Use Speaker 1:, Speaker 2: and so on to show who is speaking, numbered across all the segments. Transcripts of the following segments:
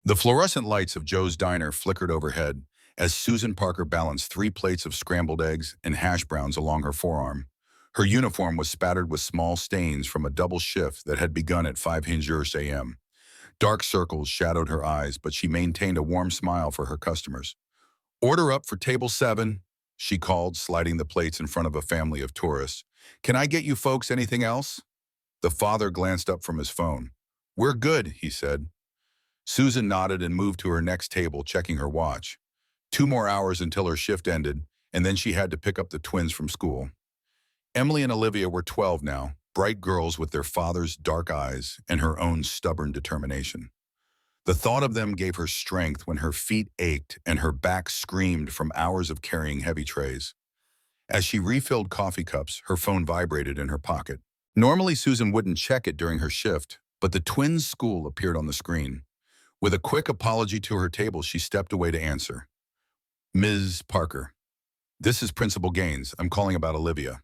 Speaker 1: The fluorescent lights of Joe's diner flickered overhead as Susan Parker balanced 3 plates of scrambled eggs and hash browns along her forearm. Her uniform was spattered with small stains from a double shift that had begun at 5:00 a.m. Dark circles shadowed her eyes, but she maintained a warm smile for her customers. "Order up for table 7, she called, sliding the plates in front of a family of tourists. "Can I get you folks anything else?" The father glanced up from his phone. "We're good," he said. Susan nodded and moved to her next table, checking her watch. 2 more hours until her shift ended, and then she had to pick up the twins from school. Emily and Olivia were 12 now, bright girls with their father's dark eyes and her own stubborn determination. The thought of them gave her strength when her feet ached and her back screamed from hours of carrying heavy trays. As she refilled coffee cups, her phone vibrated in her pocket. Normally, Susan wouldn't check it during her shift, but the twins' school appeared on the screen. With a quick apology to her table, she stepped away to answer. "Ms. Parker, this is Principal Gaines. I'm calling about Olivia."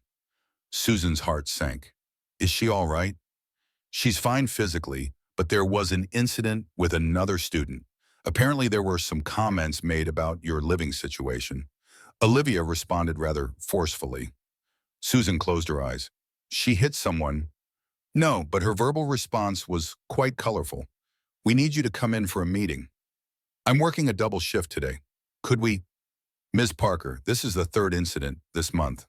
Speaker 1: Susan's heart sank. "Is she all right?" "She's fine physically, but there was an incident with another student. Apparently there were some comments made about your living situation." Olivia responded rather forcefully. Susan closed her eyes. "She hit someone?" "No, but her verbal response was quite colorful. We need you to come in for a meeting." "I'm working a double shift today. Could we—" "Ms. Parker, this is the third incident this month."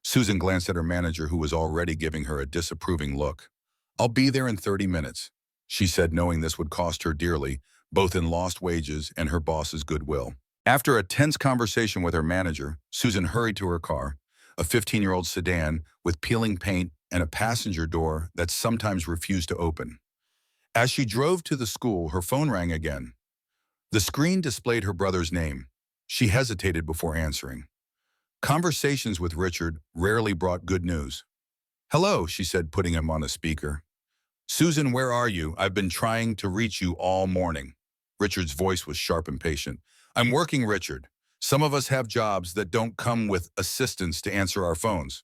Speaker 1: Susan glanced at her manager, who was already giving her a disapproving look. "I'll be there in 30 minutes, she said, knowing this would cost her dearly, both in lost wages and her boss's goodwill. After a tense conversation with her manager, Susan hurried to her car, a 15-year-old sedan with peeling paint and a passenger door that sometimes refused to open. As she drove to the school, her phone rang again. The screen displayed her brother's name. She hesitated before answering. Conversations with Richard rarely brought good news. "Hello," she said, putting him on a speaker. "Susan, where are you? I've been trying to reach you all morning." Richard's voice was sharp and patient. "I'm working, Richard. Some of us have jobs that don't come with assistants to answer our phones."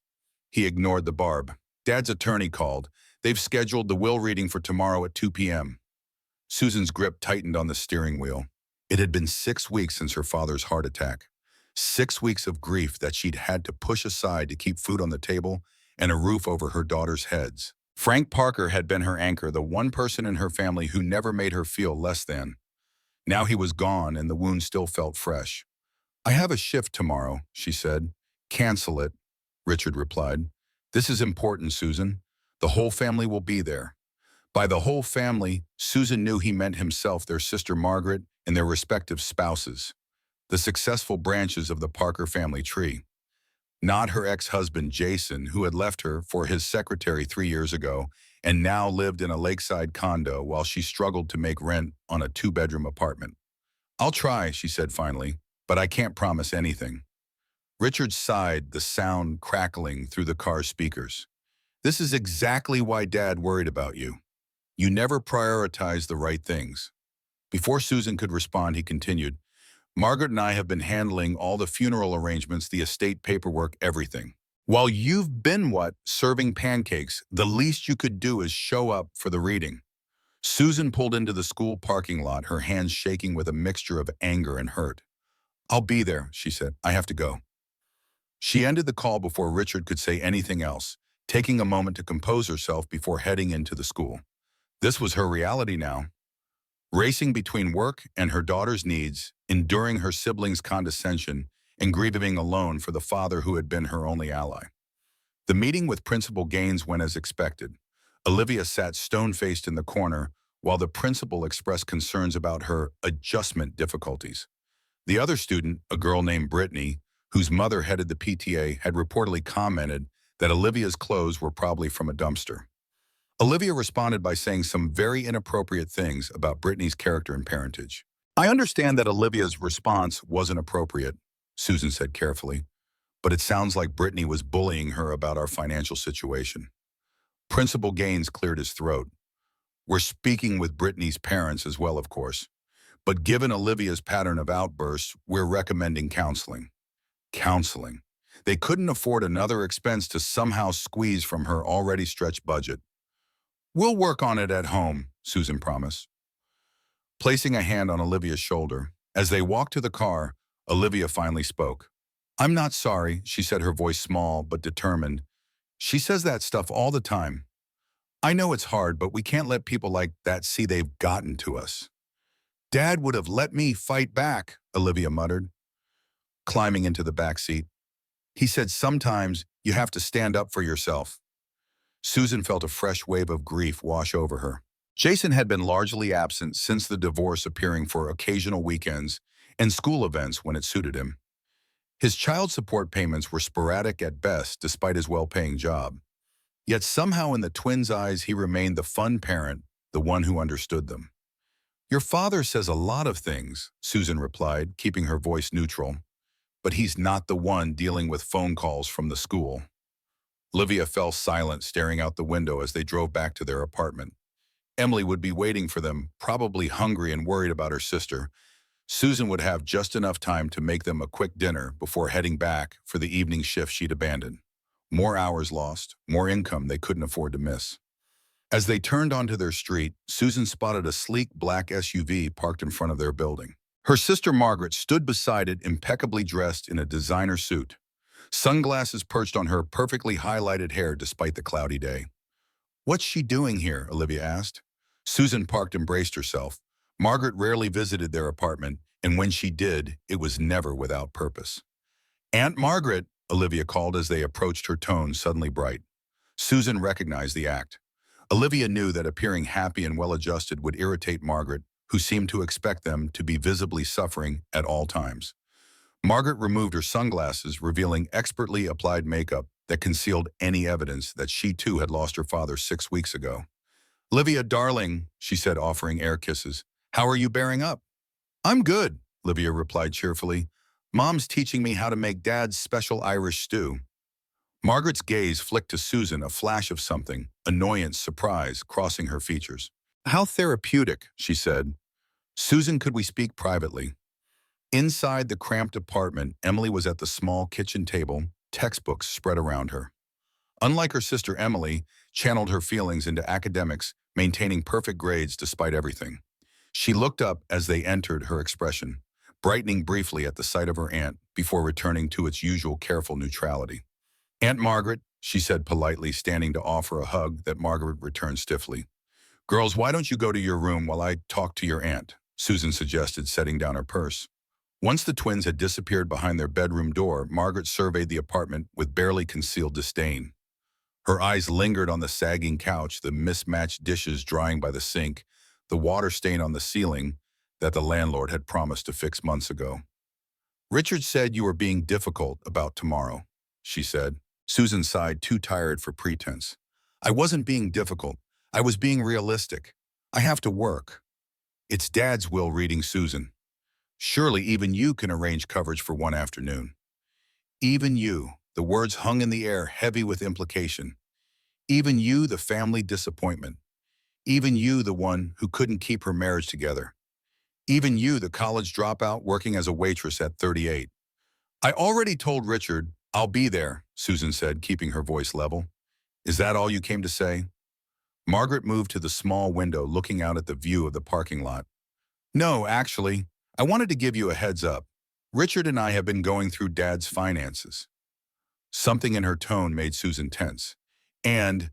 Speaker 1: He ignored the barb. "Dad's attorney called. They've scheduled the will reading for tomorrow at 2 p.m. Susan's grip tightened on the steering wheel. It had been 6 weeks since her father's heart attack. 6 weeks of grief that she'd had to push aside to keep food on the table and a roof over her daughters' heads. Frank Parker had been her anchor, the one person in her family who never made her feel less than. Now he was gone, and the wound still felt fresh. "I have a shift tomorrow," she said. "Cancel it," Richard replied. "This is important, Susan. The whole family will be there." By the whole family, Susan knew he meant himself, their sister Margaret, and their respective spouses, the successful branches of the Parker family tree. Not her ex-husband, Jason, who had left her for his secretary 3 years ago and now lived in a lakeside condo while she struggled to make rent on a 2-bedroom apartment. "I'll try," she said finally, "but I can't promise anything." Richard sighed, the sound crackling through the car's speakers. "This is exactly why Dad worried about you. You never prioritize the right things." Before Susan could respond, he continued, "Margaret and I have been handling all the funeral arrangements, the estate paperwork, everything. While you've been, serving pancakes, the least you could do is show up for the reading." Susan pulled into the school parking lot, her hands shaking with a mixture of anger and hurt. "I'll be there," she said. "I have to go." She ended the call before Richard could say anything else, taking a moment to compose herself before heading into the school. This was her reality now. Racing between work and her daughter's needs, enduring her siblings' condescension, and grieving alone for the father who had been her only ally. The meeting with Principal Gaines went as expected. Olivia sat stone-faced in the corner, while the principal expressed concerns about her adjustment difficulties. The other student, a girl named Brittany, whose mother headed the PTA, had reportedly commented that Olivia's clothes were probably from a dumpster. Olivia responded by saying some very inappropriate things about Brittany's character and parentage. "I understand that Olivia's response wasn't appropriate," Susan said carefully, "but it sounds like Brittany was bullying her about our financial situation." Principal Gaines cleared his throat. "We're speaking with Brittany's parents as well, of course. But given Olivia's pattern of outbursts, we're recommending counseling." Counseling. They couldn't afford another expense to somehow squeeze from her already stretched budget. "We'll work on it at home," Susan promised. placing a hand on Olivia's shoulder. As they walked to the car, Olivia finally spoke. "I'm not sorry," she said, her voice small but determined. "She says that stuff all the time. I know it's hard, but we can't let people like that see they've gotten to us." "Dad would have let me fight back," Olivia muttered, climbing into the back seat. "He said sometimes you have to stand up for yourself." Susan felt a fresh wave of grief wash over her. Jason had been largely absent since the divorce, appearing for occasional weekends and school events when it suited him. His child support payments were sporadic at best despite his well-paying job. Yet somehow in the twins' eyes he remained the fun parent, the one who understood them. "Your father says a lot of things," Susan replied, keeping her voice neutral. "But he's not the one dealing with phone calls from the school." Olivia fell silent, staring out the window as they drove back to their apartment. Emily would be waiting for them, probably hungry and worried about her sister. Susan would have just enough time to make them a quick dinner before heading back for the evening shift she'd abandoned. More hours lost, more income they couldn't afford to miss. As they turned onto their street, Susan spotted a sleek black SUV parked in front of their building. Her sister Margaret stood beside it, impeccably dressed in a designer suit. Sunglasses perched on her perfectly highlighted hair despite the cloudy day. "What's she doing here?" Olivia asked. Susan parked and braced herself. Margaret rarely visited their apartment, and when she did, it was never without purpose. "Aunt Margaret," Olivia called as they approached, her tone suddenly bright. Susan recognized the act. Olivia knew that appearing happy and well-adjusted would irritate Margaret, who seemed to expect them to be visibly suffering at all times. Margaret removed her sunglasses, revealing expertly applied makeup that concealed any evidence that she too had lost her father 6 weeks ago. "Olivia, darling," she said, offering air kisses. "How are you bearing up?" "I'm good," Olivia replied cheerfully. "Mom's teaching me how to make Dad's special Irish stew." Margaret's gaze flicked to Susan, a flash of something, annoyance, surprise, crossing her features. "How therapeutic," she said. "Susan, could we speak privately?" Inside the cramped apartment, Emily was at the small kitchen table, textbooks spread around her. Unlike her sister, Emily channeled her feelings into academics, maintaining perfect grades despite everything. She looked up as they entered, her expression brightening briefly at the sight of her aunt before returning to its usual careful neutrality. "Aunt Margaret," she said politely, standing to offer a hug that Margaret returned stiffly. "Girls, why don't you go to your room while I talk to your aunt?" Susan suggested, setting down her purse. Once the twins had disappeared behind their bedroom door, Margaret surveyed the apartment with barely concealed disdain. Her eyes lingered on the sagging couch, the mismatched dishes drying by the sink, the water stain on the ceiling that the landlord had promised to fix months ago. "Richard said you were being difficult about tomorrow," she said. Susan sighed, too tired for pretense. "I wasn't being difficult. I was being realistic. I have to work." "It's Dad's will reading, Susan. Surely even you can arrange coverage for one afternoon." "Even you," the words hung in the air, heavy with implication. "Even you, the family disappointment. Even you, the one who couldn't keep her marriage together. Even you, the college dropout working as a waitress at 38. "I already told Richard I'll be there," Susan said, keeping her voice level. "Is that all you came to say?" Margaret moved to the small window, looking out at the view of the parking lot. "No, actually, I wanted to give you a heads up. Richard and I have been going through Dad's finances." Something in her tone made Susan tense. And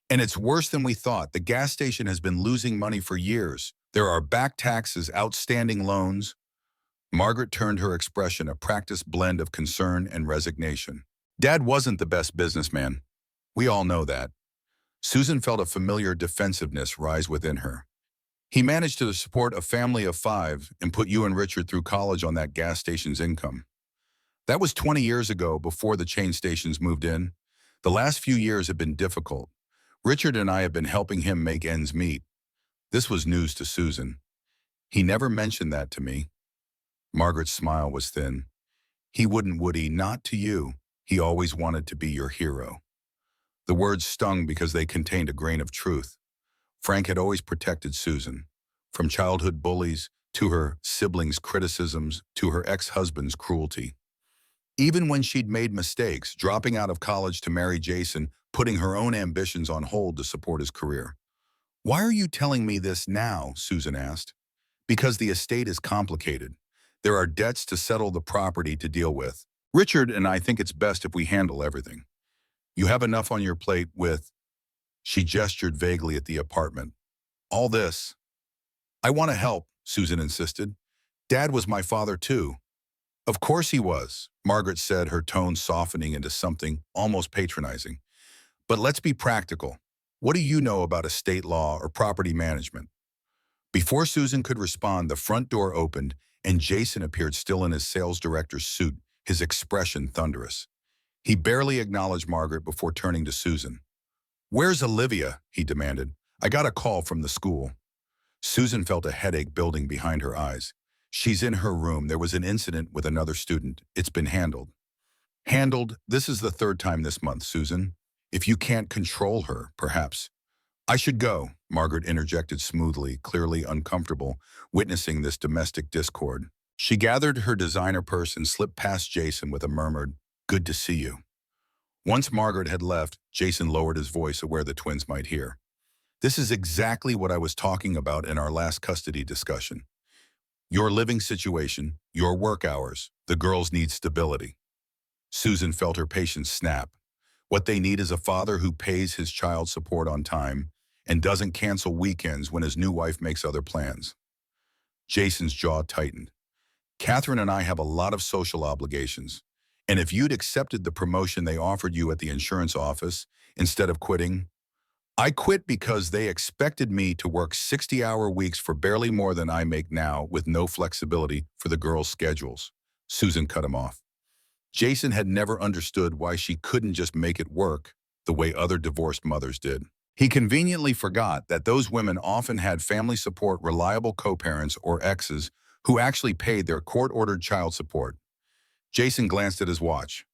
Speaker 1: it's worse than we thought. The gas station has been losing money for years. There are back taxes, outstanding loans." Margaret turned, her expression a practiced blend of concern and resignation. "Dad wasn't the best businessman. We all know that." Susan felt a familiar defensiveness rise within her. "He managed to support a family of 5 and put you and Richard through college on that gas station's income. That was 20 years ago, before the chain stations moved in. The last few years have been difficult. Richard and I have been helping him make ends meet." This was news to Susan. "He never mentioned that to me." Margaret's smile was thin. "He wouldn't, would he? Not to you. He always wanted to be your hero." The words stung because they contained a grain of truth. Frank had always protected Susan, from childhood bullies to her siblings' criticisms to her ex-husband's cruelty. Even when she'd made mistakes, dropping out of college to marry Jason, putting her own ambitions on hold to support his career. "Why are you telling me this now?" Susan asked. Because the estate is complicated. There are debts to settle the property to deal with. Richard and I think it's best if we handle everything. You have enough on your plate with, she gestured vaguely at the apartment. All this. I want to help, Susan insisted. Dad was my father too. Of course he was, Margaret said, her tone softening into something almost patronizing. But let's be practical. What do you know about estate law or property management? Before Susan could respond, the front door opened and Jason appeared still in his sales director's suit, his expression thunderous. He barely acknowledged Margaret before turning to Susan. Where's Olivia? He demanded. I got a call from the school. Susan felt a headache building behind her eyes. She's in her room. There was an incident with another student. It's been handled. Handled? This is the third time this month, Susan. If you can't control her, perhaps. I should go, Margaret interjected smoothly, clearly uncomfortable, witnessing this domestic discord. She gathered her designer purse and slipped past Jason with a murmured, "Good to see you." Once Margaret had left, Jason lowered his voice, aware the twins might hear. This is exactly what I was talking about in our last custody discussion. Your living situation, your work hours, the girls need stability. Susan felt her patience snap. What they need is a father who pays his child support on time and doesn't cancel weekends when his new wife makes other plans. Jason's jaw tightened. Catherine and I have a lot of social obligations, and if you'd accepted the promotion they offered you at the insurance office instead of quitting, I quit because they expected me to work 60-hour weeks for barely more than I make now with no flexibility for the girls' schedules. Susan cut him off. Jason had never understood why she couldn't just make it work the way other divorced mothers did. He conveniently forgot that those women often had family support, reliable co-parents or exes who actually paid their court-ordered child support. Jason glanced at his watch.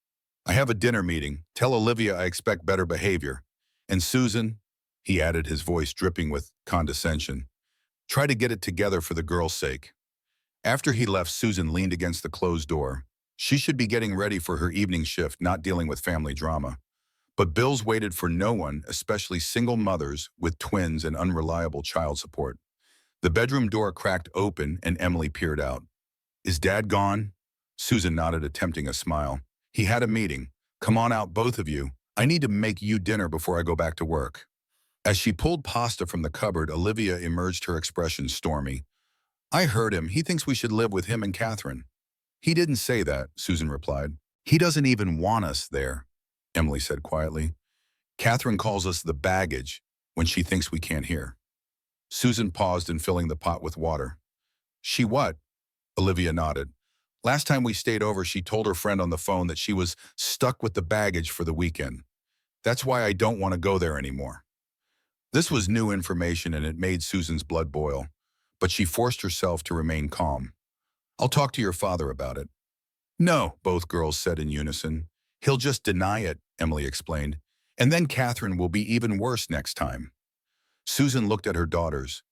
Speaker 1: I have a dinner meeting. Tell Olivia I expect better behavior. And Susan, he added, his voice dripping with condescension, try to get it together for the girl's sake. After he left, Susan leaned against the closed door. She should be getting ready for her evening shift, not dealing with family drama. But bills waited for no one, especially single mothers with twins and unreliable child support. The bedroom door cracked open and Emily peered out. Is Dad gone? Susan nodded, attempting a smile. He had a meeting. Come on out, both of you. I need to make you dinner before I go back to work. As she pulled pasta from the cupboard, Olivia emerged, her expression stormy. I heard him. He thinks we should live with him and Catherine. He didn't say that, Susan replied. He doesn't even want us there, Emily said quietly. Catherine calls us the baggage when she thinks we can't hear. Susan paused in filling the pot with water. She what? Olivia nodded. Last time we stayed over, she told her friend on the phone that she was stuck with the baggage for the weekend. That's why I don't want to go there anymore. This was new information and it made Susan's blood boil, but she forced herself to remain calm. I'll talk to your father about it. No, both girls said in unison. He'll just deny it, Emily explained, and then Catherine will be even worse next time. Susan looked at her daughters,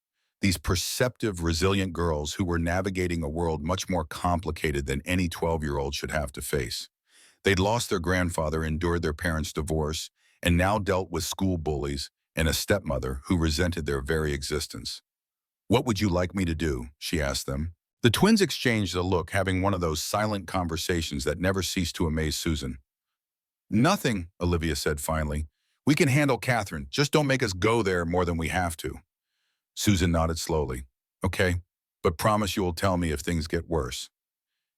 Speaker 1: these perceptive, resilient girls who were navigating a world much more complicated than any 12-year-old should have to face. They'd lost their grandfather, endured their parents' divorce, and now dealt with school bullies and a stepmother who resented their very existence. What would you like me to do? She asked them. The twins exchanged a look, having one of those silent conversations that never ceased to amaze Susan. Nothing, Olivia said finally. We can handle Catherine. Just don't make us go there more than we have to. Susan nodded slowly. Okay, but promise you will tell me if things get worse.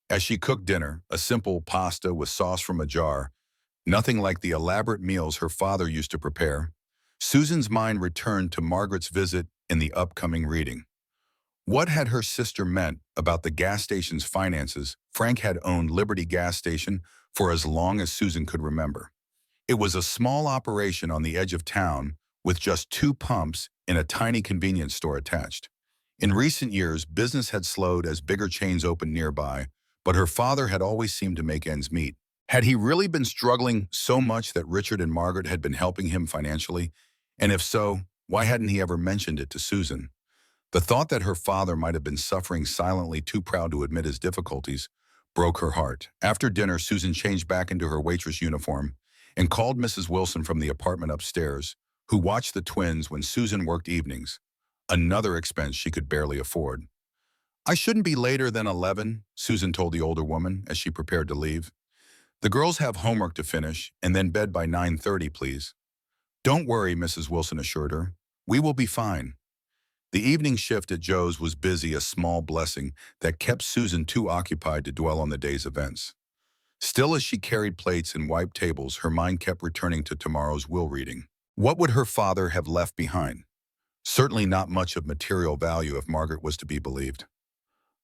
Speaker 1: As she cooked dinner, a simple pasta with sauce from a jar, nothing like the elaborate meals her father used to prepare, Susan's mind returned to Margaret's visit and the upcoming reading. What had her sister meant about the gas station's finances? Frank had owned Liberty Gas Station for as long as Susan could remember. It was a small operation on the edge of town with just 2 pumps and a tiny convenience store attached. In recent years, business had slowed as bigger chains opened nearby, but her father had always seemed to make ends meet. Had he really been struggling so much that Richard and Margaret had been helping him financially? And if so, why hadn't he ever mentioned it to Susan? The thought that her father might have been suffering silently, too proud to admit his difficulties, broke her heart. After dinner, Susan changed back into her waitress uniform and called Mrs. Wilson from the apartment upstairs, who watched the twins when Susan worked evenings, another expense she could barely afford. I shouldn't be later than 11, Susan told the older woman as she prepared to leave. The girls have homework to finish, and then bed by 9:30, please. Don't worry, Mrs. Wilson assured her. We will be fine. The evening shift at Joe's was busy, a small blessing that kept Susan too occupied to dwell on the day's events. Still, as she carried plates and wiped tables, her mind kept returning to tomorrow's will reading. What would her father have left behind? Certainly not much of material value if Margaret was to be believed.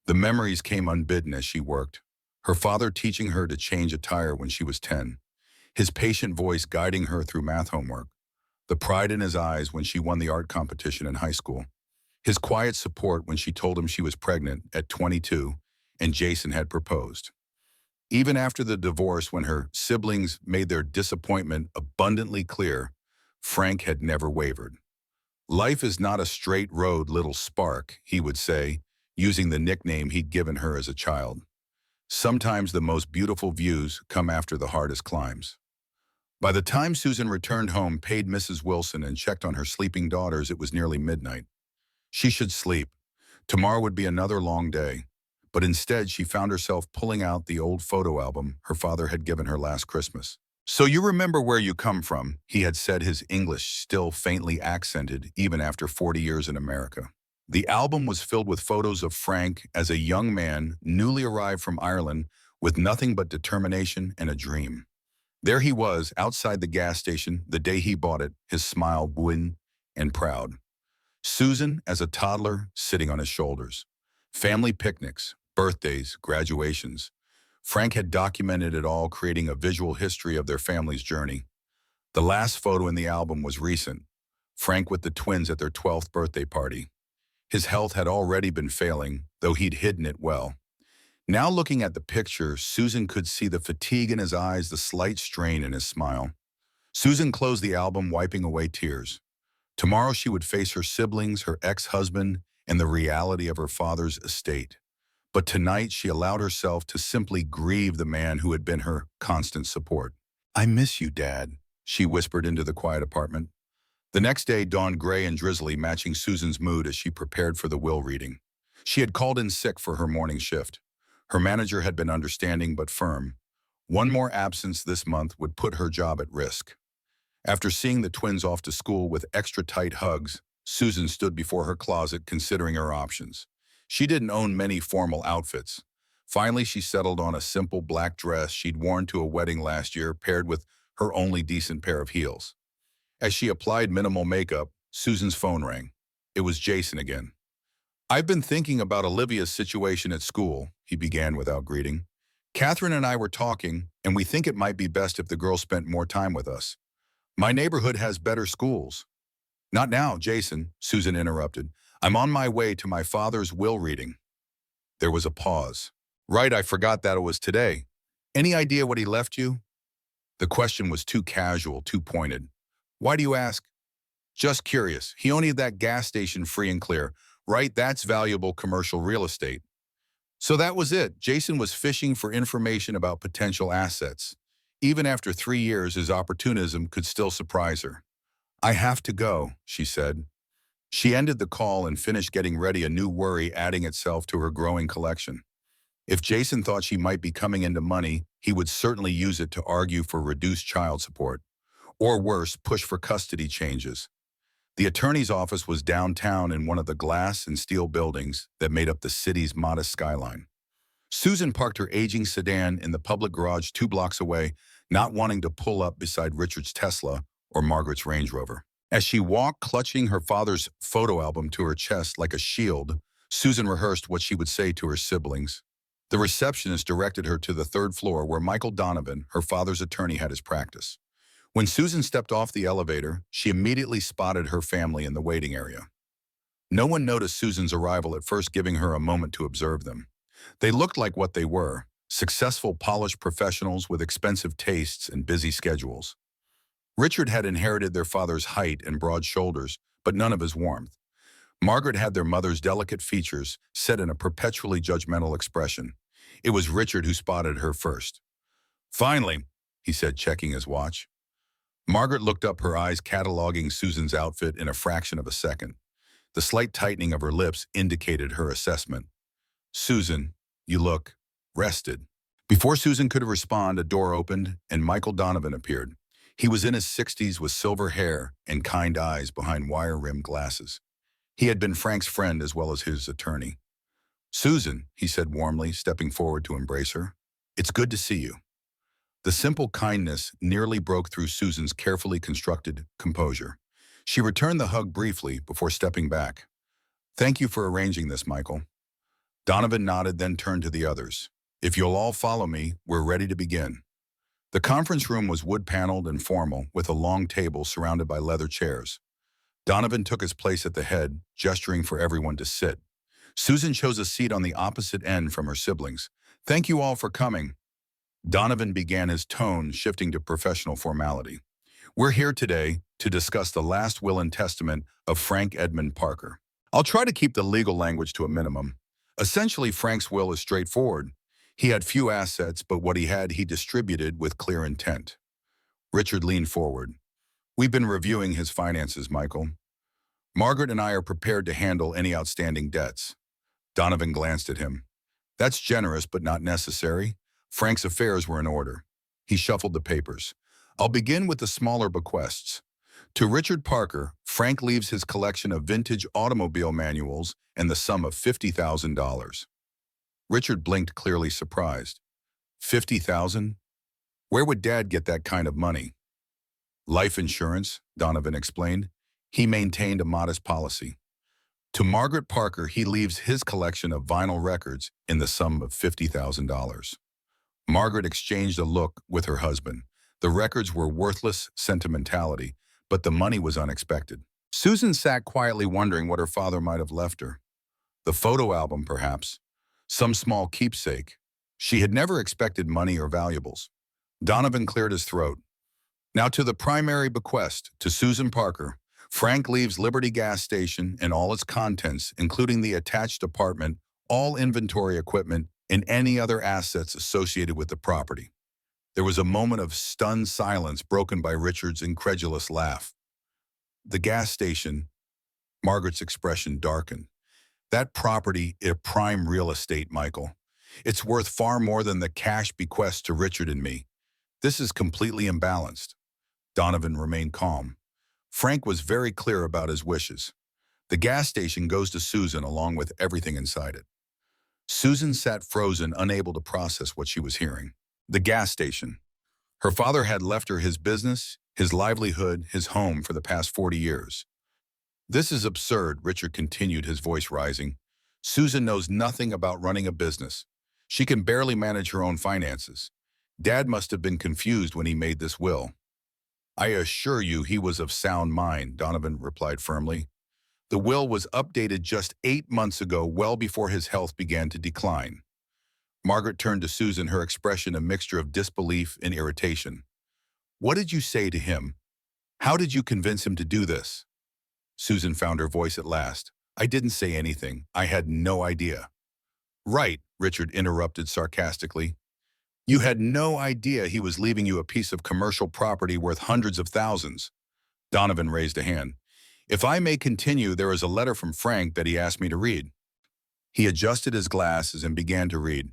Speaker 1: The memories came unbidden as she worked, her father teaching her to change a tire when she was 10, his patient voice guiding her through math homework, the pride in his eyes when she won the art competition in high school, his quiet support when she told him she was pregnant at 22 and Jason had proposed. Even after the divorce, when her siblings made their disappointment abundantly clear, Frank had never wavered. Life is not a straight road, little spark, he would say, using the nickname he'd given her as a child. Sometimes the most beautiful views come after the hardest climbs. By the time Susan returned home, paid Mrs. Wilson, and checked on her sleeping daughters, it was nearly midnight. She should sleep. Tomorrow would be another long day. But instead, she found herself pulling out the old photo album her father had given her last Christmas. So you remember where you come from, he had said, his English still faintly accented even after 40 years in America. The album was filled with photos of Frank as a young man newly arrived from Ireland with nothing but determination and a dream. There he was, outside the gas station, the day he bought it, his smile buoyant and proud. Susan, as a toddler, sitting on his shoulders. Family picnics, birthdays, graduations. Frank had documented it all, creating a visual history of their family's journey. The last photo in the album was recent, Frank with the twins at their 12th birthday party. His health had already been failing, though he'd hidden it well. Now looking at the picture, Susan could see the fatigue in his eyes, the slight strain in his smile. Susan closed the album, wiping away tears. Tomorrow she would face her siblings, her ex-husband, and the reality of her father's estate. But tonight she allowed herself to simply grieve the man who had been her constant support. I miss you, Dad, she whispered into the quiet apartment. The next day dawned gray and drizzly, matching Susan's mood as she prepared for the will reading. She had called in sick for her morning shift. Her manager had been understanding but firm. One more absence this month would put her job at risk. After seeing the twins off to school with extra tight hugs, Susan stood before her closet considering her options. She didn't own many formal outfits. Finally, she settled on a simple black dress she'd worn to a wedding last year, paired with her only decent pair of heels. As she applied minimal makeup, Susan's phone rang. It was Jason again. I've been thinking about Olivia's situation at school, he began without greeting. Catherine and I were talking, and we think it might be best if the girl spent more time with us. My neighborhood has better schools. Not now, Jason, Susan interrupted. I'm on my way to my father's will reading. There was a pause. Right, I forgot that it was today. Any idea what he left you? The question was too casual, too pointed. Why do you ask? Just curious. He only had that gas station free and clear. Right, that's valuable commercial real estate. So that was it. Jason was fishing for information about potential assets. Even after 3 years, his opportunism could still surprise her. I have to go, she said. She ended the call and finished getting ready, a new worry adding itself to her growing collection. If Jason thought she might be coming into money, he would certainly use it to argue for reduced child support. Or worse, push for custody changes. The attorney's office was downtown in one of the glass and steel buildings that made up the city's modest skyline. Susan parked her aging sedan in the public garage 2 blocks away, not wanting to pull up beside Richard's Tesla or Margaret's Range Rover. As she walked, clutching her father's photo album to her chest like a shield, Susan rehearsed what she would say to her siblings. The receptionist directed her to the 3rd floor where Michael Donovan, her father's attorney, had his practice. When Susan stepped off the elevator, she immediately spotted her family in the waiting area. No one noticed Susan's arrival at first, giving her a moment to observe them. They looked like what they were, successful, polished professionals with expensive tastes and busy schedules. Richard had inherited their father's height and broad shoulders, but none of his warmth. Margaret had their mother's delicate features set in a perpetually judgmental expression. It was Richard who spotted her first. Finally, he said, checking his watch. Margaret looked up, her eyes cataloging Susan's outfit in a fraction of a second. The slight tightening of her lips indicated her assessment. Susan, you look rested. Before Susan could respond, a door opened and Michael Donovan appeared. He was in his 60s with silver hair and kind eyes behind wire-rimmed glasses. He had been Frank's friend as well as his attorney. Susan, he said warmly, stepping forward to embrace her. It's good to see you. The simple kindness nearly broke through Susan's carefully constructed composure. She returned the hug briefly before stepping back. Thank you for arranging this, Michael. Donovan nodded, then turned to the others. If you'll all follow me, we're ready to begin. The conference room was wood-paneled and formal, with a long table surrounded by leather chairs. Donovan took his place at the head, gesturing for everyone to sit. Susan chose a seat on the opposite end from her siblings. Thank you all for coming. Donovan began, his tone shifting to professional formality. We're here today to discuss the last will and testament of Frank Edmund Parker. I'll try to keep the legal language to a minimum. Essentially, Frank's will is straightforward. He had few assets, but what he had, he distributed with clear intent. Richard leaned forward. We've been reviewing his finances, Michael. Margaret and I are prepared to handle any outstanding debts. Donovan glanced at him. That's generous, but not necessary. Frank's affairs were in order. He shuffled the papers. I'll begin with the smaller bequests. To Richard Parker, Frank leaves his collection of vintage automobile manuals and the sum of $50,000. Richard blinked, clearly surprised. $50,000? Where would Dad get that kind of money? Life insurance, Donovan explained. He maintained a modest policy. To Margaret Parker, he leaves his collection of vinyl records in the sum of $50,000. Margaret exchanged a look with her husband. The records were worthless sentimentality, but the money was unexpected. Susan sat quietly wondering what her father might have left her. The photo album, perhaps. Some small keepsake. She had never expected money or valuables. Donovan cleared his throat. Now to the primary bequest, to Susan Parker. Frank leaves Liberty Gas Station and all its contents, including the attached apartment, all inventory equipment, and any other assets associated with the property. There was a moment of stunned silence broken by Richard's incredulous laugh. The gas station, Margaret's expression darkened. That property is prime real estate, Michael. It's worth far more than the cash bequest to Richard and me. This is completely imbalanced. Donovan remained calm. Frank was very clear about his wishes. The gas station goes to Susan along with everything inside it. Susan sat frozen, unable to process what she was hearing. The gas station. Her father had left her his business, his livelihood, his home for the past 40 years. This is absurd, Richard continued, his voice rising. Susan knows nothing about running a business. She can barely manage her own finances. Dad must have been confused when he made this will. I assure you he was of sound mind, Donovan replied firmly. The will was updated just 8 months ago, well before his health began to decline. Margaret turned to Susan, her expression a mixture of disbelief and irritation. What did you say to him? How did you convince him to do this? Susan found her voice at last. I didn't say anything. I had no idea. Right, Richard interrupted sarcastically. You had no idea he was leaving you a piece of commercial property worth hundreds of thousands. Donovan raised a hand. If I may continue, there is a letter from Frank that he asked me to read. He adjusted his glasses and began to read.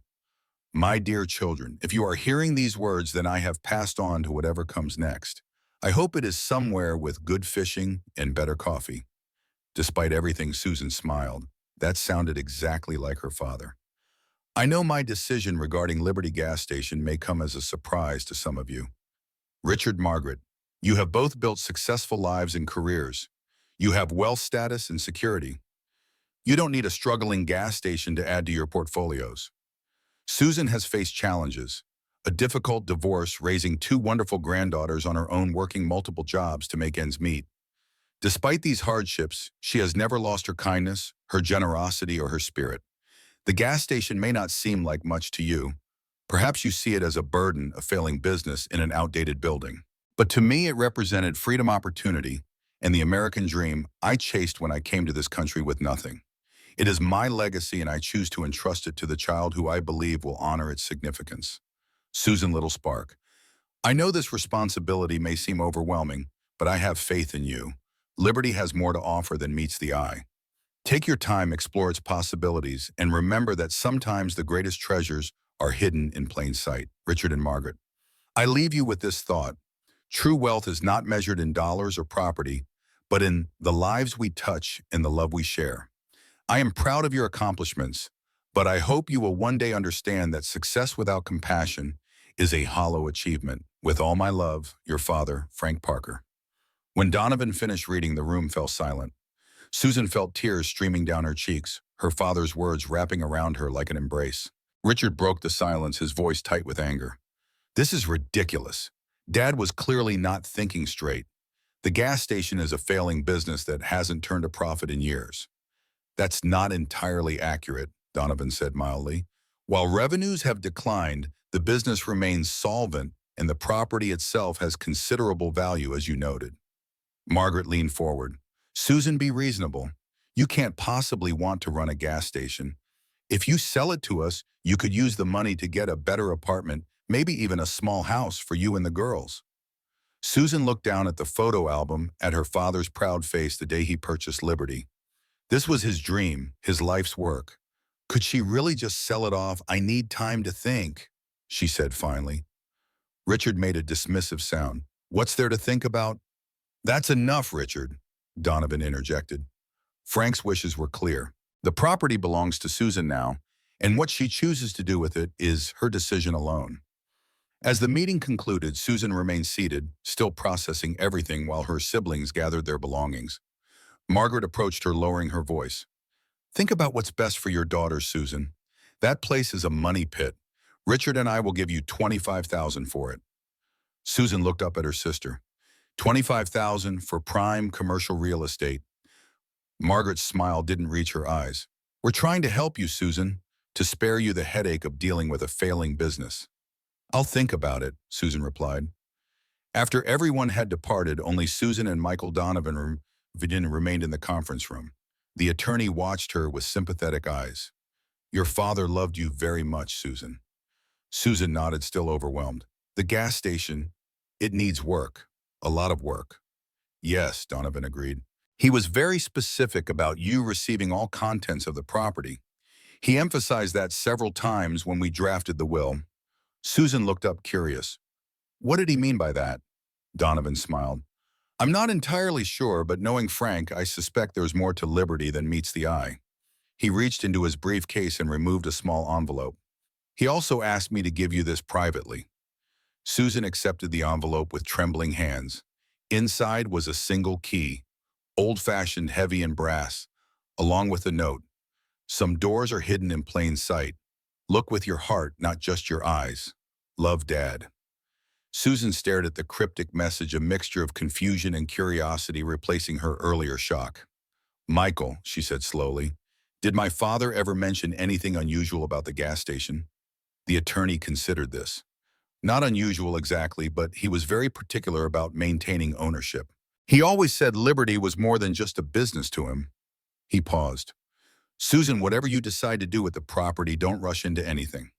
Speaker 1: My dear children, if you are hearing these words, then I have passed on to whatever comes next. I hope it is somewhere with good fishing and better coffee. Despite everything, Susan smiled. That sounded exactly like her father. I know my decision regarding Liberty Gas Station may come as a surprise to some of you. Richard, Margaret, you have both built successful lives and careers. You have wealth status and security. You don't need a struggling gas station to add to your portfolios. Susan has faced challenges, a difficult divorce, raising 2 wonderful granddaughters on her own, working multiple jobs to make ends meet. Despite these hardships, she has never lost her kindness, her generosity, or her spirit. The gas station may not seem like much to you. Perhaps you see it as a burden, a failing business in an outdated building. But to me, it represented freedom, opportunity, and the American dream I chased when I came to this country with nothing. It is my legacy, and I choose to entrust it to the child who I believe will honor its significance. Susan Little Spark. I know this responsibility may seem overwhelming, but I have faith in you. Liberty has more to offer than meets the eye. Take your time, explore its possibilities, and remember that sometimes the greatest treasures are hidden in plain sight. Richard and Margaret. I leave you with this thought. True wealth is not measured in dollars or property, but in the lives we touch and the love we share. I am proud of your accomplishments, but I hope you will one day understand that success without compassion is a hollow achievement. With all my love, your father, Frank Parker. When Donovan finished reading, the room fell silent. Susan felt tears streaming down her cheeks, her father's words wrapping around her like an embrace. Richard broke the silence, his voice tight with anger. This is ridiculous. Dad was clearly not thinking straight. The gas station is a failing business that hasn't turned a profit in years. That's not entirely accurate, Donovan said mildly. While revenues have declined, the business remains solvent and the property itself has considerable value, as you noted. Margaret leaned forward. Susan, be reasonable. You can't possibly want to run a gas station. If you sell it to us, you could use the money to get a better apartment, maybe even a small house for you and the girls. Susan looked down at the photo album, at her father's proud face the day he purchased Liberty. This was his dream, his life's work. Could she really just sell it off? I need time to think, she said finally. Richard made a dismissive sound. What's there to think about? That's enough, Richard, Donovan interjected. Frank's wishes were clear. The property belongs to Susan now, and what she chooses to do with it is her decision alone. As the meeting concluded, Susan remained seated, still processing everything while her siblings gathered their belongings. Margaret approached her, lowering her voice. Think about what's best for your daughter, Susan. That place is a money pit. Richard and I will give you $25,000 for it. Susan looked up at her sister. $25,000 for prime commercial real estate. Margaret's smile didn't reach her eyes. We're trying to help you, Susan, to spare you the headache of dealing with a failing business. I'll think about it, Susan replied. After everyone had departed, only Susan and Michael Donovan remained in the conference room. The attorney watched her with sympathetic eyes. Your father loved you very much, Susan. Susan nodded, still overwhelmed. The gas station, it needs work. A lot of work. Yes, Donovan agreed. He was very specific about you receiving all contents of the property. He emphasized that several times when we drafted the will. Susan looked up, curious. What did he mean by that? Donovan smiled. I'm not entirely sure, but knowing Frank, I suspect there's more to Liberty than meets the eye. He reached into his briefcase and removed a small envelope. He also asked me to give you this privately. Susan accepted the envelope with trembling hands. Inside was a single key, old-fashioned, heavy and brass, along with a note. Some doors are hidden in plain sight. Look with your heart, not just your eyes. Love, Dad. Susan stared at the cryptic message, a mixture of confusion and curiosity replacing her earlier shock. Michael, she said slowly, did my father ever mention anything unusual about the gas station? The attorney considered this. Not unusual exactly, but he was very particular about maintaining ownership. He always said Liberty was more than just a business to him. He paused. Susan, whatever you decide to do with the property, don't rush into anything.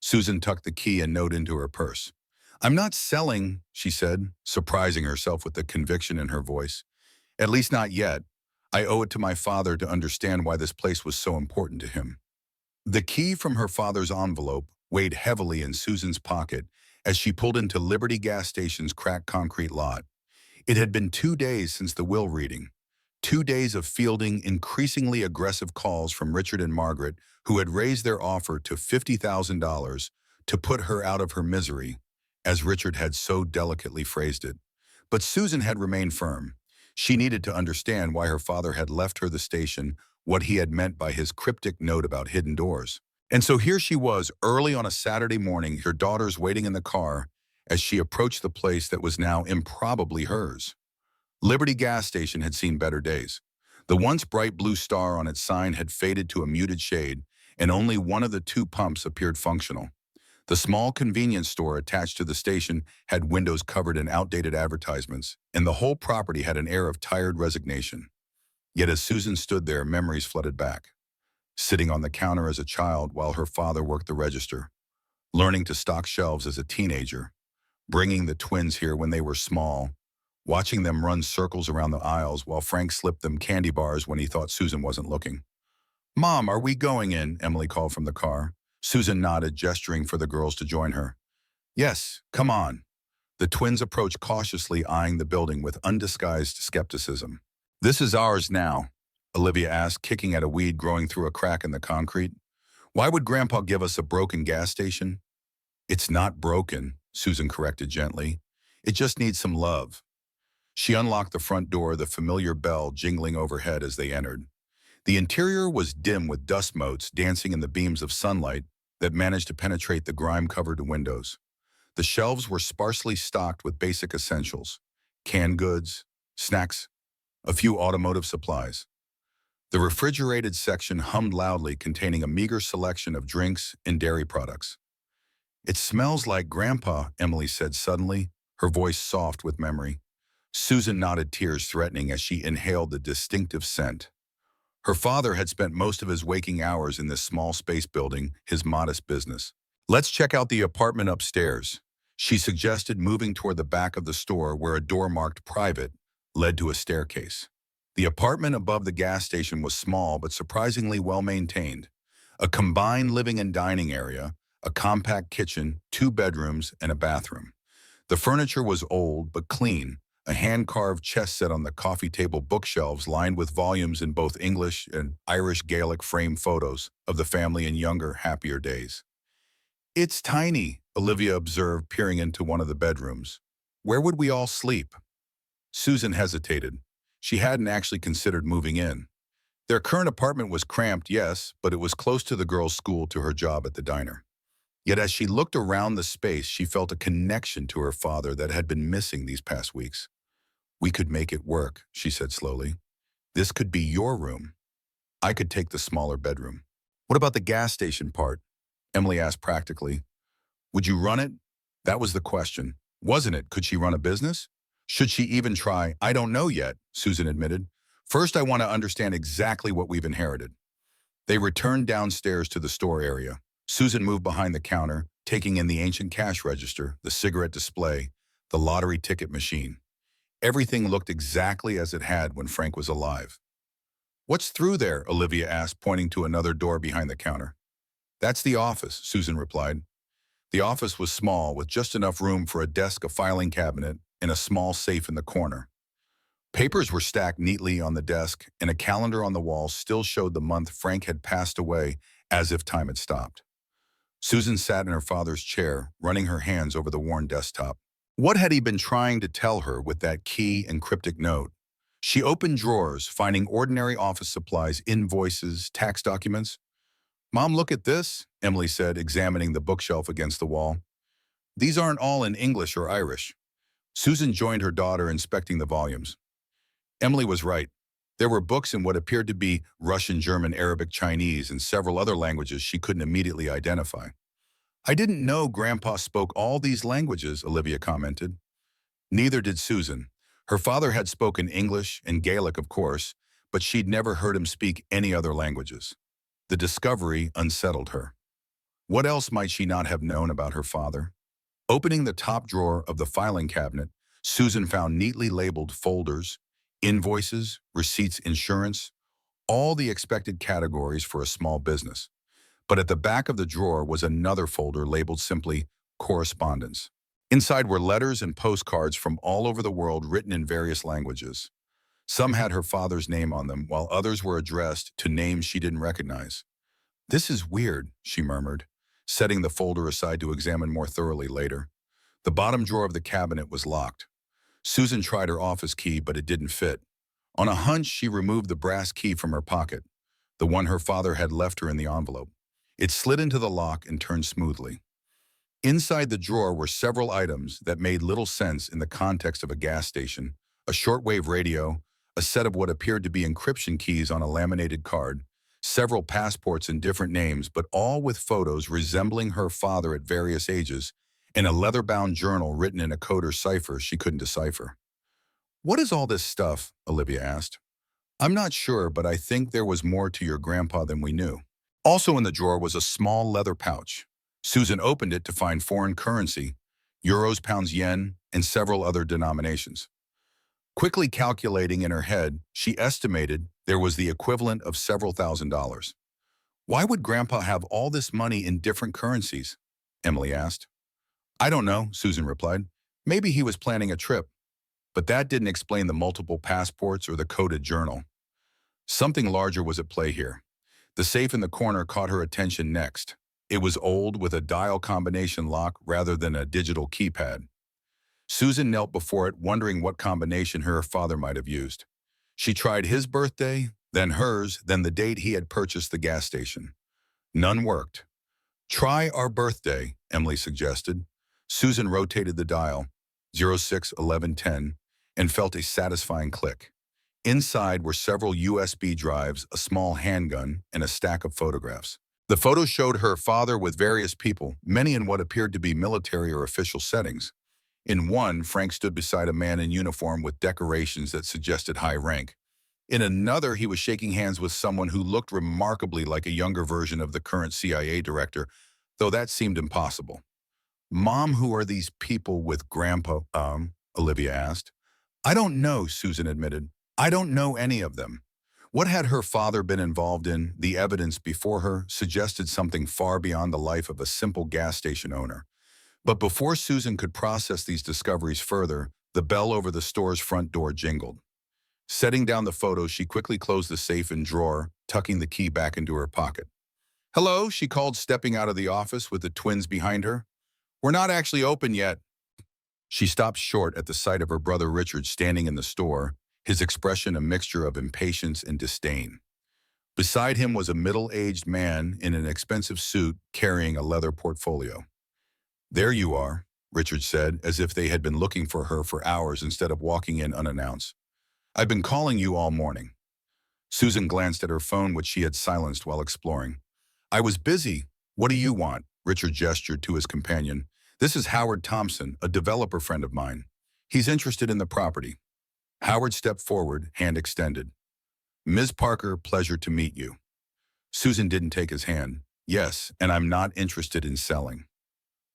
Speaker 1: Susan tucked the key and note into her purse. I'm not selling, she said, surprising herself with the conviction in her voice. At least not yet. I owe it to my father to understand why this place was so important to him. The key from her father's envelope weighed heavily in Susan's pocket as she pulled into Liberty gas station's cracked concrete lot. It had been 2 days since the will reading. 2 days of fielding increasingly aggressive calls from Richard and Margaret, who had raised their offer to $50,000 to put her out of her misery, as Richard had so delicately phrased it. But Susan had remained firm. She needed to understand why her father had left her the station, what he had meant by his cryptic note about hidden doors. And so here she was, early on a Saturday morning, her daughters waiting in the car as she approached the place that was now improbably hers. Liberty gas station had seen better days. The once bright blue star on its sign had faded to a muted shade, and only one of the 2 pumps appeared functional. The small convenience store attached to the station had windows covered in outdated advertisements, and the whole property had an air of tired resignation. Yet as Susan stood there, memories flooded back. Sitting on the counter as a child while her father worked the register, learning to stock shelves as a teenager, bringing the twins here when they were small, watching them run circles around the aisles while Frank slipped them candy bars when he thought Susan wasn't looking. "Mom, are we going in?" Emily called from the car. Susan nodded, gesturing for the girls to join her. "Yes, come on." The twins approached cautiously, eyeing the building with undisguised skepticism. "This is ours now," Olivia asked, kicking at a weed growing through a crack in the concrete. "Why would Grandpa give us a broken gas station?" "It's not broken," Susan corrected gently. "It just needs some love." She unlocked the front door, the familiar bell jingling overhead as they entered. The interior was dim with dust motes dancing in the beams of sunlight that managed to penetrate the grime-covered windows. The shelves were sparsely stocked with basic essentials, canned goods, snacks, a few automotive supplies. The refrigerated section hummed loudly, containing a meager selection of drinks and dairy products. "It smells like Grandpa," Emily said suddenly, her voice soft with memory. Susan nodded, tears threatening as she inhaled the distinctive scent. Her father had spent most of his waking hours in this small space building, his modest business. "Let's check out the apartment upstairs," she suggested, moving toward the back of the store where a door marked "Private" led to a staircase. The apartment above the gas station was small but surprisingly well-maintained. A combined living and dining area, a compact kitchen, 2 bedrooms, and a bathroom. The furniture was old but clean, a hand-carved chess set on the coffee table, bookshelves lined with volumes in both English and Irish Gaelic framed photos of the family in younger, happier days. "It's tiny," Olivia observed, peering into one of the bedrooms. "Where would we all sleep?" Susan hesitated. She hadn't actually considered moving in. Their current apartment was cramped, yes, but it was close to the girls' school, to her job at the diner. Yet as she looked around the space, she felt a connection to her father that had been missing these past weeks. "We could make it work," she said slowly. "This could be your room. I could take the smaller bedroom." "What about the gas station part?" Emily asked practically. "Would you run it?" That was the question. Wasn't it? Could she run a business? Should she even try? "I don't know yet," Susan admitted. "First, I want to understand exactly what we've inherited." They returned downstairs to the store area. Susan moved behind the counter, taking in the ancient cash register, the cigarette display, the lottery ticket machine. Everything looked exactly as it had when Frank was alive. "What's through there?" Olivia asked, pointing to another door behind the counter. "That's the office," Susan replied. The office was small, with just enough room for a desk, a filing cabinet, and a small safe in the corner. Papers were stacked neatly on the desk, and a calendar on the wall still showed the month Frank had passed away, as if time had stopped. Susan sat in her father's chair, running her hands over the worn desktop. What had he been trying to tell her with that key and cryptic note? She opened drawers, finding ordinary office supplies, invoices, tax documents. "Mom, look at this," Emily said, examining the bookshelf against the wall. "These aren't all in English or Irish." Susan joined her daughter, inspecting the volumes. Emily was right. There were books in what appeared to be Russian, German, Arabic, Chinese, and several other languages she couldn't immediately identify. "I didn't know Grandpa spoke all these languages," Olivia commented. Neither did Susan. Her father had spoken English and Gaelic, of course, but she'd never heard him speak any other languages. The discovery unsettled her. What else might she not have known about her father? Opening the top drawer of the filing cabinet, Susan found neatly labeled folders, invoices, receipts, insurance, all the expected categories for a small business. But at the back of the drawer was another folder labeled simply correspondence. Inside were letters and postcards from all over the world, written in various languages. Some had her father's name on them, while others were addressed to names she didn't recognize. "This is weird," she murmured, setting the folder aside to examine more thoroughly later. The bottom drawer of the cabinet was locked. Susan tried her office key, but it didn't fit. On a hunch, she removed the brass key from her pocket, the one her father had left her in the envelope. It slid into the lock and turned smoothly. Inside the drawer were several items that made little sense in the context of a gas station: a shortwave radio, a set of what appeared to be encryption keys on a laminated card, several passports in different names, but all with photos resembling her father at various ages, and a leather-bound journal written in a code or cipher she couldn't decipher. "What is all this stuff?" Olivia asked. "I'm not sure, but I think there was more to your grandpa than we knew." Also in the drawer was a small leather pouch. Susan opened it to find foreign currency, euros, pounds, yen, and several other denominations. Quickly calculating in her head, she estimated there was the equivalent of several $1,000s. Why would Grandpa have all this money in different currencies? Emily asked. I don't know, Susan replied. Maybe he was planning a trip, but that didn't explain the multiple passports or the coded journal. Something larger was at play here. The safe in the corner caught her attention next. It was old with a dial combination lock rather than a digital keypad. Susan knelt before it, wondering what combination her father might have used. She tried his birthday, then hers, then the date he had purchased the gas station. None worked. Try our birthday, Emily suggested. Susan rotated the dial, 061110, and felt a satisfying click. Inside were several USB drives, a small handgun, and a stack of photographs. The photos showed her father with various people, many in what appeared to be military or official settings. In one, Frank stood beside a man in uniform with decorations that suggested high rank. In another, he was shaking hands with someone who looked remarkably like a younger version of the current CIA director, though that seemed impossible. Mom, who are these people with Grandpa, Olivia asked. I don't know, Susan admitted. I don't know any of them. What had her father been involved in? The evidence before her suggested something far beyond the life of a simple gas station owner. But before Susan could process these discoveries further, the bell over the store's front door jingled. Setting down the photos, she quickly closed the safe and drawer, tucking the key back into her pocket. Hello, she called, stepping out of the office with the twins behind her. We're not actually open yet. She stopped short at the sight of her brother Richard standing in the store, his expression a mixture of impatience and disdain. Beside him was a middle-aged man in an expensive suit carrying a leather portfolio. There you are, Richard said, as if they had been looking for her for hours instead of walking in unannounced. I've been calling you all morning. Susan glanced at her phone, which she had silenced while exploring. I was busy. What do you want? Richard gestured to his companion. This is Howard Thompson, a developer friend of mine. He's interested in the property. Howard stepped forward, hand extended. Ms. Parker, pleasure to meet you. Susan didn't take his hand. Yes, and I'm not interested in selling.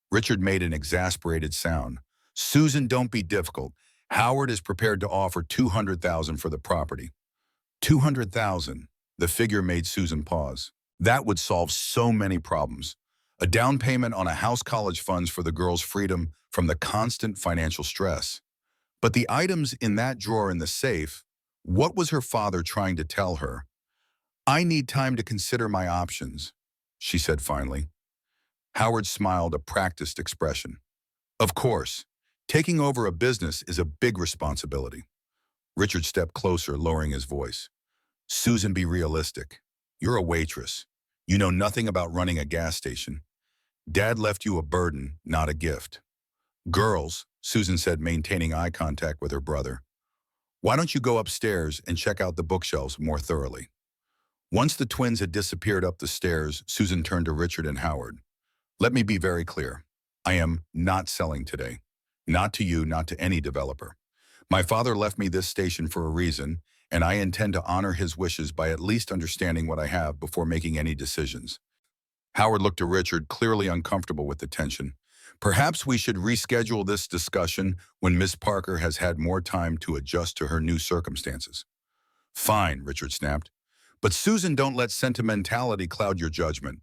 Speaker 1: Richard made an exasperated sound. Susan, don't be difficult. Howard is prepared to offer $200,000 for the property. $200,000. The figure made Susan pause. That would solve so many problems. A down payment on a house, college funds for the girl's freedom from the constant financial stress. But the items in that drawer in the safe, what was her father trying to tell her? I need time to consider my options, she said finally. Howard smiled, a practiced expression. Of course, taking over a business is a big responsibility. Richard stepped closer, lowering his voice. Susan, be realistic. You're a waitress. You know nothing about running a gas station. Dad left you a burden, not a gift. Girls, Susan said, maintaining eye contact with her brother. Why don't you go upstairs and check out the bookshelves more thoroughly? Once the twins had disappeared up the stairs, Susan turned to Richard and Howard. Let me be very clear. I am not selling today. Not to you, not to any developer. My father left me this station for a reason, and I intend to honor his wishes by at least understanding what I have before making any decisions. Howard looked to Richard, clearly uncomfortable with the tension. Perhaps we should reschedule this discussion when Miss Parker has had more time to adjust to her new circumstances. Fine, Richard snapped. But Susan, don't let sentimentality cloud your judgment.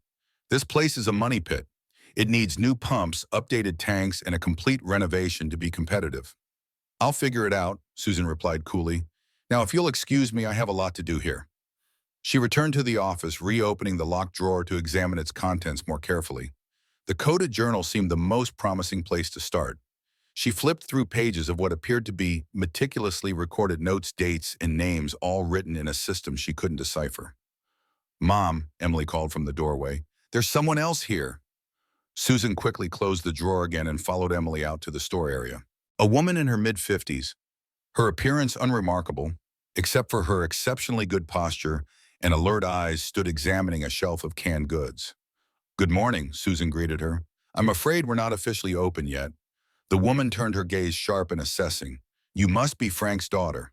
Speaker 1: This place is a money pit. It needs new pumps, updated tanks, and a complete renovation to be competitive. I'll figure it out, Susan replied coolly. Now, if you'll excuse me, I have a lot to do here. She returned to the office, reopening the locked drawer to examine its contents more carefully. The coded journal seemed the most promising place to start. She flipped through pages of what appeared to be meticulously recorded notes, dates, and names, all written in a system she couldn't decipher. Mom, Emily called from the doorway, there's someone else here. Susan quickly closed the drawer again and followed Emily out to the store area. A woman in her mid-50s, her appearance unremarkable, except for her exceptionally good posture and alert eyes, stood examining a shelf of canned goods. Good morning, Susan greeted her. I'm afraid we're not officially open yet. The woman turned her gaze sharp and assessing. You must be Frank's daughter.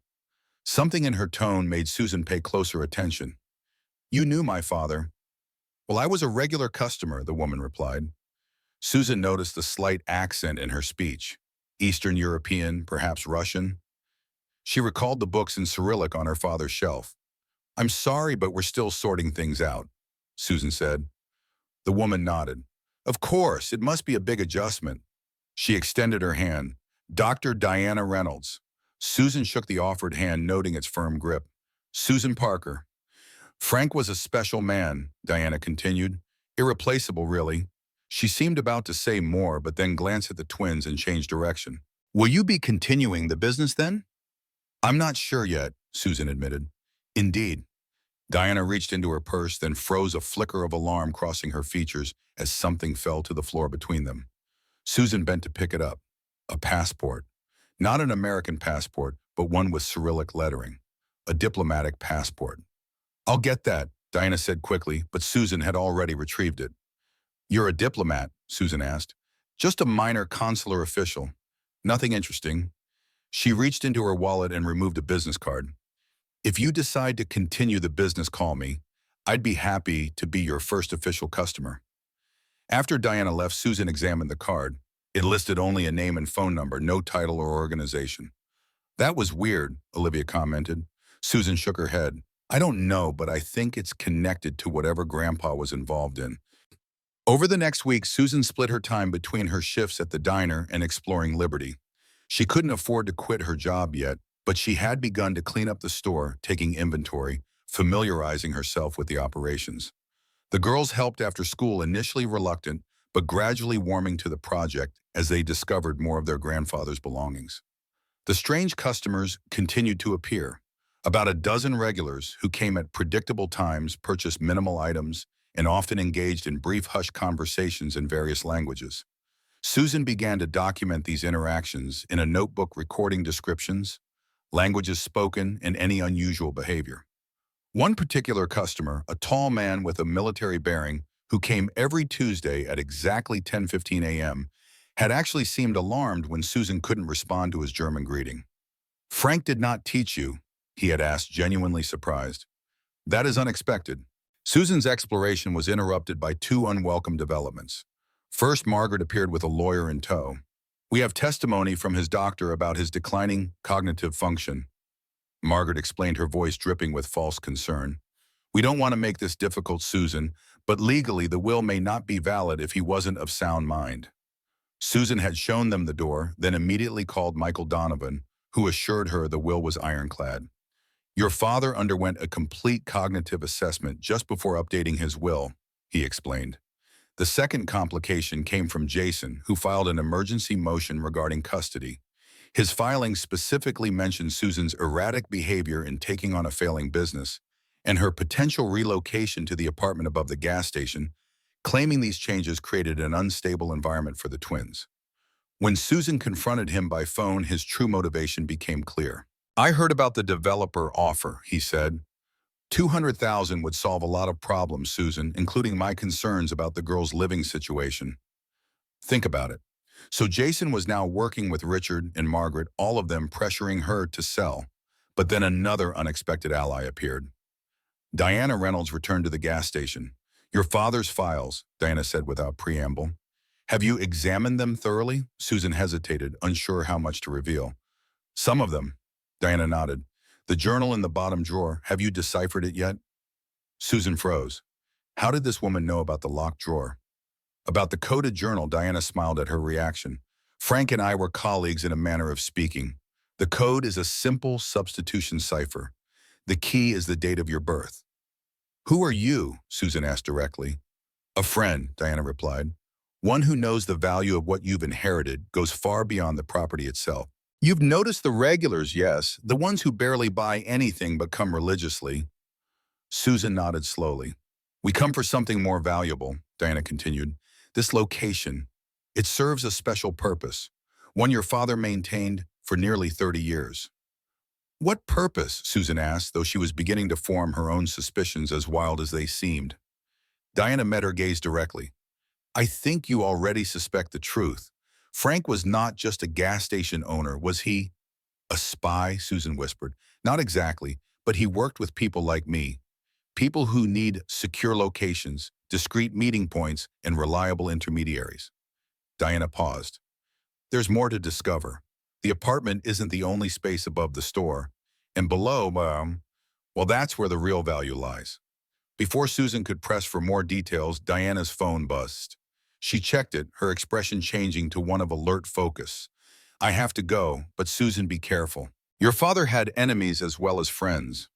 Speaker 1: Something in her tone made Susan pay closer attention. You knew my father. Well, I was a regular customer, the woman replied. Susan noticed the slight accent in her speech. Eastern European, perhaps Russian. She recalled the books in Cyrillic on her father's shelf. "I'm sorry, but we're still sorting things out," Susan said. The woman nodded. "Of course, it must be a big adjustment." She extended her hand. "Dr. Diana Reynolds." Susan shook the offered hand, noting its firm grip. "Susan Parker." "Frank was a special man," Diana continued. "Irreplaceable, really." She seemed about to say more, but then glanced at the twins and changed direction. "Will you be continuing the business then?" "I'm not sure yet," Susan admitted. "Indeed." Diana reached into her purse, then froze, a flicker of alarm crossing her features as something fell to the floor between them. Susan bent to pick it up. A passport. Not an American passport, but one with Cyrillic lettering. A diplomatic passport. "I'll get that," Diana said quickly, but Susan had already retrieved it. "You're a diplomat?" Susan asked. "Just a minor consular official. Nothing interesting." She reached into her wallet and removed a business card. "If you decide to continue the business, call me. I'd be happy to be your first official customer." After Diana left, Susan examined the card. It listed only a name and phone number, no title or organization. "That was weird," Olivia commented. Susan shook her head. "I don't know, but I think it's connected to whatever Grandpa was involved in." Over the next week, Susan split her time between her shifts at the diner and exploring Liberty. She couldn't afford to quit her job yet, but she had begun to clean up the store, taking inventory, familiarizing herself with the operations. The girls helped after school, initially reluctant, but gradually warming to the project as they discovered more of their grandfather's belongings. The strange customers continued to appear. About a dozen regulars who came at predictable times, purchased minimal items, and often engaged in brief hushed conversations in various languages. Susan began to document these interactions in a notebook, recording descriptions, languages spoken, and any unusual behavior. One particular customer, a tall man with a military bearing who came every Tuesday at exactly 10:15 a.m., had actually seemed alarmed when Susan couldn't respond to his German greeting. "Frank did not teach you?" he had asked, genuinely surprised. "That is unexpected." Susan's exploration was interrupted by two unwelcome developments. First, Margaret appeared with a lawyer in tow. "We have testimony from his doctor about his declining cognitive function," Margaret explained, her voice dripping with false concern. "We don't want to make this difficult, Susan, but legally the will may not be valid if he wasn't of sound mind." Susan had shown them the door, then immediately called Michael Donovan, who assured her the will was ironclad. "Your father underwent a complete cognitive assessment just before updating his will," he explained. The second complication came from Jason, who filed an emergency motion regarding custody. His filing specifically mentioned Susan's erratic behavior in taking on a failing business and her potential relocation to the apartment above the gas station, claiming these changes created an unstable environment for the twins. When Susan confronted him by phone, his true motivation became clear. "I heard about the developer offer," he said. "200,000 would solve a lot of problems, Susan, including my concerns about the girl's living situation." Think about it. So Jason was now working with Richard and Margaret, all of them pressuring her to sell. But then another unexpected ally appeared. Diana Reynolds returned to the gas station. "Your father's files," Diana said without preamble. "Have you examined them thoroughly?" Susan hesitated, unsure how much to reveal. "Some of them," Diana nodded. "The journal in the bottom drawer, have you deciphered it yet?" Susan froze. How did this woman know about the locked drawer? About the coded journal, Diana smiled at her reaction. "Frank and I were colleagues in a manner of speaking. The code is a simple substitution cipher. The key is the date of your birth." "Who are you?" Susan asked directly. "A friend," Diana replied. "One who knows the value of what you've inherited, goes far beyond the property itself. You've noticed the regulars, yes, the ones who barely buy anything but come religiously." Susan nodded slowly. "We come for something more valuable," Diana continued. "This location, it serves a special purpose, one your father maintained for nearly 30 years. "What purpose?" Susan asked, though she was beginning to form her own suspicions, as wild as they seemed. Diana met her gaze directly. "I think you already suspect the truth. Frank was not just a gas station owner, was he?" "A spy," Susan whispered. "Not exactly, but he worked with people like me. People who need secure locations, discreet meeting points, and reliable intermediaries." Diana paused. "There's more to discover." The apartment isn't the only space above the store. And below, well, that's where the real value lies. Before Susan could press for more details, Diana's phone buzzed. She checked it, her expression changing to one of alert focus. I have to go, but Susan, be careful. Your father had enemies as well as friends.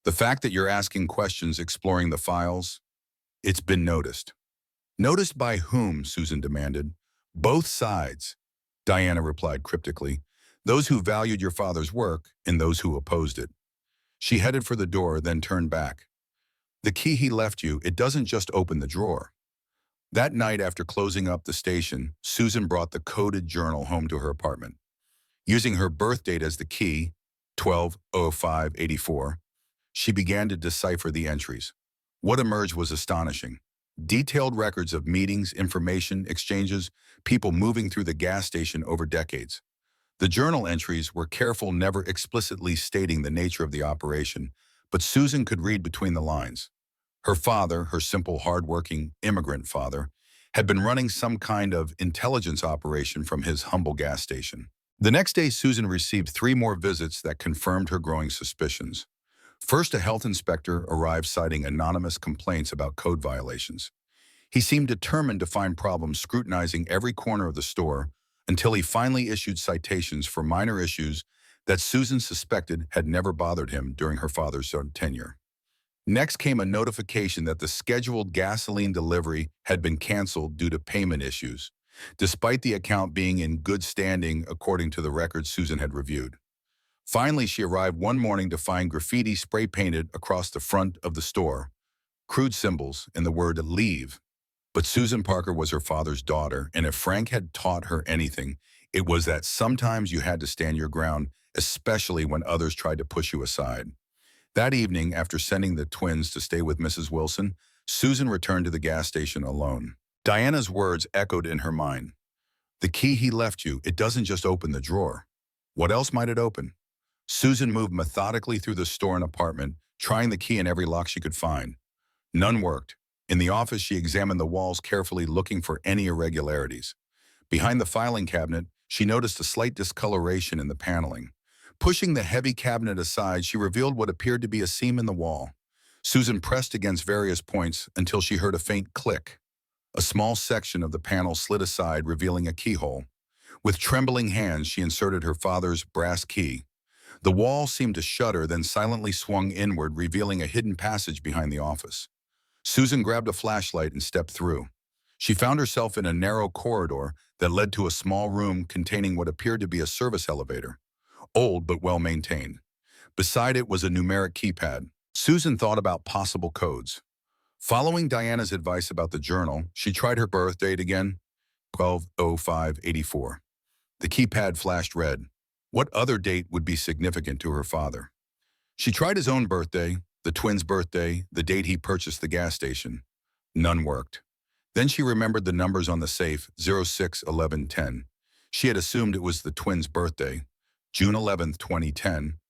Speaker 1: The fact that you're asking questions exploring the files, it's been noticed. Noticed by whom? Susan demanded. Both sides, Diana replied cryptically. Those who valued your father's work and those who opposed it. She headed for the door, then turned back. The key he left you, it doesn't just open the drawer. That night after closing up the station, Susan brought the coded journal home to her apartment. Using her birth date as the key, 12/05/84, she began to decipher the entries. What emerged was astonishing. Detailed records of meetings, information exchanges, people moving through the gas station over decades. The journal entries were careful, never explicitly stating the nature of the operation, but Susan could read between the lines. Her father, her simple, hard-working immigrant father, had been running some kind of intelligence operation from his humble gas station. The next day, Susan received 3 more visits that confirmed her growing suspicions. First, a health inspector arrived citing anonymous complaints about code violations. He seemed determined to find problems, scrutinizing every corner of the store until he finally issued citations for minor issues that Susan suspected had never bothered him during her father's tenure. Next came a notification that the scheduled gasoline delivery had been canceled due to payment issues, despite the account being in good standing according to the records Susan had reviewed. Finally, she arrived one morning to find graffiti spray painted across the front of the store, crude symbols and the word leave. But Susan Parker was her father's daughter, and if Frank had taught her anything, it was that sometimes you had to stand your ground, especially when others tried to push you aside. That evening, after sending the twins to stay with Mrs. Wilson, Susan returned to the gas station alone. Diana's words echoed in her mind. The key he left you, it doesn't just open the drawer. What else might it open? Susan moved methodically through the store and apartment, trying the key in every lock she could find. None worked. In the office, she examined the walls carefully, looking for any irregularities. Behind the filing cabinet, she noticed a slight discoloration in the paneling. Pushing the heavy cabinet aside, she revealed what appeared to be a seam in the wall. Susan pressed against various points until she heard a faint click. A small section of the panel slid aside, revealing a keyhole. With trembling hands, she inserted her father's brass key. The wall seemed to shudder, then silently swung inward, revealing a hidden passage behind the office. Susan grabbed a flashlight and stepped through. She found herself in a narrow corridor that led to a small room containing what appeared to be a service elevator. Old but well-maintained. Beside it was a numeric keypad. Susan thought about possible codes. Following Diana's advice about the journal, she tried her birth date again, 12/05/84. The keypad flashed red. What other date would be significant to her father? She tried his own birthday, the twins' birthday, the date he purchased the gas station. None worked. Then she remembered the numbers on the safe, 06/11/10. She had assumed it was the twins' birthday, June 11th, 2010.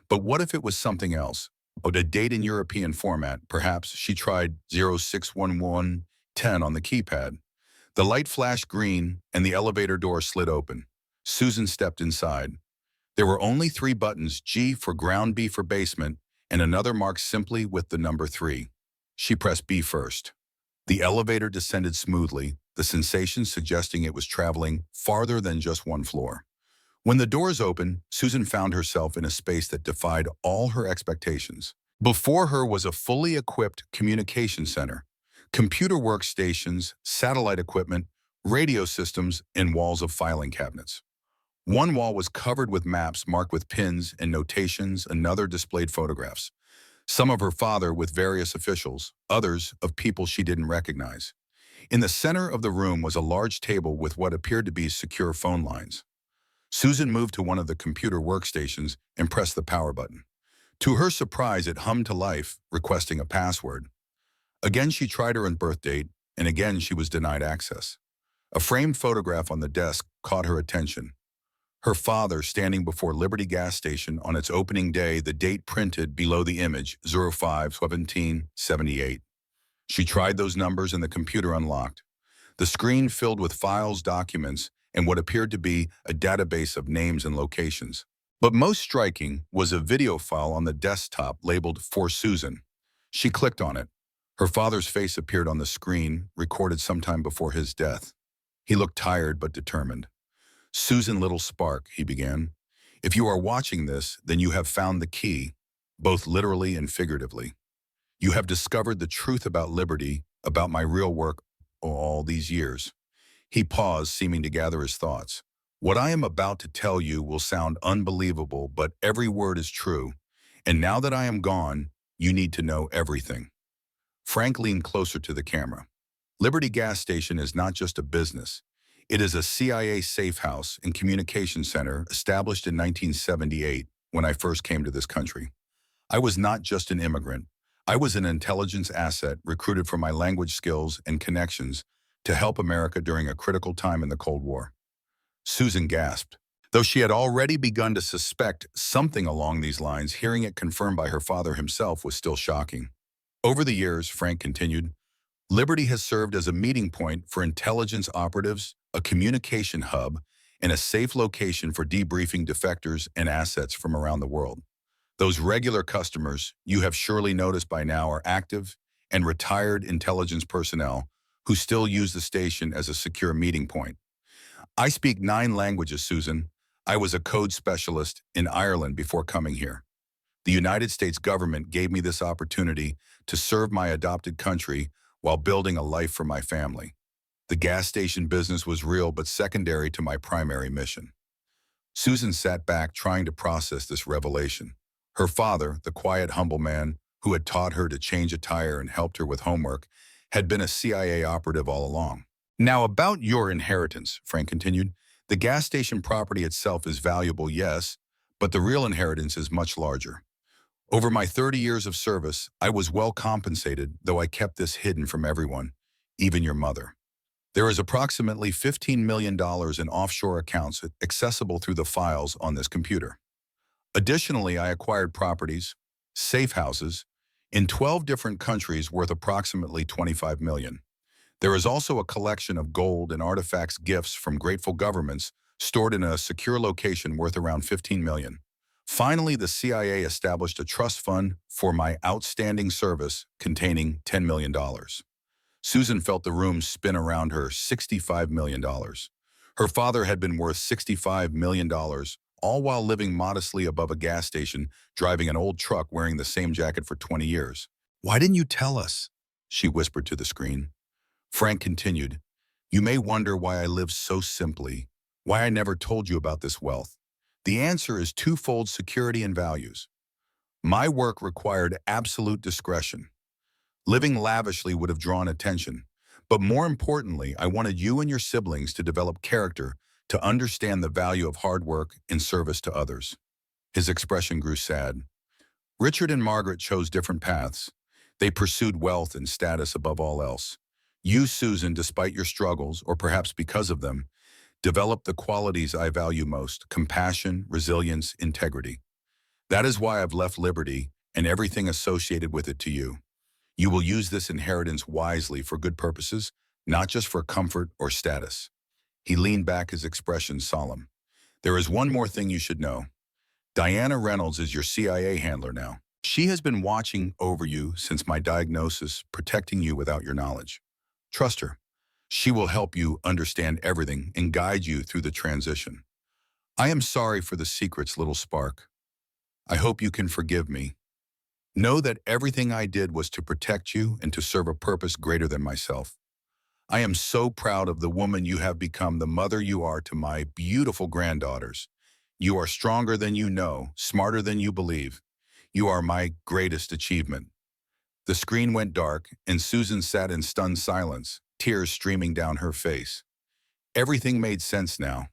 Speaker 1: But what if it was something else? A date in European format. Perhaps she tried 06/11/10 on the keypad. The light flashed green and the elevator door slid open. Susan stepped inside. There were only 3 buttons, G for ground, B for basement, and another marked simply with the number 3. She pressed B first. The elevator descended smoothly, the sensation suggesting it was traveling farther than just one floor. When the doors opened, Susan found herself in a space that defied all her expectations. Before her was a fully equipped communication center, computer workstations, satellite equipment, radio systems, and walls of filing cabinets. One wall was covered with maps marked with pins and notations, another displayed photographs. Some of her father with various officials, others of people she didn't recognize. In the center of the room was a large table with what appeared to be secure phone lines. Susan moved to one of the computer workstations and pressed the power button. To her surprise, it hummed to life, requesting a password. Again, she tried her own birth date, and again she was denied access. A framed photograph on the desk caught her attention. Her father standing before Liberty gas station on its opening day, the date printed below the image, 05/17/78. She tried those numbers and the computer unlocked. The screen filled with files, documents, and what appeared to be a database of names and locations. But most striking was a video file on the desktop labeled "For Susan." She clicked on it. Her father's face appeared on the screen, recorded sometime before his death. He looked tired but determined. "Susan Little Spark," he began. "If you are watching this, then you have found the key, both literally and figuratively. You have discovered the truth about liberty, about my real work all these years." He paused, seeming to gather his thoughts. "What I am about to tell you will sound unbelievable, but every word is true. And now that I am gone, you need to know everything." Frank leaned closer to the camera. Liberty Gas Station is not just a business. It is a CIA safe house and communication center established in 1978 when I first came to this country. I was not just an immigrant. I was an intelligence asset recruited for my language skills and connections to help America during a critical time in the Cold War. Susan gasped. Though she had already begun to suspect something along these lines, hearing it confirmed by her father himself was still shocking. Over the years, Frank continued, Liberty has served as a meeting point for intelligence operatives, a communication hub, and a safe location for debriefing defectors and assets from around the world. Those regular customers, you have surely noticed by now, are active and retired intelligence personnel who still use the station as a secure meeting point. I speak 9 languages, Susan. I was a code specialist in Ireland before coming here. The United States government gave me this opportunity to serve my adopted country while building a life for my family. The gas station business was real but secondary to my primary mission. Susan sat back, trying to process this revelation. Her father, the quiet, humble man who had taught her to change a tire and helped her with homework, had been a CIA operative all along. "Now about your inheritance," Frank continued. "The gas station property itself is valuable, yes, but the real inheritance is much larger. Over my 30 years of service, I was well compensated, though I kept this hidden from everyone, even your mother. There is approximately $15 million in offshore accounts accessible through the files on this computer. Additionally, I acquired properties, safe houses, in 12 different countries worth approximately $25 million. There is also a collection of gold and artifacts gifts from grateful governments stored in a secure location worth around $15 million. Finally, the CIA established a trust fund for my outstanding service containing $10 million. Susan felt the room spin around her. $65 million. Her father had been worth $65 million, all while living modestly above a gas station, driving an old truck, wearing the same jacket for 20 years. "Why didn't you tell us?" she whispered to the screen. Frank continued, "You may wonder why I live so simply, why I never told you about this wealth. The answer is twofold: security and values. My work required absolute discretion. Living lavishly would have drawn attention. But more importantly, I wanted you and your siblings to develop character, to understand the value of hard work in service to others." His expression grew sad. "Richard and Margaret chose different paths. They pursued wealth and status above all else. You, Susan, despite your struggles, or perhaps because of them, developed the qualities I value most: compassion, resilience, integrity. That is why I've left Liberty and everything associated with it to you. You will use this inheritance wisely for good purposes, not just for comfort or status." He leaned back, his expression solemn. "There is one more thing you should know. Diana Reynolds is your CIA handler now. She has been watching over you since my diagnosis, protecting you without your knowledge. Trust her. She will help you understand everything and guide you through the transition. I am sorry for the secrets, little spark. I hope you can forgive me. Know that everything I did was to protect you and to serve a purpose greater than myself. I am so proud of the woman you have become, the mother you are to my beautiful granddaughters. You are stronger than you know, smarter than you believe. You are my greatest achievement." The screen went dark, and Susan sat in stunned silence, tears streaming down her face. Everything made sense now.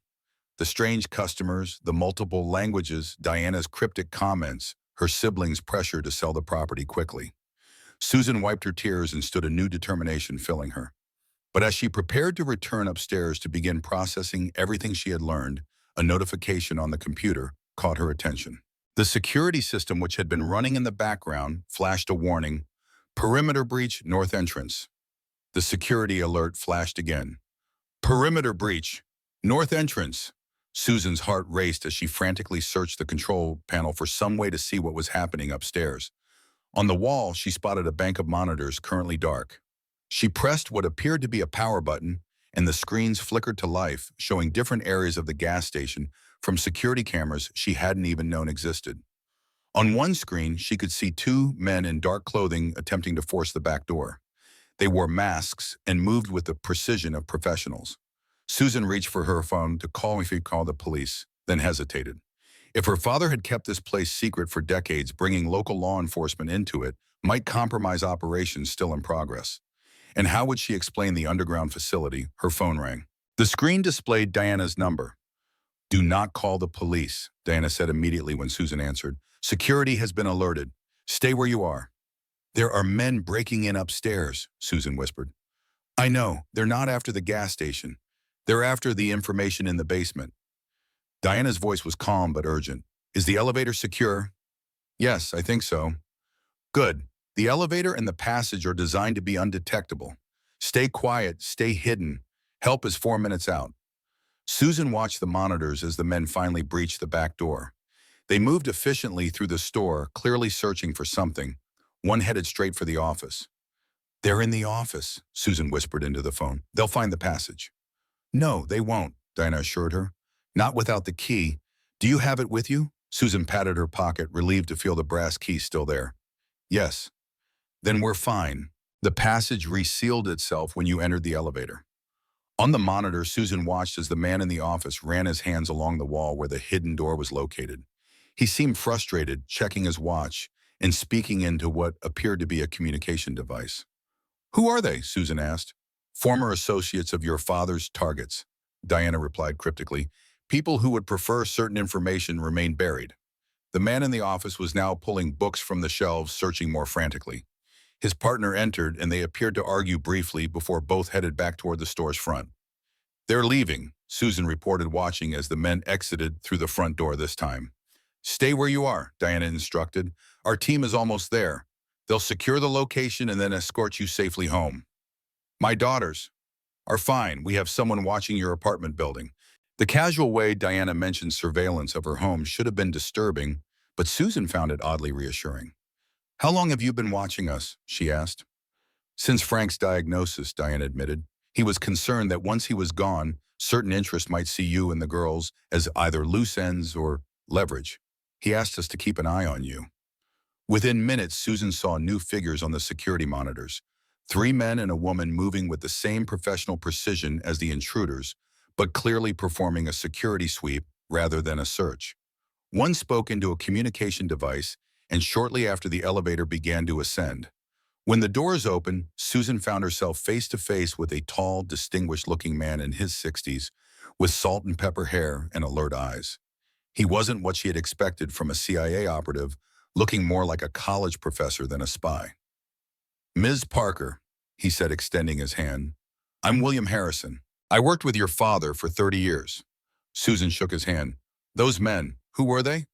Speaker 1: The strange customers, the multiple languages, Diana's cryptic comments, her siblings' pressure to sell the property quickly. Susan wiped her tears and stood, a new determination filling her. But as she prepared to return upstairs to begin processing everything she had learned, a notification on the computer caught her attention. The security system, which had been running in the background, flashed a warning: "Perimeter breach, north entrance." The security alert flashed again. "Perimeter breach, North entrance. Susan's heart raced as she frantically searched the control panel for some way to see what was happening upstairs. On the wall, she spotted a bank of monitors currently dark. She pressed what appeared to be a power button, and the screens flickered to life, showing different areas of the gas station from security cameras she hadn't even known existed. On one screen, she could see two men in dark clothing attempting to force the back door. They wore masks and moved with the precision of professionals. Susan reached for her phone to call the police, then hesitated. If her father had kept this place secret for decades, bringing local law enforcement into it might compromise operations still in progress. And how would she explain the underground facility? Her phone rang. The screen displayed Diana's number. "Do not call the police," Diana said immediately when Susan answered. "Security has been alerted. Stay where you are." "There are men breaking in upstairs," Susan whispered. "I know. They're not after the gas station. They're after the information in the basement." Diana's voice was calm but urgent. "Is the elevator secure?" "Yes, I think so." "Good. The elevator and the passage are designed to be undetectable. Stay quiet, stay hidden. Help is 4 minutes out." Susan watched the monitors as the men finally breached the back door. They moved efficiently through the store, clearly searching for something. One headed straight for the office. "They're in the office," Susan whispered into the phone. "They'll find the passage." "No, they won't," Diana assured her. "Not without the key. Do you have it with you?" Susan patted her pocket, relieved to feel the brass key still there. "Yes." "Then we're fine." The passage resealed itself when you entered the elevator. On the monitor, Susan watched as the man in the office ran his hands along the wall where the hidden door was located. He seemed frustrated, checking his watch and speaking into what appeared to be a communication device. "Who are they?" Susan asked. "Former associates of your father's targets," Diana replied cryptically. "People who would prefer certain information remain buried." The man in the office was now pulling books from the shelves, searching more frantically. His partner entered, and they appeared to argue briefly before both headed back toward the store's front. "They're leaving," Susan reported, watching as the men exited through the front door this time. "Stay where you are," Diana instructed. "Our team is almost there. They'll secure the location and then escort you safely home." "My daughters are fine. We have someone watching your apartment building." The casual way Diana mentioned surveillance of her home should have been disturbing, but Susan found it oddly reassuring. "How long have you been watching us?" she asked. "Since Frank's diagnosis," Diana admitted. "He was concerned that once he was gone, certain interests might see you and the girls as either loose ends or leverage. He asked us to keep an eye on you." Within minutes, Susan saw new figures on the security monitors. 3 men and a woman moving with the same professional precision as the intruders, but clearly performing a security sweep rather than a search. One spoke into a communication device, and shortly after the elevator began to ascend. When the doors opened, Susan found herself face to face with a tall, distinguished-looking man in his 60s, with salt and pepper hair and alert eyes. He wasn't what she had expected from a CIA operative, looking more like a college professor than a spy. "Ms. Parker," he said, extending his hand. "I'm William Harrison. I worked with your father for 30 years. Susan shook his hand. "Those men, who were they?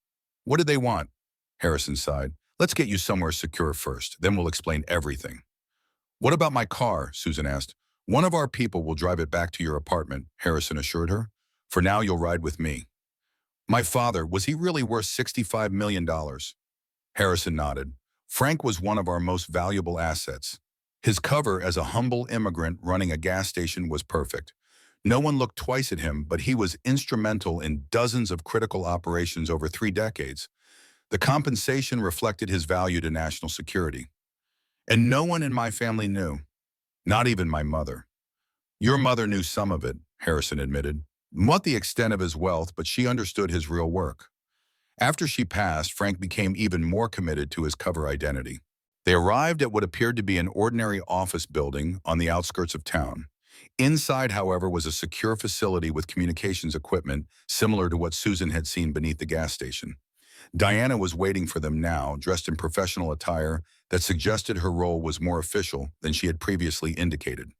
Speaker 1: What did they want?" Harrison sighed. "Let's get you somewhere secure first, then we'll explain everything." "What about my car?" Susan asked. "One of our people will drive it back to your apartment," Harrison assured her. "For now, you'll ride with me." "My father, was he really worth $65 million? Harrison nodded. "Frank was one of our most valuable assets. His cover as a humble immigrant running a gas station was perfect. No one looked twice at him, but he was instrumental in dozens of critical operations over 3 decades. The compensation reflected his value to national security. And no one in my family knew, not even my mother." "Your mother knew some of it," Harrison admitted. "Not the extent of his wealth, but she understood his real work." After she passed, Frank became even more committed to his cover identity. They arrived at what appeared to be an ordinary office building on the outskirts of town. Inside, however, was a secure facility with communications equipment similar to what Susan had seen beneath the gas station. Diana was waiting for them now, dressed in professional attire that suggested her role was more official than she had previously indicated.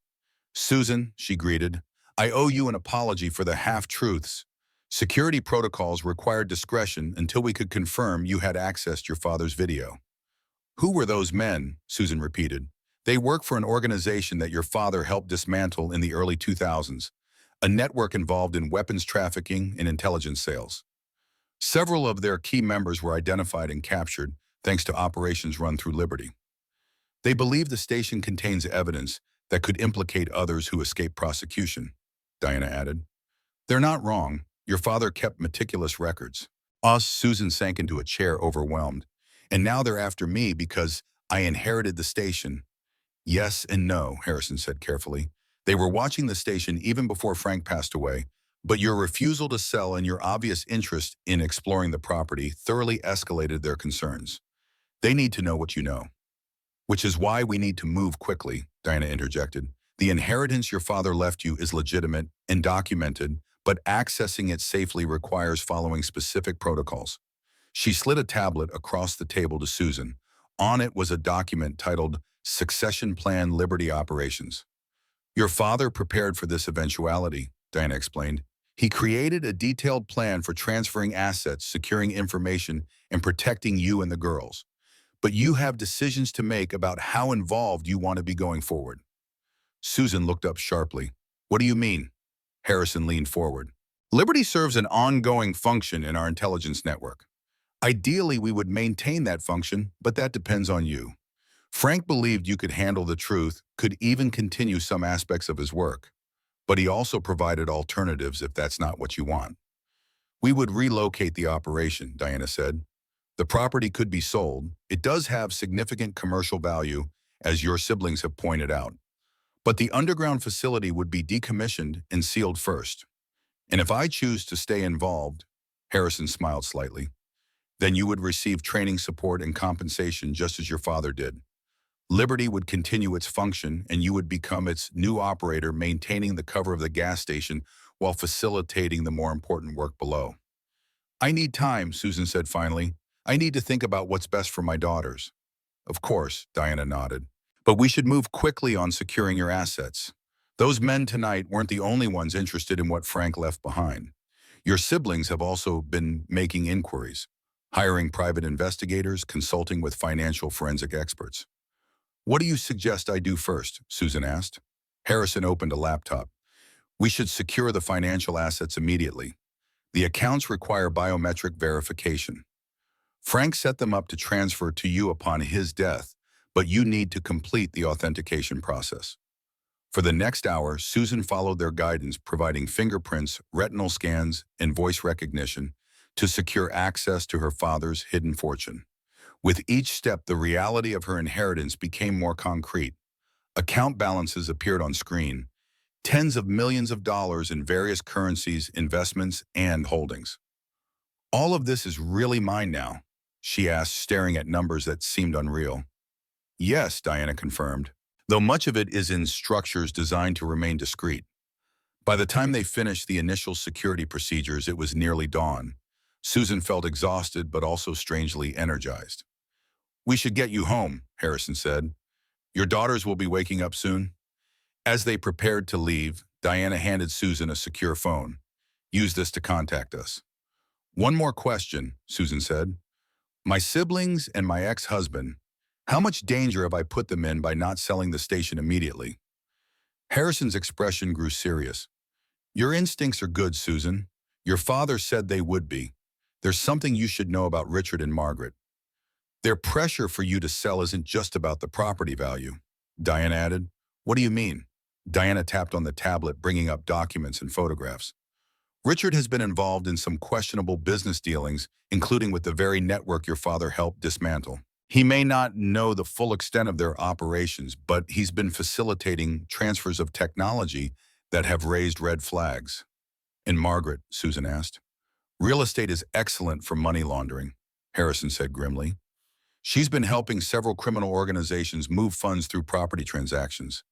Speaker 1: "Susan," she greeted, "I owe you an apology for the half-truths. Security protocols required discretion until we could confirm you had accessed your father's video." "Who were those men?" Susan repeated. "They work for an organization that your father helped dismantle in the early 2000s. a network involved in weapons trafficking and intelligence sales. Several of their key members were identified and captured thanks to operations run through Liberty. They believe the station contains evidence that could implicate others who escape prosecution, Diana added. They're not wrong. Your father kept meticulous records. Susan sank into a chair, overwhelmed. And now they're after me because I inherited the station. Yes and no, Harrison said carefully. They were watching the station even before Frank passed away, but your refusal to sell and your obvious interest in exploring the property thoroughly escalated their concerns. They need to know what you know. Which is why we need to move quickly, Diana interjected. The inheritance your father left you is legitimate and documented, but accessing it safely requires following specific protocols. She slid a tablet across the table to Susan. On it was a document titled Succession Plan Liberty Operations. Your father prepared for this eventuality, Diana explained. He created a detailed plan for transferring assets, securing information, and protecting you and the girls. But you have decisions to make about how involved you want to be going forward. Susan looked up sharply. What do you mean? Harrison leaned forward. Liberty serves an ongoing function in our intelligence network. Ideally, we would maintain that function, but that depends on you. Frank believed you could handle the truth, could even continue some aspects of his work. But he also provided alternatives if that's not what you want. We would relocate the operation, Diana said. The property could be sold. It does have significant commercial value, as your siblings have pointed out. But the underground facility would be decommissioned and sealed first. And if I choose to stay involved, Harrison smiled slightly, then you would receive training support and compensation just as your father did. Liberty would continue its function and you would become its new operator, maintaining the cover of the gas station while facilitating the more important work below. I need time, Susan said finally. I need to think about what's best for my daughters. Of course, Diana nodded. But we should move quickly on securing your assets. Those men tonight weren't the only ones interested in what Frank left behind. Your siblings have also been making inquiries, hiring private investigators, consulting with financial forensic experts. What do you suggest I do first? Susan asked. Harrison opened a laptop. We should secure the financial assets immediately. The accounts require biometric verification. Frank set them up to transfer to you upon his death, but you need to complete the authentication process. For the next hour, Susan followed their guidance, providing fingerprints, retinal scans, and voice recognition to secure access to her father's hidden fortune. With each step, the reality of her inheritance became more concrete. Account balances appeared on screen, tens of millions of dollars in various currencies, investments, and holdings. All of this is really mine now, she asked, staring at numbers that seemed unreal. Yes, Diana confirmed, though much of it is in structures designed to remain discreet. By the time they finished the initial security procedures, it was nearly dawn. Susan felt exhausted but also strangely energized. We should get you home, Harrison said. Your daughters will be waking up soon. As they prepared to leave, Diana handed Susan a secure phone. Use this to contact us. One more question, Susan said. My siblings and my ex-husband, how much danger have I put them in by not selling the station immediately? Harrison's expression grew serious. Your instincts are good, Susan. Your father said they would be. There's something you should know about Richard and Margaret. Their pressure for you to sell isn't just about the property value, Diana added. What do you mean? Diana tapped on the tablet, bringing up documents and photographs. Richard has been involved in some questionable business dealings, including with the very network your father helped dismantle. He may not know the full extent of their operations, but he's been facilitating transfers of technology that have raised red flags. And Margaret, Susan asked. Real estate is excellent for money laundering, Harrison said grimly. She's been helping several criminal organizations move funds through property transactions.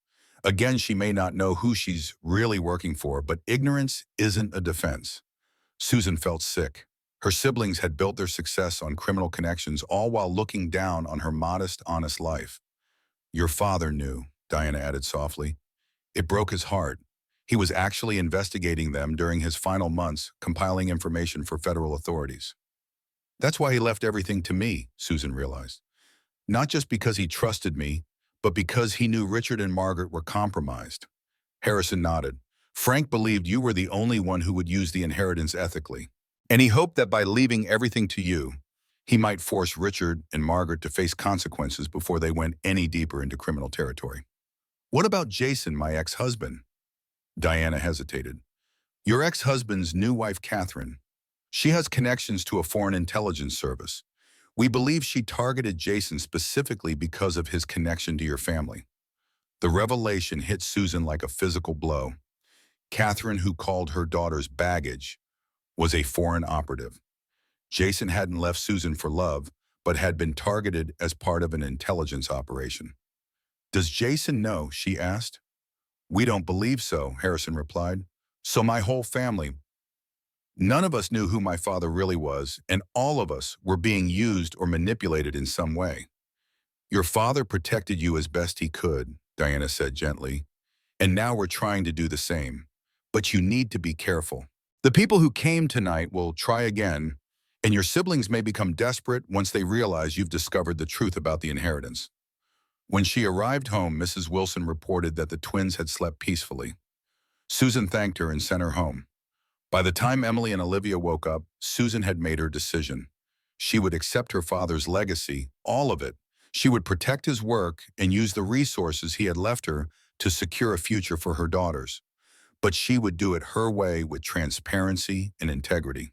Speaker 1: Again, she may not know who she's really working for, but ignorance isn't a defense. Susan felt sick. Her siblings had built their success on criminal connections, all while looking down on her modest, honest life. Your father knew, Diana added softly. It broke his heart. He was actually investigating them during his final months, compiling information for federal authorities. That's why he left everything to me, Susan realized. Not just because he trusted me, but because he knew Richard and Margaret were compromised. Harrison nodded. Frank believed you were the only one who would use the inheritance ethically, and he hoped that by leaving everything to you, he might force Richard and Margaret to face consequences before they went any deeper into criminal territory. What about Jason, my ex-husband? Diana hesitated. Your ex-husband's new wife, Catherine. She has connections to a foreign intelligence service. We believe she targeted Jason specifically because of his connection to your family. The revelation hit Susan like a physical blow. Catherine, who called her daughter's baggage, was a foreign operative. Jason hadn't left Susan for love, but had been targeted as part of an intelligence operation. Does Jason know? She asked. We don't believe so, Harrison replied. So my whole family, none of us knew who my father really was, and all of us were being used or manipulated in some way. Your father protected you as best he could, Diana said gently, and now we're trying to do the same. But you need to be careful. The people who came tonight will try again, and your siblings may become desperate once they realize you've discovered the truth about the inheritance. When she arrived home, Mrs. Wilson reported that the twins had slept peacefully. Susan thanked her and sent her home. By the time Emily and Olivia woke up, Susan had made her decision. She would accept her father's legacy, all of it. She would protect his work and use the resources he had left her to secure a future for her daughters. But she would do it her way with transparency and integrity.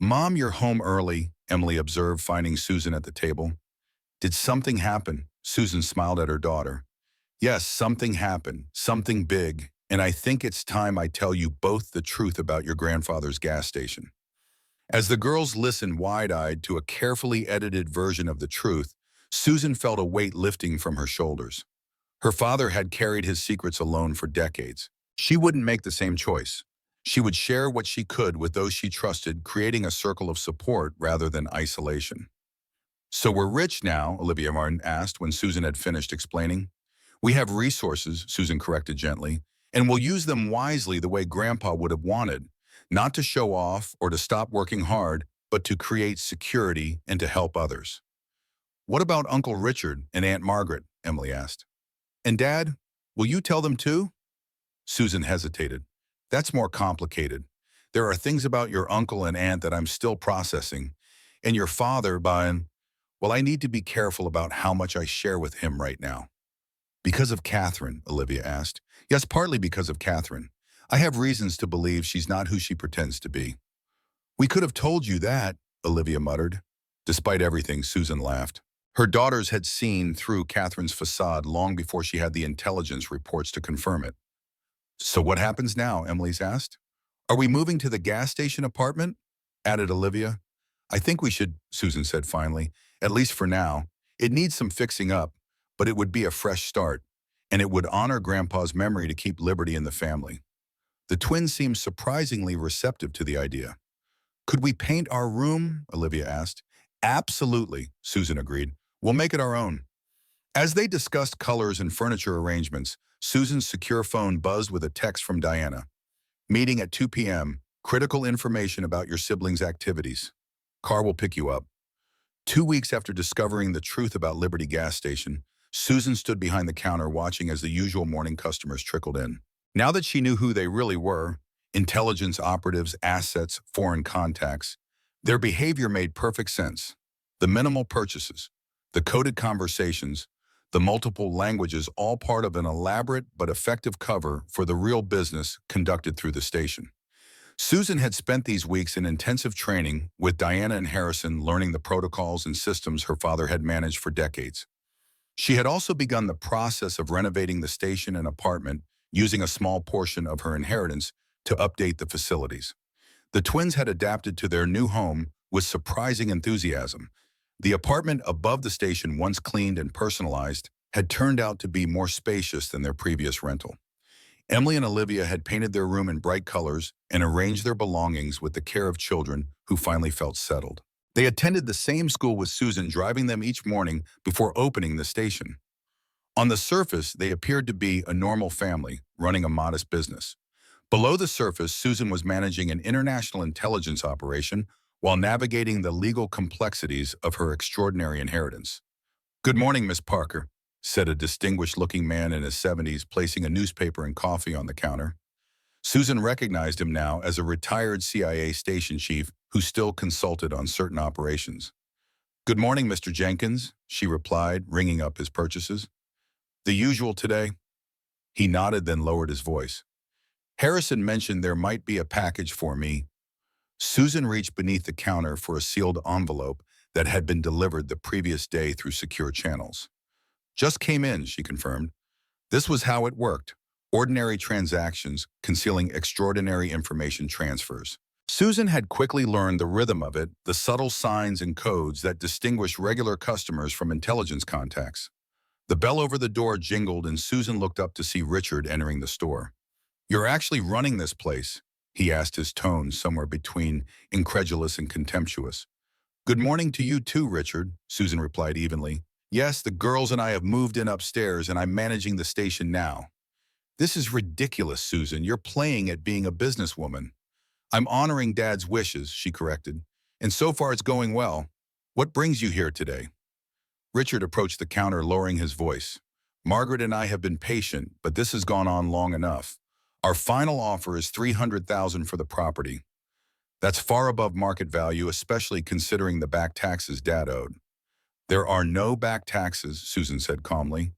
Speaker 1: Mom, you're home early, Emily observed, finding Susan at the table. Did something happen? Susan smiled at her daughter. Yes, something happened, something big, and I think it's time I tell you both the truth about your grandfather's gas station. As the girls listened wide-eyed to a carefully edited version of the truth, Susan felt a weight lifting from her shoulders. Her father had carried his secrets alone for decades. She wouldn't make the same choice. She would share what she could with those she trusted, creating a circle of support rather than isolation. So we're rich now, Olivia Martin asked when Susan had finished explaining. We have resources, Susan corrected gently, and we'll use them wisely the way Grandpa would have wanted, not to show off or to stop working hard, but to create security and to help others. What about Uncle Richard and Aunt Margaret? Emily asked. And Dad, will you tell them too? Susan hesitated. That's more complicated. There are things about your uncle and aunt that I'm still processing, and your father, well, I need to be careful about how much I share with him right now. Because of Catherine, Olivia asked. Yes, partly because of Catherine. I have reasons to believe she's not who she pretends to be. We could have told you that, Olivia muttered. Despite everything, Susan laughed. Her daughters had seen through Catherine's facade long before she had the intelligence reports to confirm it. So what happens now? Emily's asked. Are we moving to the gas station apartment? Added Olivia. I think we should, Susan said finally, at least for now. It needs some fixing up, but it would be a fresh start, and it would honor Grandpa's memory to keep liberty in the family. The twins seemed surprisingly receptive to the idea. Could we paint our room? Olivia asked. Absolutely, Susan agreed. We'll make it our own. As they discussed colors and furniture arrangements, Susan's secure phone buzzed with a text from Diana. Meeting at 2 p.m. Critical information about your siblings' activities. Car will pick you up. 2 weeks after discovering the truth about Liberty Gas Station, Susan stood behind the counter watching as the usual morning customers trickled in. Now that she knew who they really were, intelligence operatives, assets, foreign contacts, their behavior made perfect sense. The minimal purchases, the coded conversations, the multiple languages, all part of an elaborate but effective cover for the real business conducted through the station. Susan had spent these weeks in intensive training with Diana and Harrison, learning the protocols and systems her father had managed for decades. She had also begun the process of renovating the station and apartment, using a small portion of her inheritance to update the facilities. The twins had adapted to their new home with surprising enthusiasm. The apartment above the station, once cleaned and personalized, had turned out to be more spacious than their previous rental. Emily and Olivia had painted their room in bright colors and arranged their belongings with the care of children who finally felt settled. They attended the same school with Susan, driving them each morning before opening the station. On the surface, they appeared to be a normal family, running a modest business. Below the surface, Susan was managing an international intelligence operation while navigating the legal complexities of her extraordinary inheritance. Good morning, Miss Parker, said a distinguished-looking man in his 70s, placing a newspaper and coffee on the counter. Susan recognized him now as a retired CIA station chief who still consulted on certain operations. "Good morning, Mr. Jenkins," she replied, ringing up his purchases. "The usual today?" He nodded, then lowered his voice. "Harrison mentioned there might be a package for me." Susan reached beneath the counter for a sealed envelope that had been delivered the previous day through secure channels. "Just came in," she confirmed. This was how it worked. Ordinary transactions concealing extraordinary information transfers. Susan had quickly learned the rhythm of it, the subtle signs and codes that distinguish regular customers from intelligence contacts. The bell over the door jingled and Susan looked up to see Richard entering the store. "You're actually running this place?" he asked, his tone somewhere between incredulous and contemptuous. "Good morning to you too, Richard," Susan replied evenly. "Yes, the girls and I have moved in upstairs and I'm managing the station now." "This is ridiculous, Susan. You're playing at being a businesswoman." "I'm honoring Dad's wishes," she corrected. "And so far it's going well. What brings you here today?" Richard approached the counter, lowering his voice. "Margaret and I have been patient, but this has gone on long enough. Our final offer is $300,000 for the property. That's far above market value, especially considering the back taxes Dad owed." "There are no back taxes," Susan said calmly.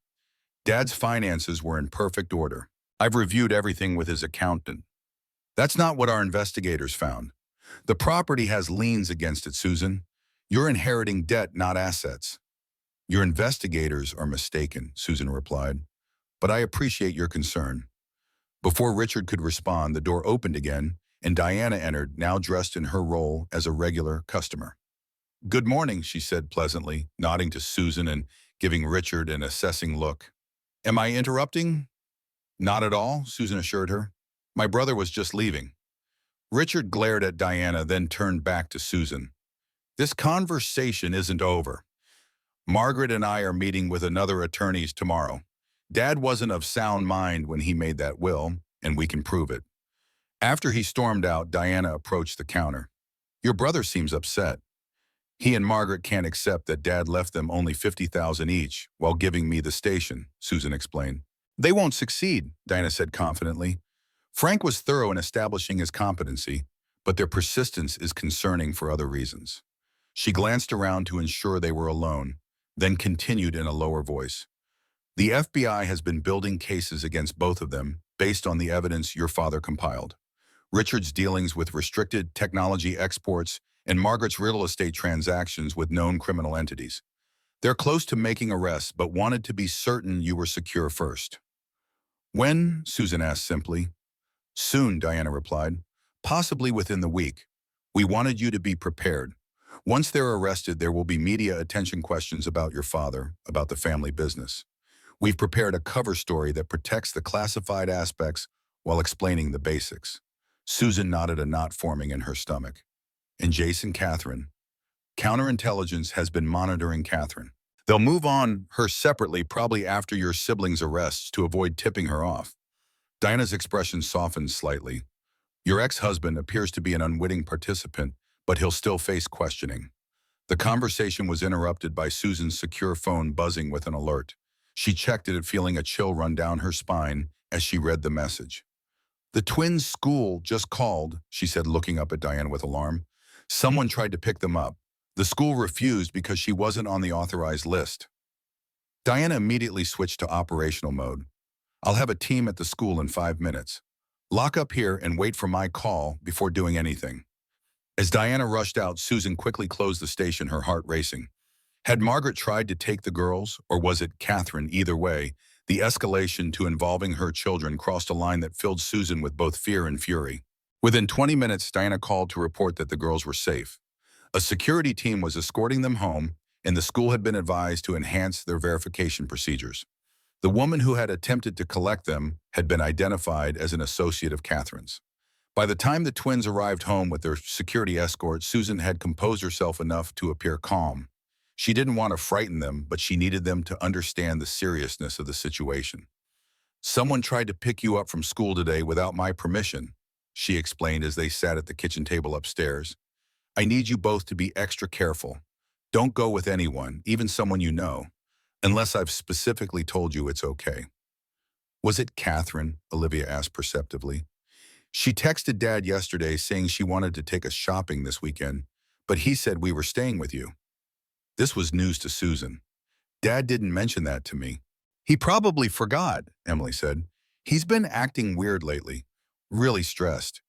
Speaker 1: "Dad's finances were in perfect order. I've reviewed everything with his accountant." "That's not what our investigators found. The property has liens against it, Susan. You're inheriting debt, not assets." "Your investigators are mistaken," Susan replied. "But I appreciate your concern." Before Richard could respond, the door opened again, and Diana entered, now dressed in her role as a regular customer. "Good morning," she said pleasantly, nodding to Susan and giving Richard an assessing look. "Am I interrupting?" "Not at all," Susan assured her. "My brother was just leaving." Richard glared at Diana, then turned back to Susan. "This conversation isn't over. Margaret and I are meeting with another attorneys tomorrow. Dad wasn't of sound mind when he made that will, and we can prove it." After he stormed out, Diana approached the counter. "Your brother seems upset. He and Margaret can't accept that Dad left them only $50,000 each while giving me the station," Susan explained. "They won't succeed," Diana said confidently. "Frank was thorough in establishing his competency, but their persistence is concerning for other reasons." She glanced around to ensure they were alone, then continued in a lower voice. "The FBI has been building cases against both of them based on the evidence your father compiled. Richard's dealings with restricted technology exports and Margaret's real estate transactions with known criminal entities. They're close to making arrests, but wanted to be certain you were secure first." "When?" Susan asked simply. "Soon," Diana replied. "Possibly within the week. We wanted you to be prepared. Once they're arrested, there will be media attention questions about your father, about the family business. We've prepared a cover story that protects the classified aspects while explaining the basics." Susan nodded, a knot forming in her stomach. "And Jason, Catherine. Counterintelligence has been monitoring Catherine. They'll move on her separately, probably after your siblings' arrests, to avoid tipping her off." Diana's expression softened slightly. "Your ex-husband appears to be an unwitting participant, but he'll still face questioning." The conversation was interrupted by Susan's secure phone buzzing with an alert. She checked it, feeling a chill run down her spine as she read the message. "The twins' school just called," she said, looking up at Diana with alarm. "Someone tried to pick them up. The school refused because she wasn't on the authorized list." Diana immediately switched to operational mode. "I'll have a team at the school in 5 minutes. Lock up here and wait for my call before doing anything." As Diana rushed out, Susan quickly closed the station, her heart racing. Had Margaret tried to take the girls, or was it Catherine? Either way, the escalation to involving her children crossed a line that filled Susan with both fear and fury. Within 20 minutes, Diana called to report that the girls were safe. A security team was escorting them home, and the school had been advised to enhance their verification procedures. The woman who had attempted to collect them had been identified as an associate of Catherine's. By the time the twins arrived home with their security escort, Susan had composed herself enough to appear calm. She didn't want to frighten them, but she needed them to understand the seriousness of the situation. "Someone tried to pick you up from school today without my permission," she explained as they sat at the kitchen table upstairs. "I need you both to be extra careful. Don't go with anyone, even someone you know, unless I've specifically told you it's okay." "Was it Catherine?" Olivia asked perceptively. She texted Dad yesterday saying she wanted to take us shopping this weekend, but he said we were staying with you. This was news to Susan. Dad didn't mention that to me. He probably forgot, Emily said. He's been acting weird lately, really stressed.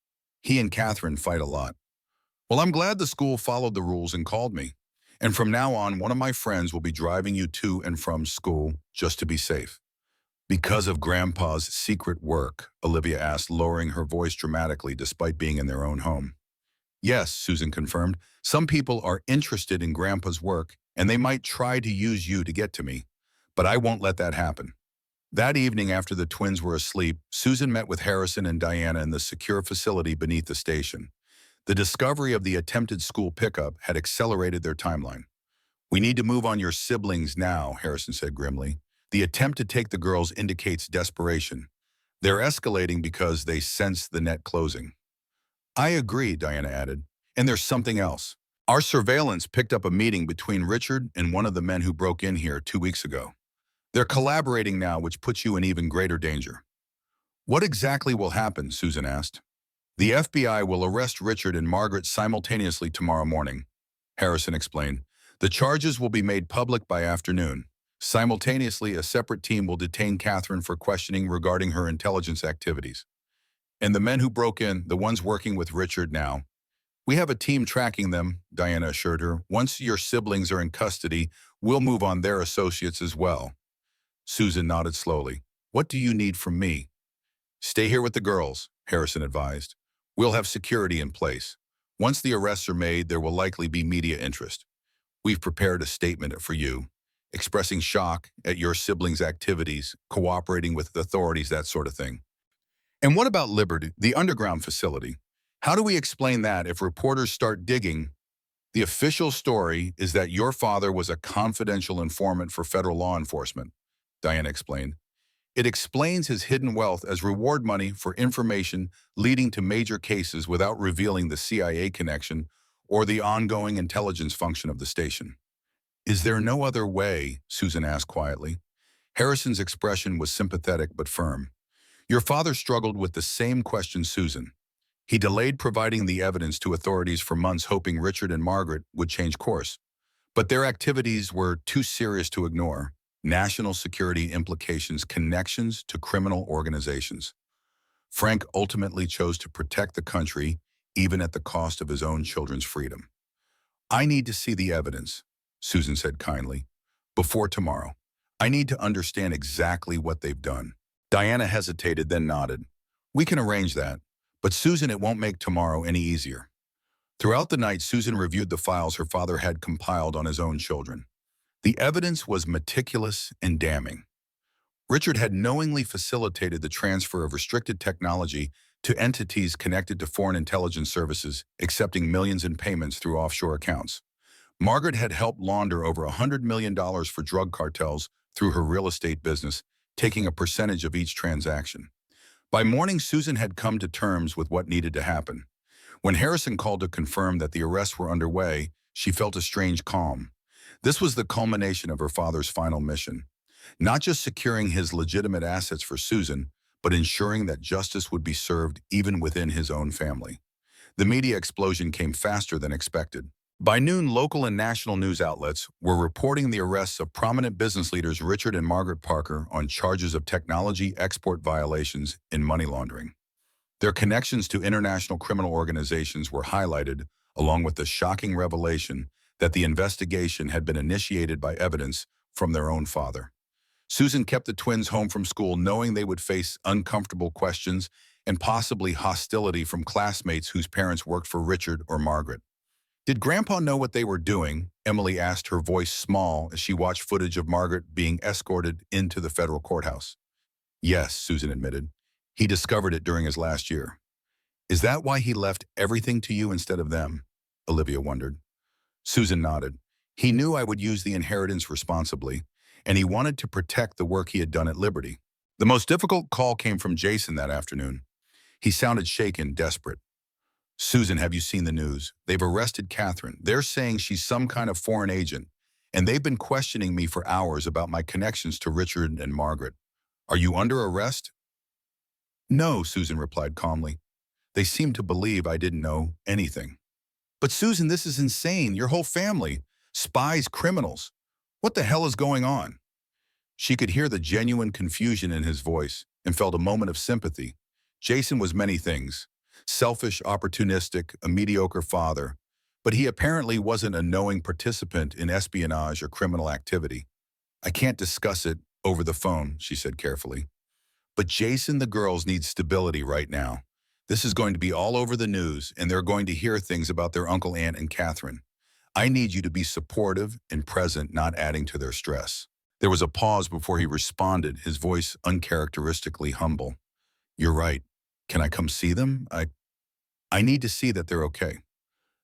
Speaker 1: He and Catherine fight a lot. Well, I'm glad the school followed the rules and called me. And from now on, one of my friends will be driving you to and from school just to be safe. Because of Grandpa's secret work, Olivia asked, lowering her voice dramatically despite being in their own home. Yes, Susan confirmed. Some people are interested in Grandpa's work, and they might try to use you to get to me. But I won't let that happen. That evening, after the twins were asleep, Susan met with Harrison and Diana in the secure facility beneath the station. The discovery of the attempted school pickup had accelerated their timeline. We need to move on your siblings now, Harrison said grimly. The attempt to take the girls indicates desperation. They're escalating because they sense the net closing. I agree, Diana added. And there's something else. Our surveillance picked up a meeting between Richard and one of the men who broke in here 2 weeks ago. They're collaborating now, which puts you in even greater danger. What exactly will happen? Susan asked. The FBI will arrest Richard and Margaret simultaneously tomorrow morning, Harrison explained. The charges will be made public by afternoon. Simultaneously, a separate team will detain Catherine for questioning regarding her intelligence activities. And the men who broke in, the ones working with Richard now, we have a team tracking them, Diana assured her. Once your siblings are in custody, we'll move on their associates as well. Susan nodded slowly. What do you need from me? Stay here with the girls, Harrison advised. We'll have security in place. Once the arrests are made, there will likely be media interest. We've prepared a statement for you, expressing shock at your siblings' activities, cooperating with authorities, that sort of thing. And what about Liberty, the underground facility? How do we explain that if reporters start digging? The official story is that your father was a confidential informant for federal law enforcement, Diana explained. It explains his hidden wealth as reward money for information leading to major cases without revealing the CIA connection or the ongoing intelligence function of the station. Is there no other way? Susan asked quietly. Harrison's expression was sympathetic but firm. Your father struggled with the same question, Susan. He delayed providing the evidence to authorities for months, hoping Richard and Margaret would change course. But their activities were too serious to ignore. National security implications, connections to criminal organizations. Frank ultimately chose to protect the country, even at the cost of his own children's freedom. I need to see the evidence, Susan said kindly, before tomorrow. I need to understand exactly what they've done. Diana hesitated, then nodded. We can arrange that, but Susan, it won't make tomorrow any easier. Throughout the night, Susan reviewed the files her father had compiled on his own children. The evidence was meticulous and damning. Richard had knowingly facilitated the transfer of restricted technology to entities connected to foreign intelligence services, accepting millions in payments through offshore accounts. Margaret had helped launder over $100 million for drug cartels through her real estate business, taking a percentage of each transaction. By morning, Susan had come to terms with what needed to happen. When Harrison called to confirm that the arrests were underway, she felt a strange calm. This was the culmination of her father's final mission. Not just securing his legitimate assets for Susan, but ensuring that justice would be served even within his own family. The media explosion came faster than expected. By noon, local and national news outlets were reporting the arrests of prominent business leaders Richard and Margaret Parker on charges of technology export violations and money laundering. Their connections to international criminal organizations were highlighted, along with the shocking revelation that the investigation had been initiated by evidence from their own father. Susan kept the twins home from school knowing they would face uncomfortable questions and possibly hostility from classmates whose parents worked for Richard or Margaret. Did Grandpa know what they were doing? Emily asked, her voice small as she watched footage of Margaret being escorted into the federal courthouse. Yes, Susan admitted. He discovered it during his last year. Is that why he left everything to you instead of them? Olivia wondered. Susan nodded. He knew I would use the inheritance responsibly, and he wanted to protect the work he had done at Liberty. The most difficult call came from Jason that afternoon. He sounded shaken, desperate. Susan, have you seen the news? They've arrested Catherine. They're saying she's some kind of foreign agent, and they've been questioning me for hours about my connections to Richard and Margaret. Are you under arrest? No, Susan replied calmly. They seemed to believe I didn't know anything. But Susan, this is insane. Your whole family. Spies, criminals. What the hell is going on? She could hear the genuine confusion in his voice and felt a moment of sympathy. Jason was many things. Selfish, opportunistic, a mediocre father. But he apparently wasn't a knowing participant in espionage or criminal activity. I can't discuss it over the phone, she said carefully. But Jason, the girls need stability right now. This is going to be all over the news, and they're going to hear things about their Uncle, Aunt, and Catherine. I need you to be supportive and present, not adding to their stress. There was a pause before he responded, his voice uncharacteristically humble. You're right. Can I come see them? I need to see that they're okay.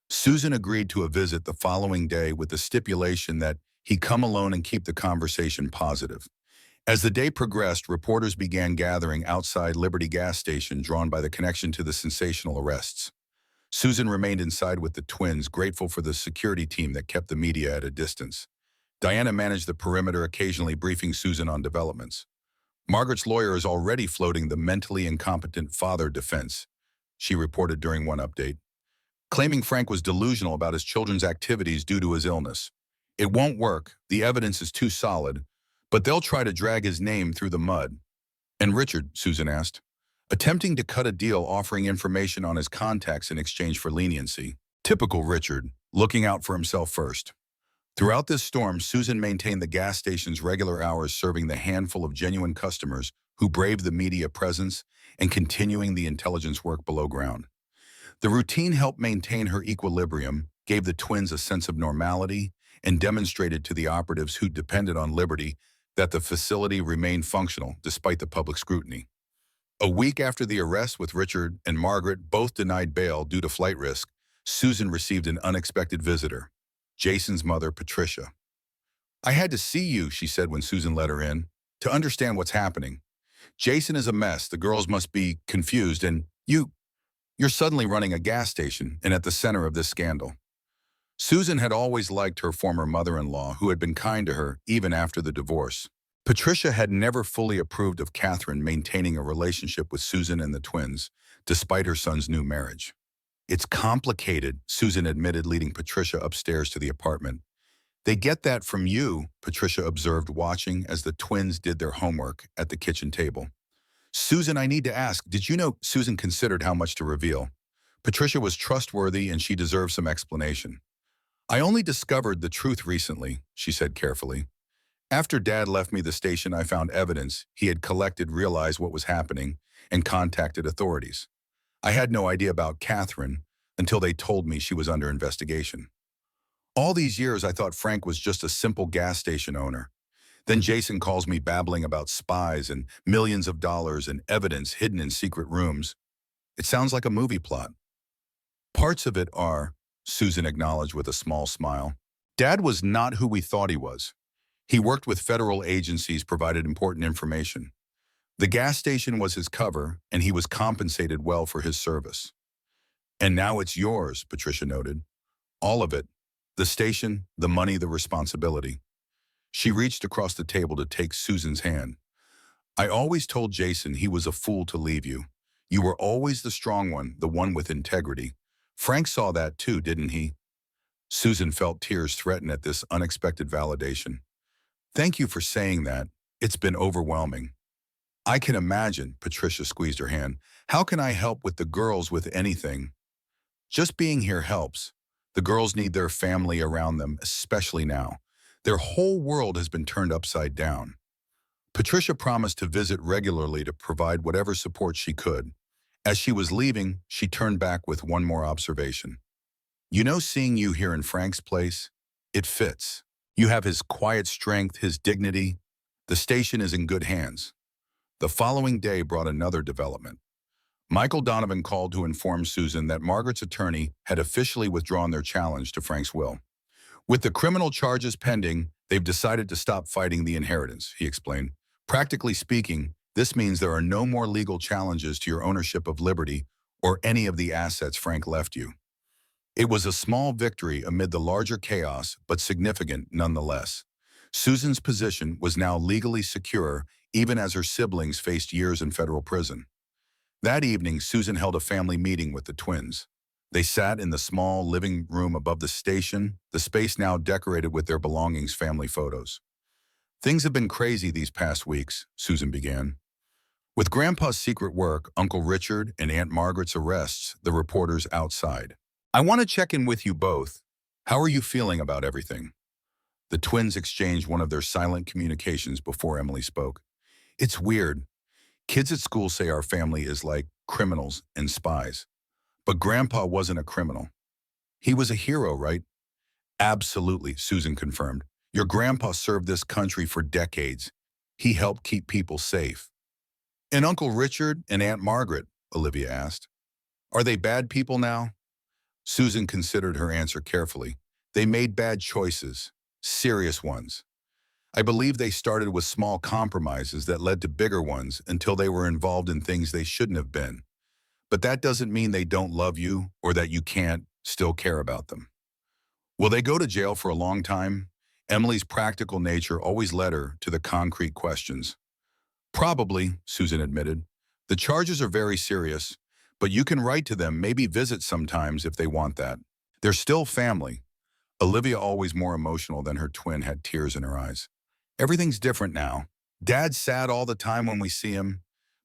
Speaker 1: Susan agreed to a visit the following day with the stipulation that he come alone and keep the conversation positive. As the day progressed, reporters began gathering outside Liberty gas station, drawn by the connection to the sensational arrests. Susan remained inside with the twins, grateful for the security team that kept the media at a distance. Diana managed the perimeter, occasionally briefing Susan on developments. Margaret's lawyer is already floating the mentally incompetent father defense, she reported during one update, claiming Frank was delusional about his children's activities due to his illness. It won't work, the evidence is too solid, but they'll try to drag his name through the mud. And Richard, Susan asked, attempting to cut a deal offering information on his contacts in exchange for leniency. Typical Richard, looking out for himself first. Throughout this storm, Susan maintained the gas station's regular hours, serving the handful of genuine customers who braved the media presence and continuing the intelligence work below ground. The routine helped maintain her equilibrium, gave the twins a sense of normality, and demonstrated to the operatives who depended on Liberty that the facility remained functional despite the public scrutiny. A week after the arrest, with Richard and Margaret both denied bail due to flight risk, Susan received an unexpected visitor, Jason's mother, Patricia. I had to see you, she said when Susan let her in, to understand what's happening. Jason is a mess, the girls must be confused, and you're suddenly running a gas station and at the center of this scandal. Susan had always liked her former mother-in-law, who had been kind to her even after the divorce. Patricia had never fully approved of Catherine maintaining a relationship with Susan and the twins, despite her son's new marriage. It's complicated, Susan admitted, leading Patricia upstairs to the apartment. They get that from you, Patricia observed, watching as the twins did their homework at the kitchen table. Susan, I need to ask, did you know? Susan considered how much to reveal. Patricia was trustworthy and she deserved some explanation. I only discovered the truth recently, she said carefully. After Dad left me the station, I found evidence he had collected, realized what was happening, and contacted authorities. I had no idea about Catherine until they told me she was under investigation. All these years, I thought Frank was just a simple gas station owner. Then Jason calls me babbling about spies and millions of dollars and evidence hidden in secret rooms. It sounds like a movie plot. Parts of it are, Susan acknowledged with a small smile. Dad was not who we thought he was. He worked with federal agencies, provided important information. The gas station was his cover, and he was compensated well for his service. And now it's yours, Patricia noted. All of it. The station, the money, the responsibility. She reached across the table to take Susan's hand. I always told Jason he was a fool to leave you. You were always the strong one, the one with integrity. Frank saw that too, didn't he? Susan felt tears threaten at this unexpected validation. Thank you for saying that. It's been overwhelming. I can imagine, Patricia squeezed her hand. How can I help with the girls with anything? Just being here helps. The girls need their family around them, especially now. Their whole world has been turned upside down. Patricia promised to visit regularly to provide whatever support she could. As she was leaving, she turned back with one more observation. You know, seeing you here in Frank's place, it fits. You have his quiet strength, his dignity. The station is in good hands. The following day brought another development. Michael Donovan called to inform Susan that Margaret's attorney had officially withdrawn their challenge to Frank's will. With the criminal charges pending, they've decided to stop fighting the inheritance, he explained. Practically speaking, this means there are no more legal challenges to your ownership of Liberty or any of the assets Frank left you. It was a small victory amid the larger chaos, but significant nonetheless. Susan's position was now legally secure, even as her siblings faced years in federal prison. That evening, Susan held a family meeting with the twins. They sat in the small living room above the station, the space now decorated with their belongings, family photos. Things have been crazy these past weeks, Susan began. With Grandpa's secret work, Uncle Richard, and Aunt Margaret's arrests, the reporters outside. I want to check in with you both. How are you feeling about everything? The twins exchanged one of their silent communications before Emily spoke. It's weird. Kids at school say our family is like criminals and spies. But Grandpa wasn't a criminal. He was a hero, right? Absolutely, Susan confirmed. Your grandpa served this country for decades. He helped keep people safe. And Uncle Richard and Aunt Margaret, Olivia asked. Are they bad people now? Susan considered her answer carefully. They made bad choices, serious ones. I believe they started with small compromises that led to bigger ones until they were involved in things they shouldn't have been. But that doesn't mean they don't love you or that you can't still care about them. Will they go to jail for a long time? Emily's practical nature always led her to the concrete questions. Probably, Susan admitted. The charges are very serious, but you can write to them, maybe visit sometimes if they want that. They're still family. Olivia, always more emotional than her twin, had tears in her eyes. Everything's different now. Dad's sad all the time when we see him.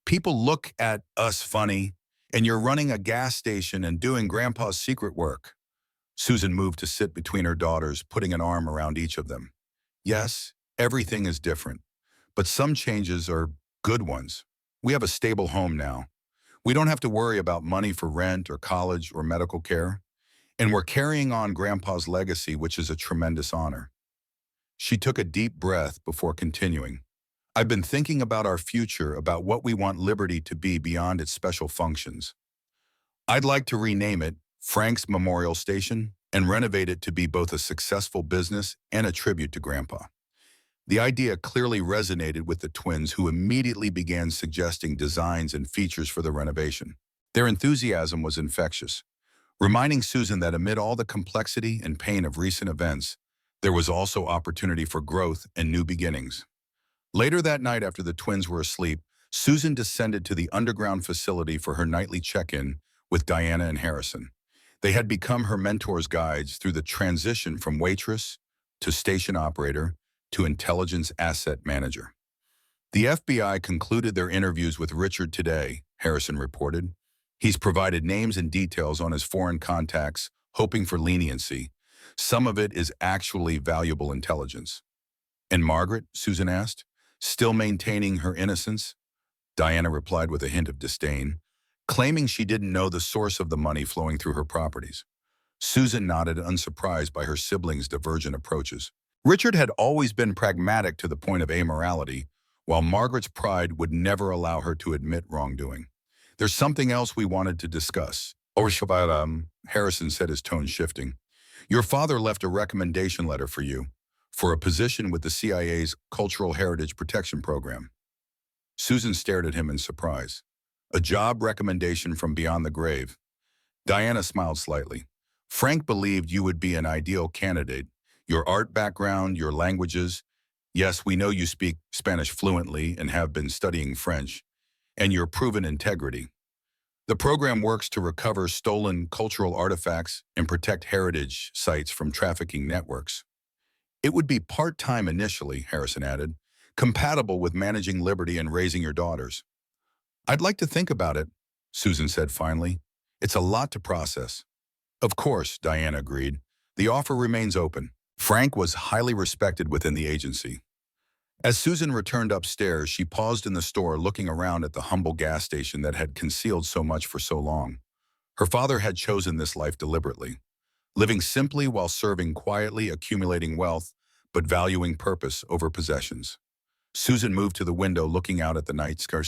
Speaker 1: People look at us funny, and you're running a gas station and doing Grandpa's secret work. Susan moved to sit between her daughters, putting an arm around each of them. Yes, everything is different, but some changes are good ones. We have a stable home now. We don't have to worry about money for rent or college or medical care. And we're carrying on Grandpa's legacy, which is a tremendous honor. She took a deep breath before continuing. I've been thinking about our future, about what we want Liberty to be beyond its special functions. I'd like to rename it Frank's Memorial Station and renovate it to be both a successful business and a tribute to Grandpa. The idea clearly resonated with the twins, who immediately began suggesting designs and features for the renovation. Their enthusiasm was infectious, reminding Susan that amid all the complexity and pain of recent events, there was also opportunity for growth and new beginnings. Later that night, after the twins were asleep, Susan descended to the underground facility for her nightly check-in with Diana and Harrison. They had become her mentor's guides through the transition from waitress to station operator to intelligence asset manager. The FBI concluded their interviews with Richard today, Harrison reported. He's provided names and details on his foreign contacts, hoping for leniency. Some of it is actually valuable intelligence. And Margaret, Susan asked, still maintaining her innocence? Diana replied with a hint of disdain, claiming she didn't know the source of the money flowing through her properties. Susan nodded, unsurprised by her siblings' divergent approaches. Richard had always been pragmatic to the point of amorality, while Margaret's pride would never allow her to admit wrongdoing. There's something else we wanted to discuss. Harrison said, his tone shifting. Your father left a recommendation letter for you, for a position with the CIA's Cultural Heritage Protection Program. Susan stared at him in surprise. A job recommendation from beyond the grave. Diana smiled slightly. Frank believed you would be an ideal candidate. Your art background, your languages. Yes, we know you speak Spanish fluently and have been studying French. And your proven integrity. The program works to recover stolen cultural artifacts and protect heritage sites from trafficking networks. It would be part-time initially, Harrison added, compatible with managing Liberty and raising your daughters. I'd like to think about it, Susan said finally. It's a lot to process. Of course, Diana agreed. The offer remains open. Frank was highly respected within the agency. As Susan returned upstairs, she paused in the store, looking around at the humble gas station that had concealed so much for so long. Her father had chosen this life deliberately, living simply while serving quietly, accumulating wealth, but valuing purpose over possessions. Susan moved to the window, looking out at the night sky.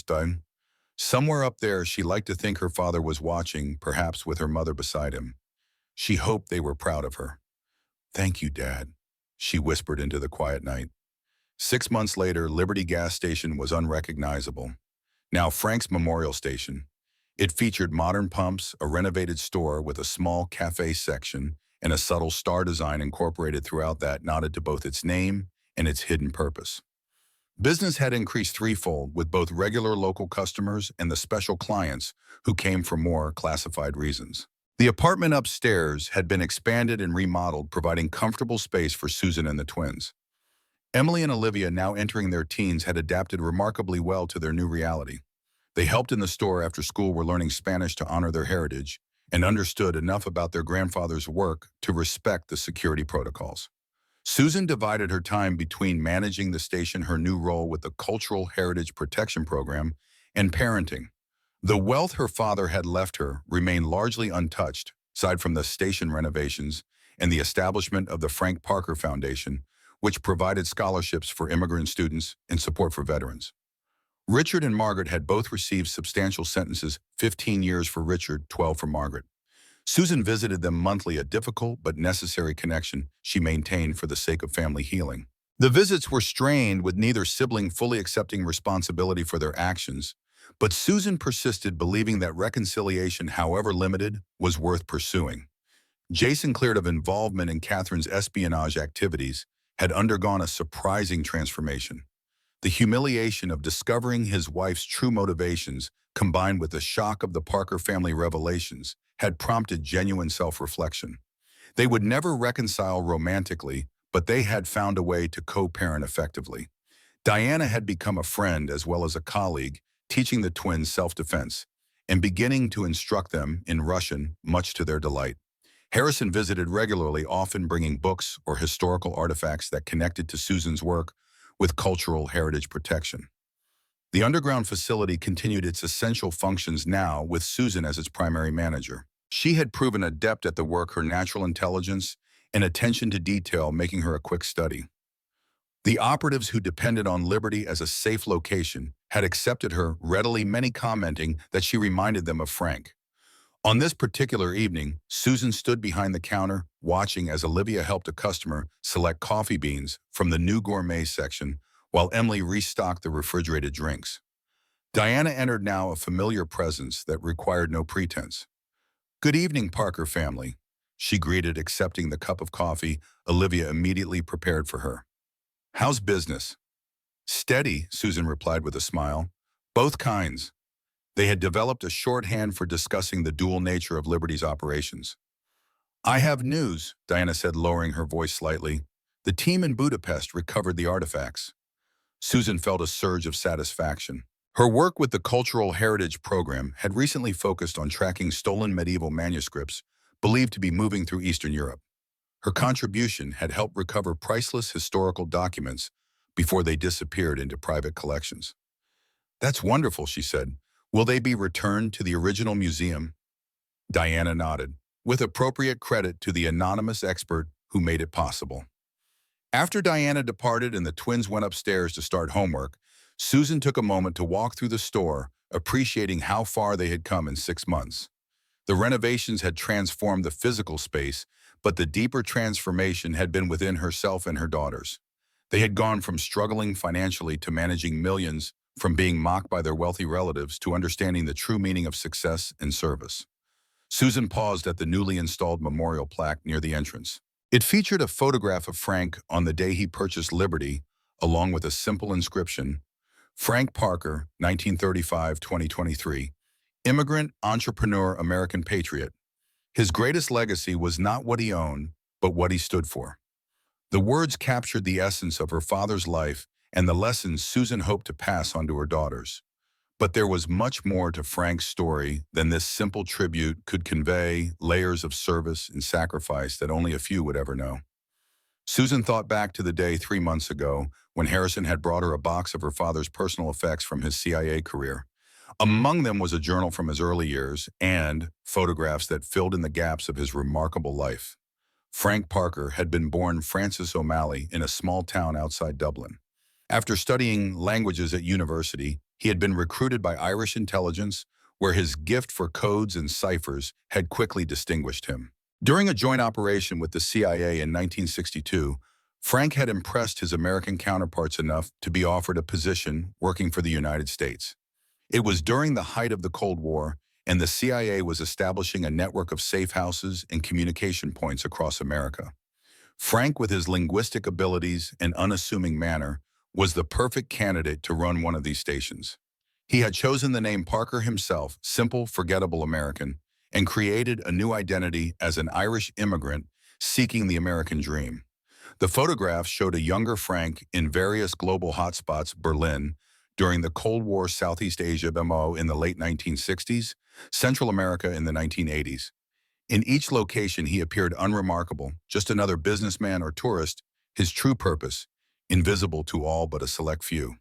Speaker 1: Somewhere up there, she liked to think her father was watching, perhaps with her mother beside him. She hoped they were proud of her. Thank you, Dad, she whispered into the quiet night. 6 months later, Liberty Gas Station was unrecognizable. Now Frank's Memorial Station. It featured modern pumps, a renovated store with a small cafe section, and a subtle star design incorporated throughout that nodded to both its name and its hidden purpose. Business had increased threefold with both regular local customers and the special clients who came for more classified reasons. The apartment upstairs had been expanded and remodeled, providing comfortable space for Susan and the twins. Emily and Olivia, now entering their teens, had adapted remarkably well to their new reality. They helped in the store after school, were learning Spanish to honor their heritage, and understood enough about their grandfather's work to respect the security protocols. Susan divided her time between managing the station, her new role with the Cultural Heritage Protection Program, and parenting. The wealth her father had left her remained largely untouched, aside from the station renovations and the establishment of the Frank Parker Foundation, which provided scholarships for immigrant students and support for veterans. Richard and Margaret had both received substantial sentences, 15 years for Richard, 12 for Margaret. Susan visited them monthly, a difficult but necessary connection she maintained for the sake of family healing. The visits were strained, with neither sibling fully accepting responsibility for their actions, but Susan persisted, believing that reconciliation, however limited, was worth pursuing. Jason, cleared of involvement in Catherine's espionage activities, had undergone a surprising transformation. The humiliation of discovering his wife's true motivations, combined with the shock of the Parker family revelations, had prompted genuine self-reflection. They would never reconcile romantically, but they had found a way to co-parent effectively. Diana had become a friend as well as a colleague, teaching the twins self-defense and beginning to instruct them in Russian, much to their delight. Harrison visited regularly, often bringing books or historical artifacts that connected to Susan's work with cultural heritage protection. The underground facility continued its essential functions now, with Susan as its primary manager. She had proven adept at the work, her natural intelligence and attention to detail making her a quick study. The operatives who depended on Liberty as a safe location had accepted her readily, many commenting that she reminded them of Frank. On this particular evening, Susan stood behind the counter, watching as Olivia helped a customer select coffee beans from the new gourmet section, while Emily restocked the refrigerated drinks. Diana entered, now a familiar presence that required no pretense. "Good evening, Parker family," she greeted, accepting the cup of coffee Olivia immediately prepared for her. "How's business?" "Steady," Susan replied with a smile. "Both kinds." They had developed a shorthand for discussing the dual nature of Liberty's operations. "I have news," Diana said, lowering her voice slightly. "The team in Budapest recovered the artifacts." Susan felt a surge of satisfaction. Her work with the Cultural Heritage Program had recently focused on tracking stolen medieval manuscripts believed to be moving through Eastern Europe. Her contribution had helped recover priceless historical documents before they disappeared into private collections. "That's wonderful," she said. "Will they be returned to the original museum?" Diana nodded, with appropriate credit to the anonymous expert who made it possible. After Diana departed and the twins went upstairs to start homework, Susan took a moment to walk through the store, appreciating how far they had come in 6 months. The renovations had transformed the physical space, but the deeper transformation had been within herself and her daughters. They had gone from struggling financially to managing millions, from being mocked by their wealthy relatives to understanding the true meaning of success and service. Susan paused at the newly installed memorial plaque near the entrance. It featured a photograph of Frank on the day he purchased Liberty, along with a simple inscription: "Frank Parker, 1935-2023, immigrant, entrepreneur, American patriot. His greatest legacy was not what he owned, but what he stood for." The words captured the essence of her father's life and the lessons Susan hoped to pass on to her daughters. But there was much more to Frank's story than this simple tribute could convey, layers of service and sacrifice that only a few would ever know. Susan thought back to the day 3 months ago when Harrison had brought her a box of her father's personal effects from his CIA career. Among them was a journal from his early years and photographs that filled in the gaps of his remarkable life. Frank Parker had been born Francis O'Malley in a small town outside Dublin. After studying languages at university, he had been recruited by Irish intelligence, where his gift for codes and ciphers had quickly distinguished him. During a joint operation with the CIA in 1962, Frank had impressed his American counterparts enough to be offered a position working for the United States. It was during the height of the Cold War, and the CIA was establishing a network of safe houses and communication points across America. Frank, with his linguistic abilities and unassuming manner, was the perfect candidate to run one of these stations. He had chosen the name Parker himself, simple, forgettable American, and created a new identity as an Irish immigrant seeking the American dream. The photographs showed a younger Frank in various global hotspots, Berlin, during the Cold War, Southeast Asia MO in the late 1960s, Central America in the 1980s. In each location, he appeared unremarkable, just another businessman or tourist, his true purpose, invisible to all but a select few.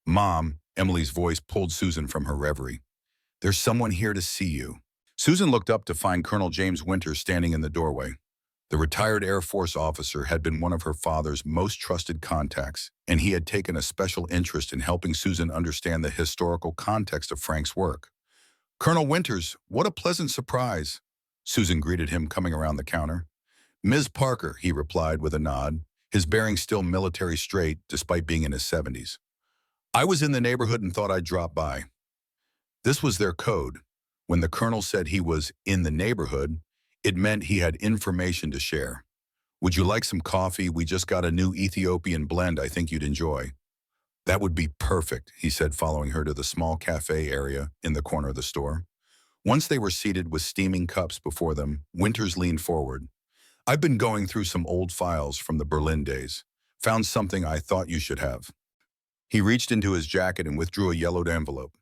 Speaker 1: Mom, Emily's voice pulled Susan from her reverie. There's someone here to see you. Susan looked up to find Colonel James Winters standing in the doorway. The retired Air Force officer had been one of her father's most trusted contacts, and he had taken a special interest in helping Susan understand the historical context of Frank's work. Colonel Winters, what a pleasant surprise, Susan greeted him coming around the counter. Ms. Parker, he replied with a nod, his bearing still military straight despite being in his 70s. I was in the neighborhood and thought I'd drop by. This was their code. When the colonel said he was in the neighborhood, it meant he had information to share. Would you like some coffee? We just got a new Ethiopian blend I think you'd enjoy. That would be perfect, he said, following her to the small cafe area in the corner of the store. Once they were seated with steaming cups before them, Winters leaned forward. I've been going through some old files from the Berlin days. Found something I thought you should have. He reached into his jacket and withdrew a yellowed envelope.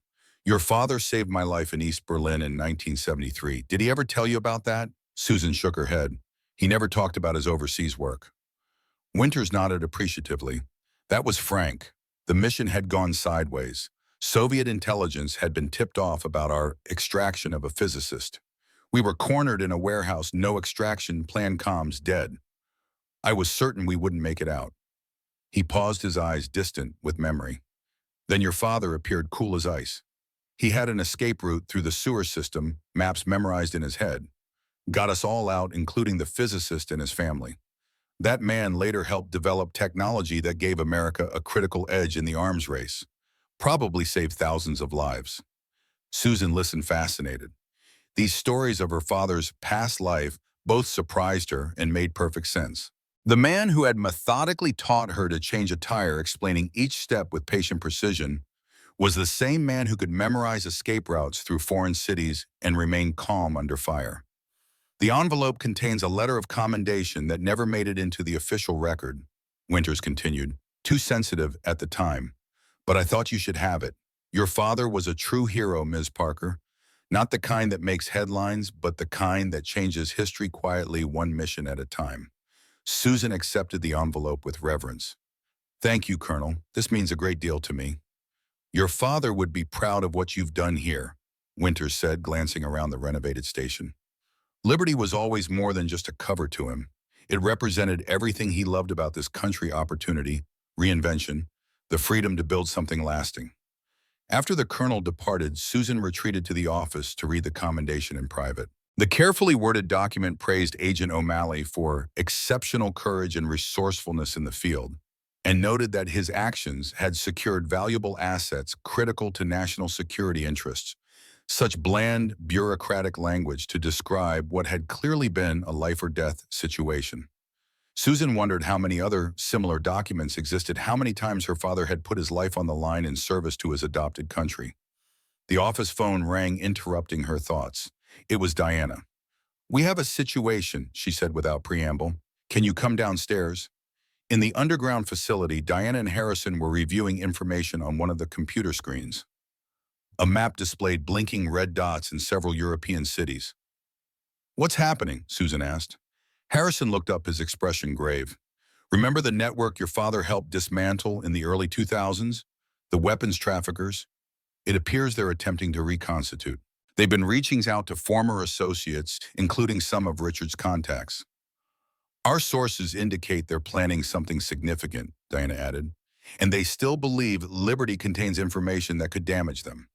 Speaker 1: Your father saved my life in East Berlin in 1973. Did he ever tell you about that? Susan shook her head. He never talked about his overseas work. Winters nodded appreciatively. That was Frank. The mission had gone sideways. Soviet intelligence had been tipped off about our extraction of a physicist. We were cornered in a warehouse, no extraction, plan comms dead. I was certain we wouldn't make it out. He paused, his eyes distant with memory. Then your father appeared cool as ice. He had an escape route through the sewer system, maps memorized in his head. Got us all out, including the physicist and his family. That man later helped develop technology that gave America a critical edge in the arms race. Probably saved thousands of lives. Susan listened fascinated. These stories of her father's past life both surprised her and made perfect sense. The man who had methodically taught her to change a tire, explaining each step with patient precision, was the same man who could memorize escape routes through foreign cities and remain calm under fire. The envelope contains a letter of commendation that never made it into the official record, Winters continued. Too sensitive at the time. But I thought you should have it. Your father was a true hero, Ms. Parker. Not the kind that makes headlines, but the kind that changes history quietly, one mission at a time. Susan accepted the envelope with reverence. Thank you, Colonel. This means a great deal to me. Your father would be proud of what you've done here, Winters said, glancing around the renovated station. Liberty was always more than just a cover to him. It represented everything he loved about this country: opportunity, reinvention, the freedom to build something lasting. After the colonel departed, Susan retreated to the office to read the commendation in private. The carefully worded document praised Agent O'Malley for exceptional courage and resourcefulness in the field, and noted that his actions had secured valuable assets critical to national security interests. Such bland, bureaucratic language to describe what had clearly been a life-or-death situation. Susan wondered how many other similar documents existed, how many times her father had put his life on the line in service to his adopted country. The office phone rang, interrupting her thoughts. It was Diana. We have a situation, she said without preamble. Can you come downstairs? In the underground facility, Diana and Harrison were reviewing information on one of the computer screens. A map displayed blinking red dots in several European cities. What's happening? Susan asked. Harrison looked up, his expression grave. Remember the network your father helped dismantle in the early 2000s? The weapons traffickers? It appears they're attempting to reconstitute. They've been reaching out to former associates, including some of Richard's contacts. Our sources indicate they're planning something significant, Diana added, and they still believe Liberty contains information that could damage them.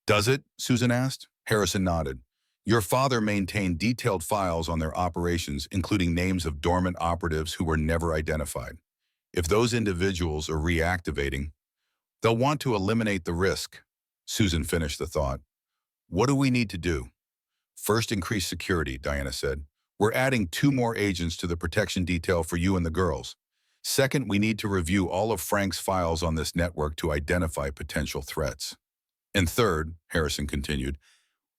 Speaker 1: Does it? Susan asked. Harrison nodded. Your father maintained detailed files on their operations, including names of dormant operatives who were never identified. If those individuals are reactivating, they'll want to eliminate the risk. Susan finished the thought. What do we need to do? First, increase security, Diana said. We're adding 2 more agents to the protection detail for you and the girls. Second, we need to review all of Frank's files on this network to identify potential threats. And third, Harrison continued,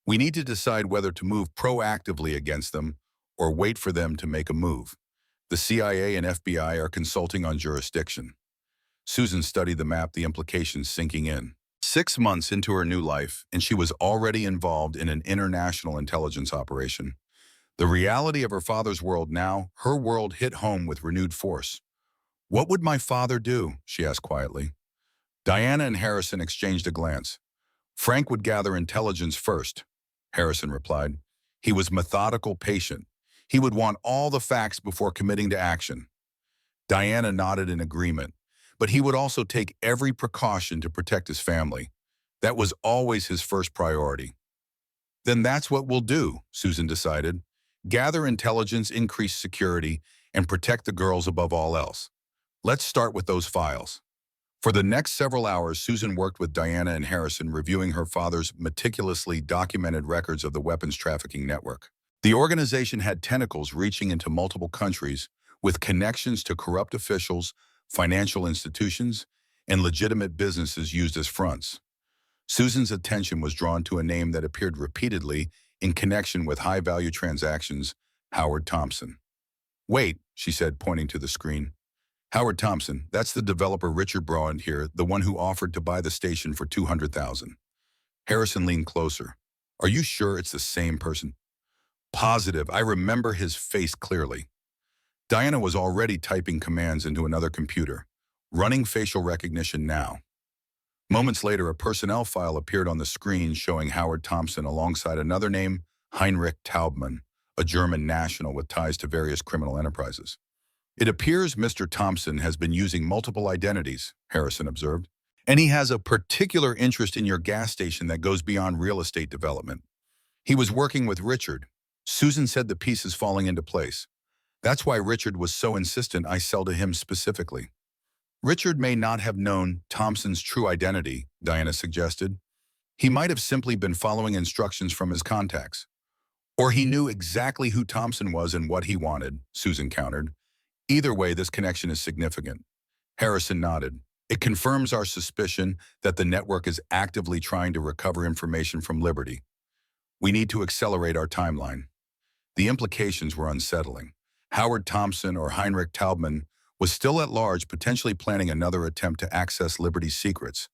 Speaker 1: we need to decide whether to move proactively against them or wait for them to make a move. The CIA and FBI are consulting on jurisdiction. Susan studied the map, the implications sinking in. 6 months into her new life, and she was already involved in an international intelligence operation. The reality of her father's world now, her world hit home with renewed force. What would my father do? She asked quietly. Diana and Harrison exchanged a glance. Frank would gather intelligence first, Harrison replied. He was methodical, patient. He would want all the facts before committing to action. Diana nodded in agreement, but he would also take every precaution to protect his family. That was always his first priority. Then that's what we'll do, Susan decided. Gather intelligence, increase security, and protect the girls above all else. Let's start with those files. For the next several hours, Susan worked with Diana and Harrison, reviewing her father's meticulously documented records of the weapons trafficking network. The organization had tentacles reaching into multiple countries, with connections to corrupt officials, financial institutions, and legitimate businesses used as fronts. Susan's attention was drawn to a name that appeared repeatedly in connection with high-value transactions, Howard Thompson. Wait, she said, pointing to the screen. Howard Thompson, that's the developer Richard Broad here, the one who offered to buy the station for $200,000. Harrison leaned closer. Are you sure it's the same person? Positive, I remember his face clearly. Diana was already typing commands into another computer, running facial recognition now. Moments later, a personnel file appeared on the screen showing Howard Thompson alongside another name, Heinrich Taubman, a German national with ties to various criminal enterprises. It appears Mr. Thompson has been using multiple identities, Harrison observed, and he has a particular interest in your gas station that goes beyond real estate development. He was working with Richard. Susan said the pieces falling into place. That's why Richard was so insistent I sell to him specifically. Richard may not have known Thompson's true identity, Diana suggested. He might have simply been following instructions from his contacts. Or he knew exactly who Thompson was and what he wanted, Susan countered. Either way, this connection is significant. Harrison nodded. It confirms our suspicion that the network is actively trying to recover information from Liberty. We need to accelerate our timeline. The implications were unsettling. Howard Thompson, or Heinrich Taubman, was still at large, potentially planning another attempt to access Liberty's secrets.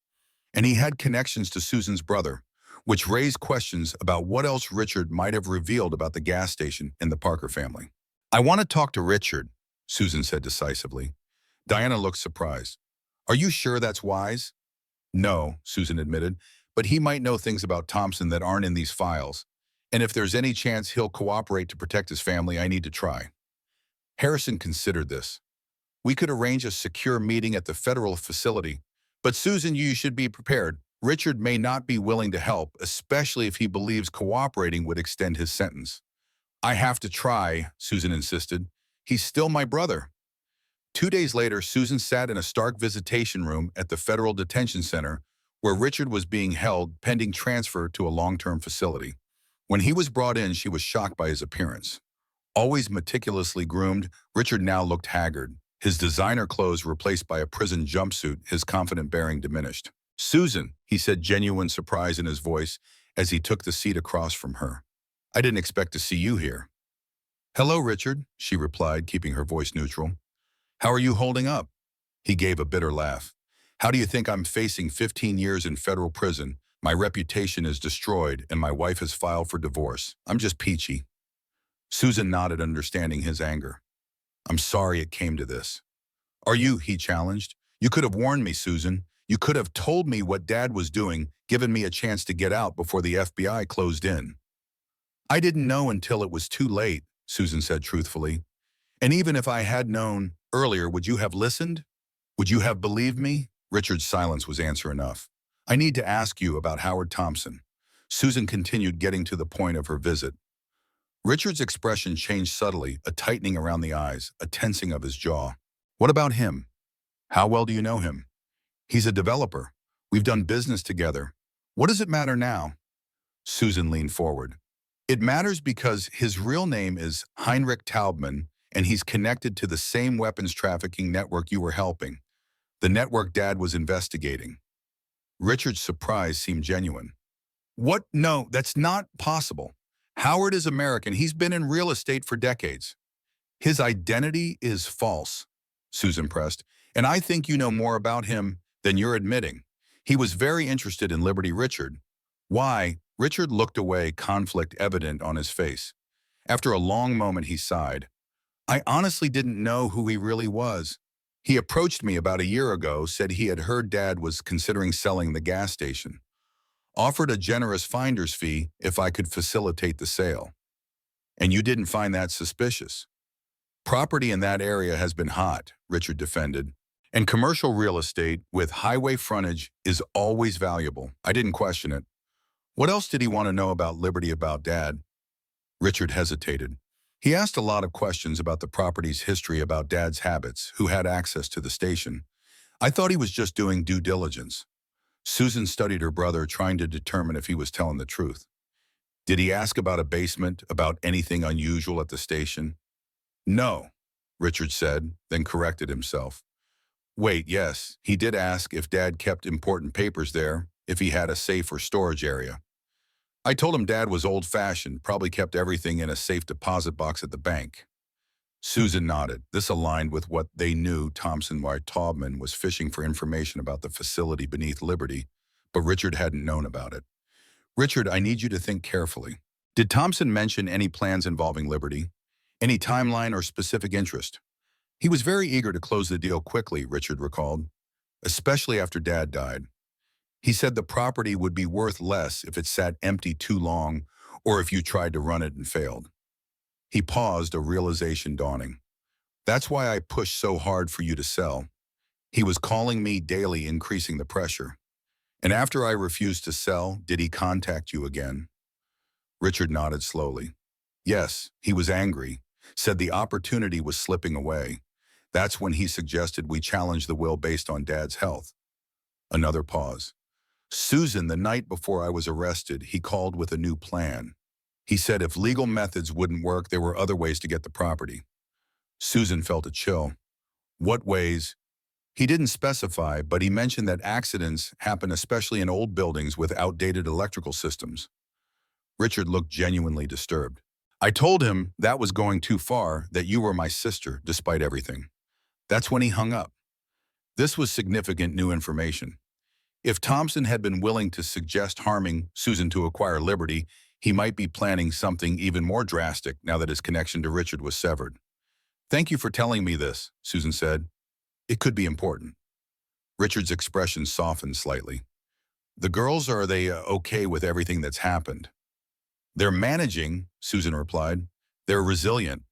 Speaker 1: And he had connections to Susan's brother, which raised questions about what else Richard might have revealed about the gas station and the Parker family. I want to talk to Richard, Susan said decisively. Diana looked surprised. Are you sure that's wise? No, Susan admitted, but he might know things about Thompson that aren't in these files. And if there's any chance he'll cooperate to protect his family, I need to try. Harrison considered this. We could arrange a secure meeting at the federal facility. But Susan, you should be prepared. Richard may not be willing to help, especially if he believes cooperating would extend his sentence. I have to try, Susan insisted. He's still my brother. 2 days later, Susan sat in a stark visitation room at the Federal Detention Center where Richard was being held pending transfer to a long-term facility. When he was brought in, she was shocked by his appearance. Always meticulously groomed, Richard now looked haggard. His designer clothes replaced by a prison jumpsuit, his confident bearing diminished. Susan, he said, genuine surprise in his voice as he took the seat across from her. I didn't expect to see you here. Hello, Richard, she replied, keeping her voice neutral. How are you holding up? He gave a bitter laugh. How do you think I'm facing 15 years in federal prison? My reputation is destroyed and my wife has filed for divorce. I'm just peachy. Susan nodded, understanding his anger. I'm sorry it came to this. Are you? He challenged. You could have warned me, Susan. You could have told me what Dad was doing, given me a chance to get out before the FBI closed in. I didn't know until it was too late, Susan said truthfully. And even if I had known earlier, would you have listened? Would you have believed me? Richard's silence was answer enough. I need to ask you about Howard Thompson. Susan continued, getting to the point of her visit. Richard's expression changed subtly, a tightening around the eyes, a tensing of his jaw. What about him? How well do you know him? He's a developer. We've done business together. What does it matter now? Susan leaned forward. It matters because his real name is Heinrich Taubman, and he's connected to the same weapons trafficking network you were helping, the network Dad was investigating. Richard's surprise seemed genuine. What? No, that's not possible. Howard is American. He's been in real estate for decades. His identity is false, Susan pressed, and I think you know more about him than you're admitting. He was very interested in Liberty. Richard. Why? Richard looked away, conflict evident on his face. After a long moment, he sighed. I honestly didn't know who he really was. He approached me about a year ago, said he had heard Dad was considering selling the gas station. Offered a generous finder's fee if I could facilitate the sale. And you didn't find that suspicious? Property in that area has been hot, Richard defended. And commercial real estate with highway frontage is always valuable. I didn't question it. What else did he want to know about Liberty, about Dad? Richard hesitated. He asked a lot of questions about the property's history, about Dad's habits, who had access to the station. I thought he was just doing due diligence. Susan studied her brother, trying to determine if he was telling the truth. Did he ask about a basement, about anything unusual at the station? No, Richard said, then corrected himself. Wait, yes, he did ask if Dad kept important papers there, if he had a safe or storage area. I told him Dad was old-fashioned, probably kept everything in a safe deposit box at the bank. Susan nodded. This aligned with what they knew. Thompson Taubman was fishing for information about the facility beneath Liberty, but Richard hadn't known about it. Richard, I need you to think carefully. Did Thompson mention any plans involving Liberty? Any timeline or specific interest? He was very eager to close the deal quickly, Richard recalled, especially after Dad died. He said the property would be worth less if it sat empty too long or if you tried to run it and failed. He paused, a realization dawning. That's why I pushed so hard for you to sell. He was calling me daily, increasing the pressure. And after I refused to sell, did he contact you again? Richard nodded slowly. Yes, he was angry, said the opportunity was slipping away. That's when he suggested we challenge the will based on Dad's health. Another pause. Susan, the night before I was arrested, he called with a new plan. He said if legal methods wouldn't work, there were other ways to get the property. Susan felt a chill. What ways? He didn't specify, but he mentioned that accidents happen especially in old buildings with outdated electrical systems. Richard looked genuinely disturbed. I told him that was going too far, that you were my sister, despite everything. That's when he hung up. This was significant new information. If Thompson had been willing to suggest harming Susan to acquire Liberty, he might be planning something even more drastic now that his connection to Richard was severed. Thank you for telling me this, Susan said. It could be important. Richard's expression softened slightly. The girls, are they okay with everything that's happened? They're managing, Susan replied. They're resilient.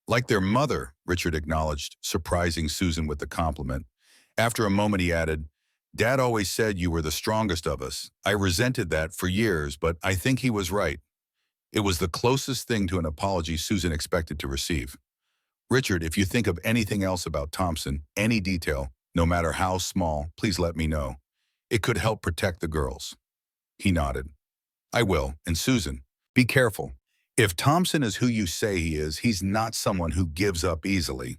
Speaker 1: Like their mother, Richard acknowledged, surprising Susan with the compliment. After a moment, he added, Dad always said you were the strongest of us. I resented that for years, but I think he was right. It was the closest thing to an apology Susan expected to receive. Richard, if you think of anything else about Thompson, any detail, no matter how small, please let me know. It could help protect the girls. He nodded. I will. And Susan, be careful. If Thompson is who you say he is, he's not someone who gives up easily.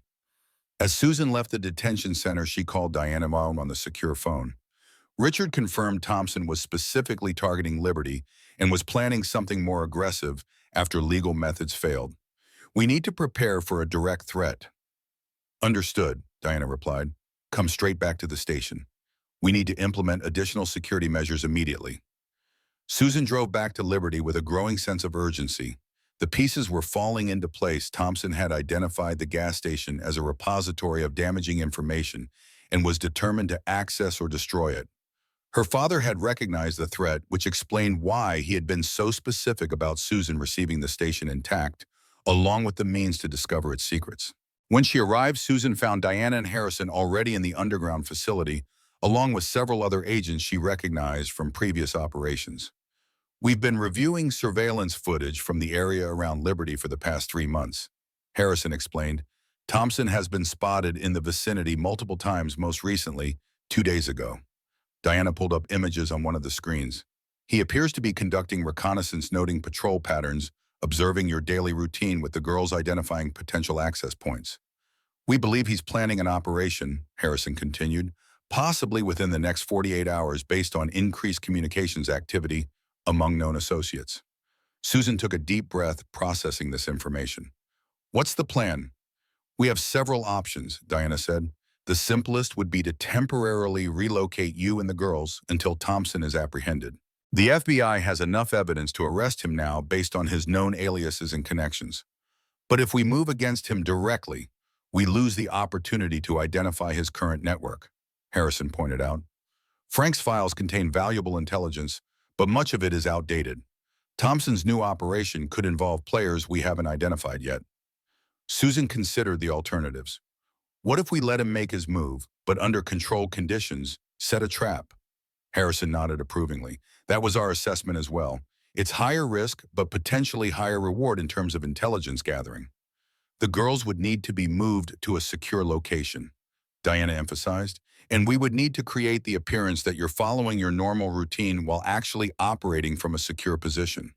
Speaker 1: As Susan left the detention center, she called Diana Malone on the secure phone. Richard confirmed Thompson was specifically targeting Liberty and was planning something more aggressive after legal methods failed. We need to prepare for a direct threat. Understood, Diana replied. Come straight back to the station. We need to implement additional security measures immediately. Susan drove back to Liberty with a growing sense of urgency. The pieces were falling into place. Thompson had identified the gas station as a repository of damaging information and was determined to access or destroy it. Her father had recognized the threat, which explained why he had been so specific about Susan receiving the station intact, along with the means to discover its secrets. When she arrived, Susan found Diana and Harrison already in the underground facility, along with several other agents she recognized from previous operations. We've been reviewing surveillance footage from the area around Liberty for the past 3 months, Harrison explained. Thompson has been spotted in the vicinity multiple times, most recently, 2 days ago. Diana pulled up images on one of the screens. He appears to be conducting reconnaissance, noting patrol patterns observing your daily routine with the girls identifying potential access points. We believe he's planning an operation, Harrison continued, possibly within the next 48 hours based on increased communications activity among known associates. Susan took a deep breath, processing this information. What's the plan? We have several options, Diana said. The simplest would be to temporarily relocate you and the girls until Thompson is apprehended. The FBI has enough evidence to arrest him now based on his known aliases and connections. But if we move against him directly, we lose the opportunity to identify his current network, Harrison pointed out. Frank's files contain valuable intelligence, but much of it is outdated. Thompson's new operation could involve players we haven't identified yet. Susan considered the alternatives. What if we let him make his move, but under controlled conditions, set a trap? Harrison nodded approvingly. That was our assessment as well. It's higher risk, but potentially higher reward in terms of intelligence gathering. The girls would need to be moved to a secure location, Diana emphasized, and we would need to create the appearance that you're following your normal routine while actually operating from a secure position.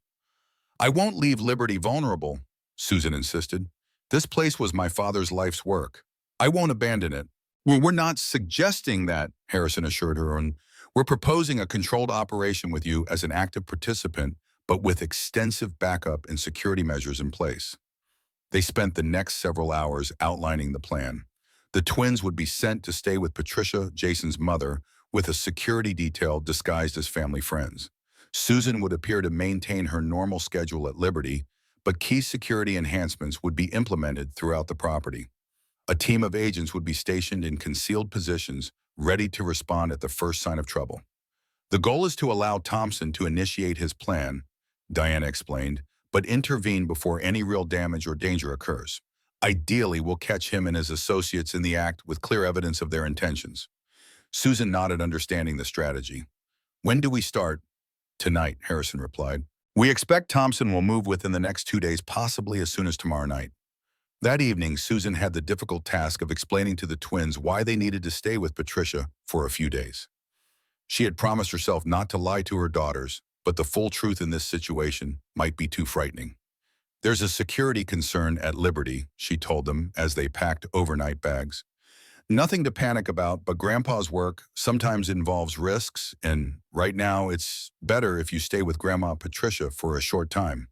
Speaker 1: I won't leave Liberty vulnerable, Susan insisted. This place was my father's life's work. I won't abandon it. We're not suggesting that, Harrison assured her, and we're proposing a controlled operation with you as an active participant, but with extensive backup and security measures in place. They spent the next several hours outlining the plan. The twins would be sent to stay with Patricia, Jason's mother, with a security detail disguised as family friends. Susan would appear to maintain her normal schedule at Liberty, but key security enhancements would be implemented throughout the property. A team of agents would be stationed in concealed positions, ready to respond at the first sign of trouble. The goal is to allow Thompson to initiate his plan, Diana explained, but intervene before any real damage or danger occurs. Ideally, we'll catch him and his associates in the act with clear evidence of their intentions. Susan nodded, understanding the strategy. When do we start? Tonight, Harrison replied. We expect Thompson will move within the next 2 days, possibly as soon as tomorrow night. That evening, Susan had the difficult task of explaining to the twins why they needed to stay with Patricia for a few days. She had promised herself not to lie to her daughters, but the full truth in this situation might be too frightening. There's a security concern at Liberty, she told them as they packed overnight bags. Nothing to panic about, but Grandpa's work sometimes involves risks, and right now it's better if you stay with Grandma Patricia for a short time.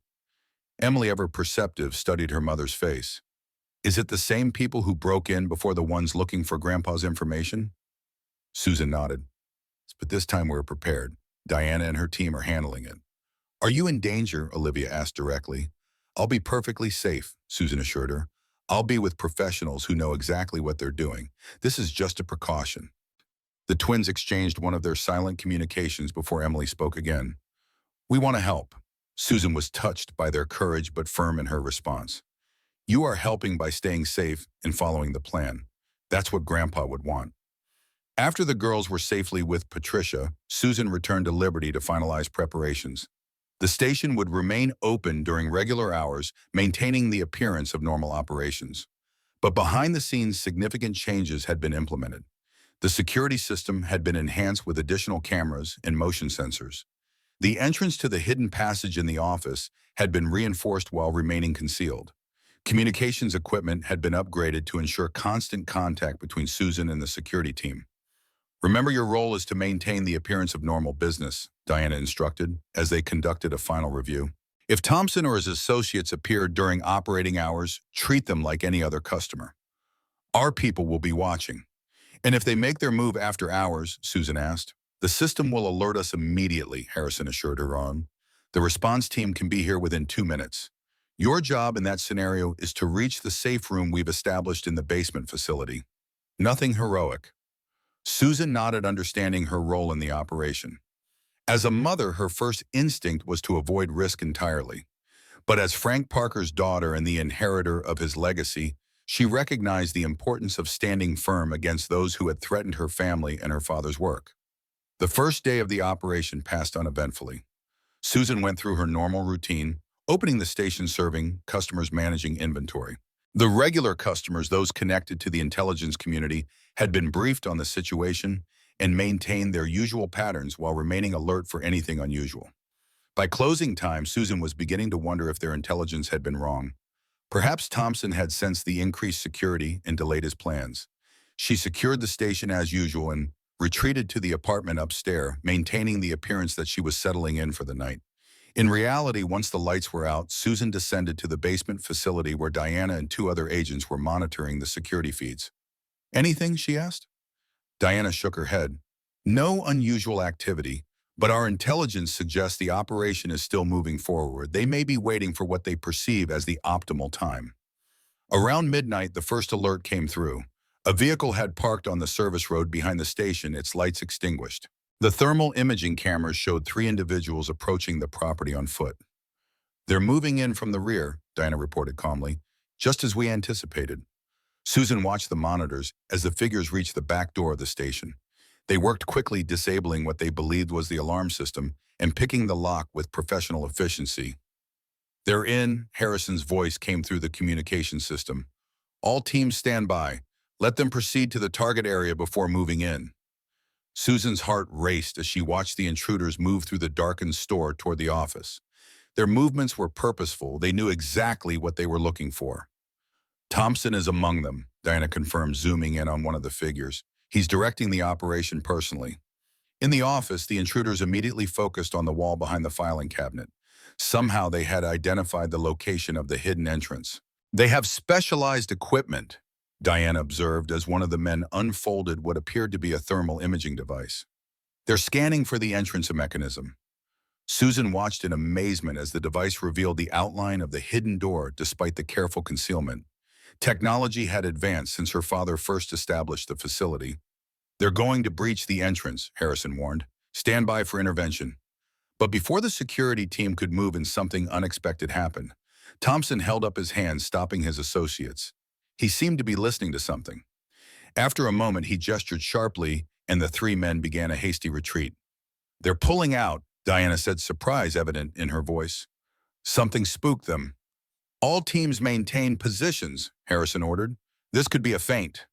Speaker 1: Emily, ever perceptive, studied her mother's face. Is it the same people who broke in before the ones looking for Grandpa's information? Susan nodded. But this time we're prepared. Diana and her team are handling it. Are you in danger? Olivia asked directly. I'll be perfectly safe, Susan assured her. I'll be with professionals who know exactly what they're doing. This is just a precaution. The twins exchanged one of their silent communications before Emily spoke again. We want to help. Susan was touched by their courage but firm in her response. You are helping by staying safe and following the plan. That's what Grandpa would want. After the girls were safely with Patricia, Susan returned to Liberty to finalize preparations. The station would remain open during regular hours, maintaining the appearance of normal operations. But behind the scenes, significant changes had been implemented. The security system had been enhanced with additional cameras and motion sensors. The entrance to the hidden passage in the office had been reinforced while remaining concealed. Communications equipment had been upgraded to ensure constant contact between Susan and the security team. Remember, your role is to maintain the appearance of normal business, Diana instructed, as they conducted a final review. If Thompson or his associates appear during operating hours, treat them like any other customer. Our people will be watching. And if they make their move after hours, Susan asked, the system will alert us immediately, Harrison assured her on. The response team can be here within 2 minutes. Your job in that scenario is to reach the safe room we've established in the basement facility. Nothing heroic. Susan nodded, understanding her role in the operation. As a mother, her first instinct was to avoid risk entirely. But as Frank Parker's daughter and the inheritor of his legacy, she recognized the importance of standing firm against those who had threatened her family and her father's work. The first day of the operation passed uneventfully. Susan went through her normal routine, opening the station, serving customers, managing inventory. The regular customers, those connected to the intelligence community, had been briefed on the situation and maintained their usual patterns while remaining alert for anything unusual. By closing time, Susan was beginning to wonder if their intelligence had been wrong. Perhaps Thompson had sensed the increased security and delayed his plans. She secured the station as usual and retreated to the apartment upstairs, maintaining the appearance that she was settling in for the night. In reality, once the lights were out, Susan descended to the basement facility where Diana and two other agents were monitoring the security feeds. "Anything?" she asked. Diana shook her head. "No unusual activity, but our intelligence suggests the operation is still moving forward. They may be waiting for what they perceive as the optimal time." Around midnight, the first alert came through. A vehicle had parked on the service road behind the station, its lights extinguished. The thermal imaging cameras showed three individuals approaching the property on foot. "They're moving in from the rear," Diana reported calmly, "just as we anticipated." Susan watched the monitors as the figures reached the back door of the station. They worked quickly, disabling what they believed was the alarm system and picking the lock with professional efficiency. "They're in," Harrison's voice came through the communication system. "All teams stand by. Let them proceed to the target area before moving in." Susan's heart raced as she watched the intruders move through the darkened store toward the office. Their movements were purposeful. They knew exactly what they were looking for. "Thompson is among them," Diana confirmed, zooming in on one of the figures. "He's directing the operation personally." In the office, the intruders immediately focused on the wall behind the filing cabinet. Somehow they had identified the location of the hidden entrance. "They have specialized equipment," Diana observed as one of the men unfolded what appeared to be a thermal imaging device. "They're scanning for the entrance mechanism." Susan watched in amazement as the device revealed the outline of the hidden door despite the careful concealment. Technology had advanced since her father first established the facility. "They're going to breach the entrance," Harrison warned. "Stand by for intervention." But before the security team could move and something unexpected happened. Thompson held up his hand, stopping his associates. He seemed to be listening to something. After a moment, he gestured sharply, and the three men began a hasty retreat. "They're pulling out," Diana said, surprise evident in her voice. "Something spooked them." "All teams maintain positions," Harrison ordered. "This could be a feint."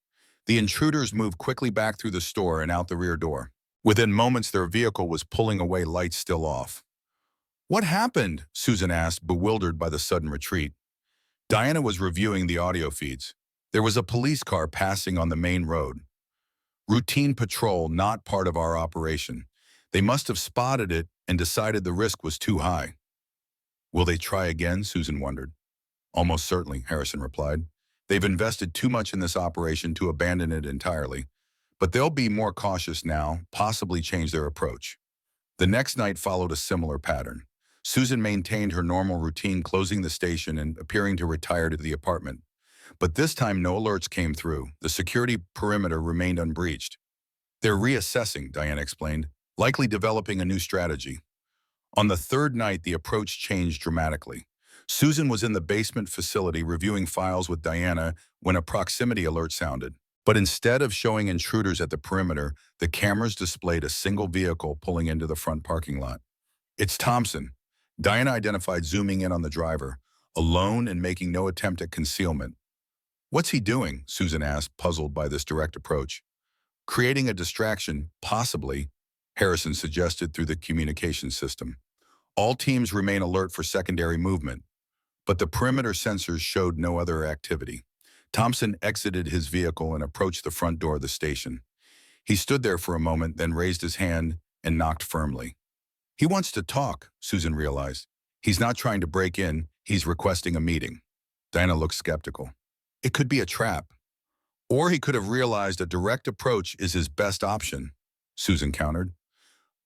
Speaker 1: The intruders moved quickly back through the store and out the rear door. Within moments, their vehicle was pulling away, lights still off. "What happened?" Susan asked, bewildered by the sudden retreat. Diana was reviewing the audio feeds. "There was a police car passing on the main road. Routine patrol, not part of our operation. They must have spotted it and decided the risk was too high." "Will they try again?" Susan wondered. "Almost certainly," Harrison replied. "They've invested too much in this operation to abandon it entirely. But they'll be more cautious now, possibly change their approach." The next night followed a similar pattern. Susan maintained her normal routine, closing the station and appearing to retire to the apartment. But this time no alerts came through. The security perimeter remained unbreached. "They're reassessing," Diana explained, "likely developing a new strategy." On the third night, the approach changed dramatically. Susan was in the basement facility reviewing files with Diana when a proximity alert sounded. But instead of showing intruders at the perimeter, the cameras displayed a single vehicle pulling into the front parking lot. "It's Thompson." Diana identified, zooming in on the driver, alone and making no attempt at concealment. "What's he doing?" Susan asked, puzzled by this direct approach. "Creating a distraction, possibly," Harrison suggested through the communication system. "All teams remain alert for secondary movement." But the perimeter sensors showed no other activity. Thompson exited his vehicle and approached the front door of the station. He stood there for a moment, then raised his hand and knocked firmly. "He wants to talk," Susan realized. "He's not trying to break in, he's requesting a meeting." Diana looked skeptical. "It could be a trap. Or he could have realized a direct approach is his best option," Susan countered.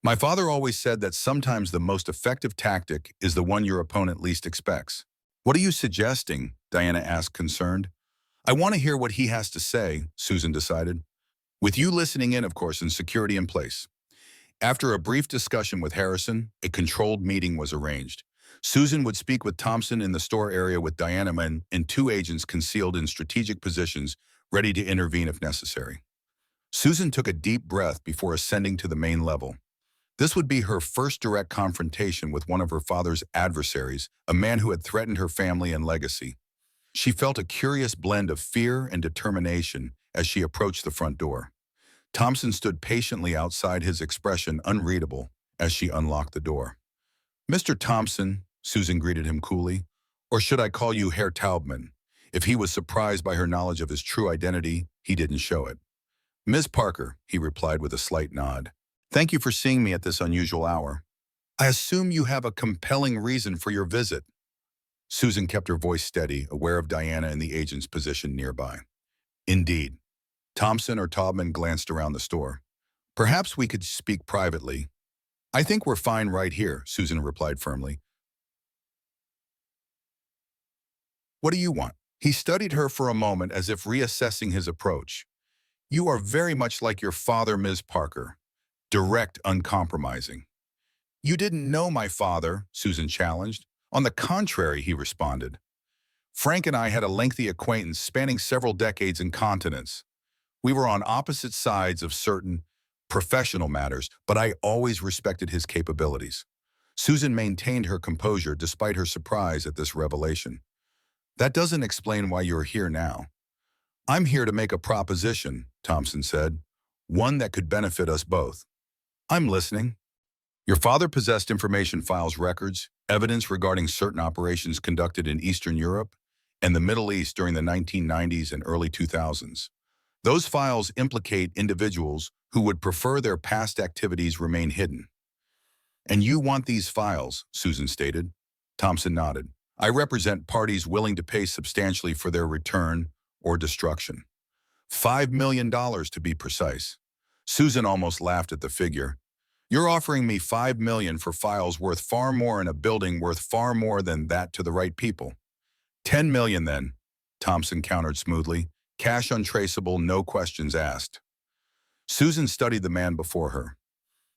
Speaker 1: "My father always said that sometimes the most effective tactic is the one your opponent least expects." "What are you suggesting?" Diana asked, concerned. "I want to hear what he has to say," Susan decided. "With you listening in, of course, and security in place." After a brief discussion with Harrison, a controlled meeting was arranged. Susan would speak with Thompson in the store area with Diana and two agents concealed in strategic positions, ready to intervene if necessary. Susan took a deep breath before ascending to the main level. This would be her first direct confrontation with one of her father's adversaries, a man who had threatened her family and legacy. She felt a curious blend of fear and determination as she approached the front door. Thompson stood patiently outside, his expression unreadable as she unlocked the door. Mr. Thompson, Susan greeted him coolly, or should I call you Herr Taubman? If he was surprised by her knowledge of his true identity, he didn't show it. Ms. Parker, he replied with a slight nod. Thank you for seeing me at this unusual hour. I assume you have a compelling reason for your visit. Susan kept her voice steady, aware of Diana and the agent's position nearby. Indeed. Thompson or Taubman glanced around the store. Perhaps we could speak privately. I think we're fine right here, Susan replied firmly. What do you want? He studied her for a moment as if reassessing his approach. You are very much like your father, Ms. Parker. Direct, uncompromising. You didn't know my father, Susan challenged. On the contrary, he responded. Frank and I had a lengthy acquaintance spanning several decades and continents. We were on opposite sides of certain professional matters, but I always respected his capabilities. Susan maintained her composure despite her surprise at this revelation. That doesn't explain why you're here now. I'm here to make a proposition, Thompson said, one that could benefit us both. I'm listening. Your father possessed information files records, evidence regarding certain operations conducted in Eastern Europe and the Middle East during the 1990s and early 2000s. Those files implicate individuals who would prefer their past activities remain hidden. And you want these files, Susan stated. Thompson nodded. I represent parties willing to pay substantially for their return or destruction. $5 million to be precise. Susan almost laughed at the figure. You're offering me $5 million for files worth far more in a building worth far more than that to the right people. $10 million then, Thompson countered smoothly. Cash untraceable, no questions asked. Susan studied the man before her.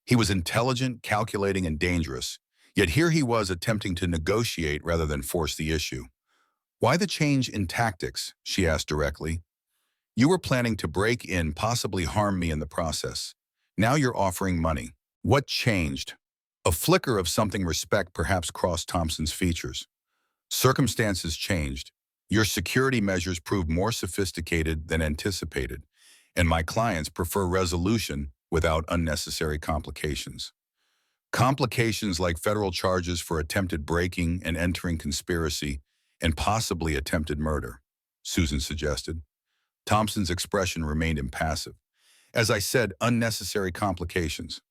Speaker 1: He was intelligent, calculating, and dangerous, yet here he was attempting to negotiate rather than force the issue. Why the change in tactics? She asked directly. You were planning to break in, possibly harm me in the process. Now you're offering money. What changed? A flicker of something respect perhaps crossed Thompson's features. Circumstances changed. Your security measures proved more sophisticated than anticipated, and my clients prefer resolution without unnecessary complications. Complications like federal charges for attempted breaking and entering conspiracy and possibly attempted murder, Susan suggested. Thompson's expression remained impassive. As I said, unnecessary complications.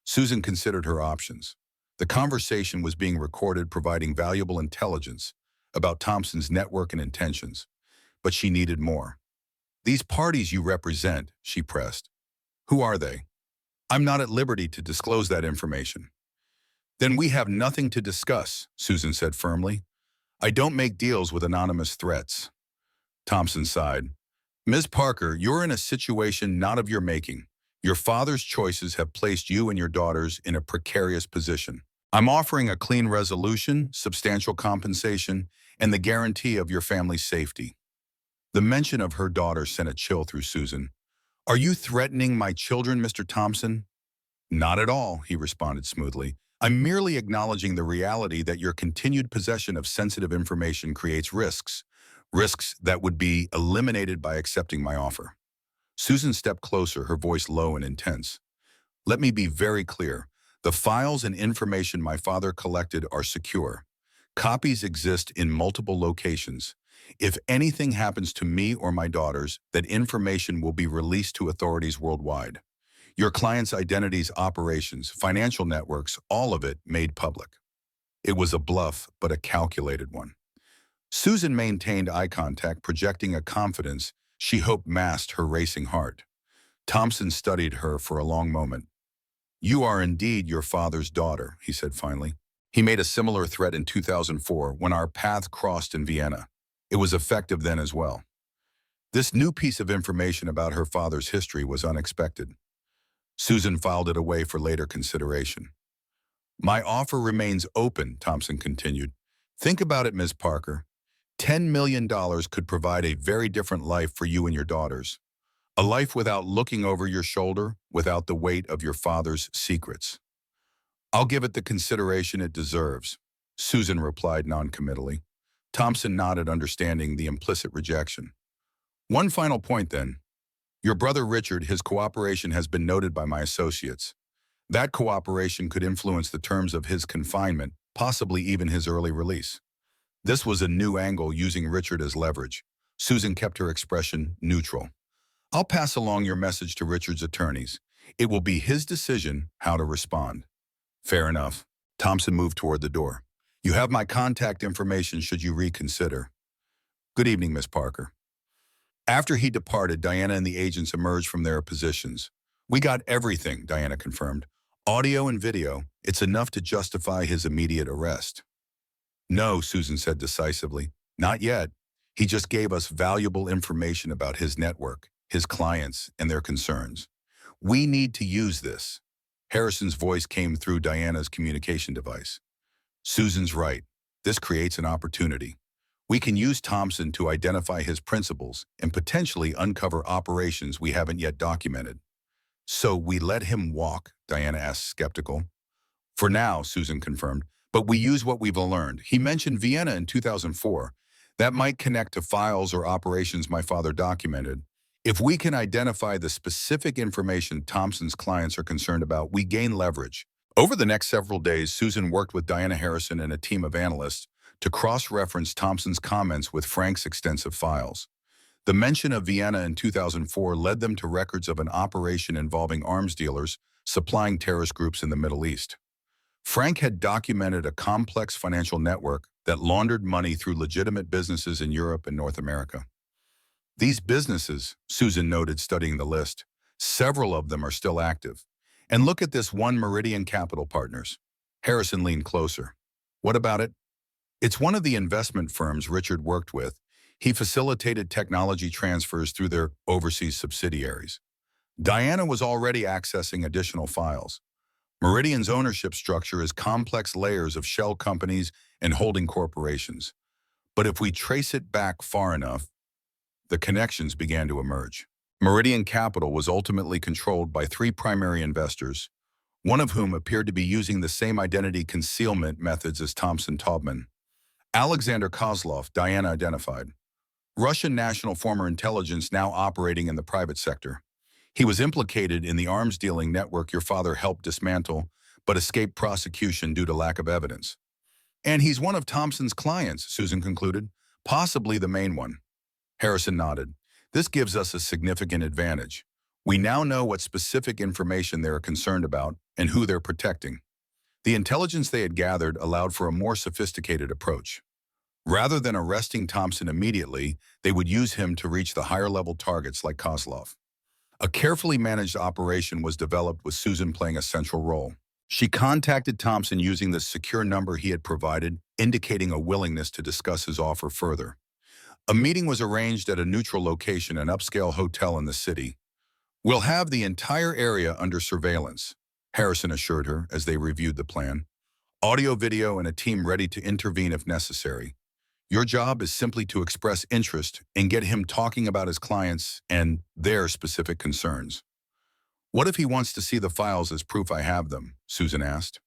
Speaker 1: Susan considered her options. The conversation was being recorded, providing valuable intelligence about Thompson's network and intentions, but she needed more. These parties you represent, she pressed. Who are they? I'm not at liberty to disclose that information. Then we have nothing to discuss, Susan said firmly. I don't make deals with anonymous threats. Thompson sighed. Ms. Parker, you're in a situation not of your making. Your father's choices have placed you and your daughters in a precarious position. I'm offering a clean resolution, substantial compensation, and the guarantee of your family's safety. The mention of her daughter sent a chill through Susan. Are you threatening my children, Mr. Thompson? Not at all, he responded smoothly. I'm merely acknowledging the reality that your continued possession of sensitive information creates risks that would be eliminated by accepting my offer. Susan stepped closer, her voice low and intense. Let me be very clear. The files and information my father collected are secure. Copies exist in multiple locations. If anything happens to me or my daughters, that information will be released to authorities worldwide. Your client's identities, operations, financial networks, all of it made public. It was a bluff, but a calculated one. Susan maintained eye contact, projecting a confidence she hoped masked her racing heart. Thompson studied her for a long moment. You are indeed your father's daughter, he said finally. He made a similar threat in 2004 when our paths crossed in Vienna. It was effective then as well. This new piece of information about her father's history was unexpected. Susan filed it away for later consideration. My offer remains open, Thompson continued. Think about it, Ms. Parker. $10 million could provide a very different life for you and your daughters. A life without looking over your shoulder, without the weight of your father's secrets. I'll give it the consideration it deserves, Susan replied noncommittally. Thompson nodded, understanding the implicit rejection. One final point then. Your brother Richard, his cooperation has been noted by my associates. That cooperation could influence the terms of his confinement, possibly even his early release. This was a new angle using Richard as leverage. Susan kept her expression neutral. I'll pass along your message to Richard's attorneys. It will be his decision how to respond. Fair enough. Thompson moved toward the door. You have my contact information should you reconsider. Good evening, Miss Parker. After he departed, Diana and the agents emerged from their positions. We got everything, Diana confirmed. Audio and video. It's enough to justify his immediate arrest. No, Susan said decisively. Not yet. He just gave us valuable information about his network, his clients, and their concerns. We need to use this. Harrison's voice came through Diana's communication device. Susan's right. This creates an opportunity. We can use Thompson to identify his principles and potentially uncover operations we haven't yet documented. So we let him walk, Diana asked, skeptical. For now, Susan confirmed, but we use what we've learned. He mentioned Vienna in 2004. That might connect to files or operations my father documented. If we can identify the specific information Thompson's clients are concerned about, we gain leverage. Over the next several days, Susan worked with Diana Harrison and a team of analysts to cross-reference Thompson's comments with Frank's extensive files. The mention of Vienna in 2004 led them to records of an operation involving arms dealers supplying terrorist groups in the Middle East. Frank had documented a complex financial network that laundered money through legitimate businesses in Europe and North America. These businesses, Susan noted studying the list, several of them are still active. And look at this one, Meridian Capital Partners. Harrison leaned closer. What about it? It's one of the investment firms Richard worked with. He facilitated technology transfers through their overseas subsidiaries. Diana was already accessing additional files. Meridian's ownership structure is complex layers of shell companies and holding corporations. But if we trace it back far enough, the connections began to emerge. Meridian Capital was ultimately controlled by three primary investors, one of whom appeared to be using the same identity concealment methods as Thompson Taubman. Alexander Kozlov, Diana identified. Russian national former intelligence now operating in the private sector. He was implicated in the arms dealing network your father helped dismantle, but escaped prosecution due to lack of evidence. And he's one of Thompson's clients, Susan concluded, possibly the main one. Harrison nodded. This gives us a significant advantage. We now know what specific information they are concerned about and who they're protecting. The intelligence they had gathered allowed for a more sophisticated approach. Rather than arresting Thompson immediately, they would use him to reach the higher-level targets like Kozlov. A carefully managed operation was developed with Susan playing a central role. She contacted Thompson using the secure number he had provided, indicating a willingness to discuss his offer further. A meeting was arranged at a neutral location, an upscale hotel in the city. We'll have the entire area under surveillance, Harrison assured her as they reviewed the plan. Audio, video, and a team ready to intervene if necessary. Your job is simply to express interest and get him talking about his clients and their specific concerns. What if he wants to see the files as proof I have them? Susan asked.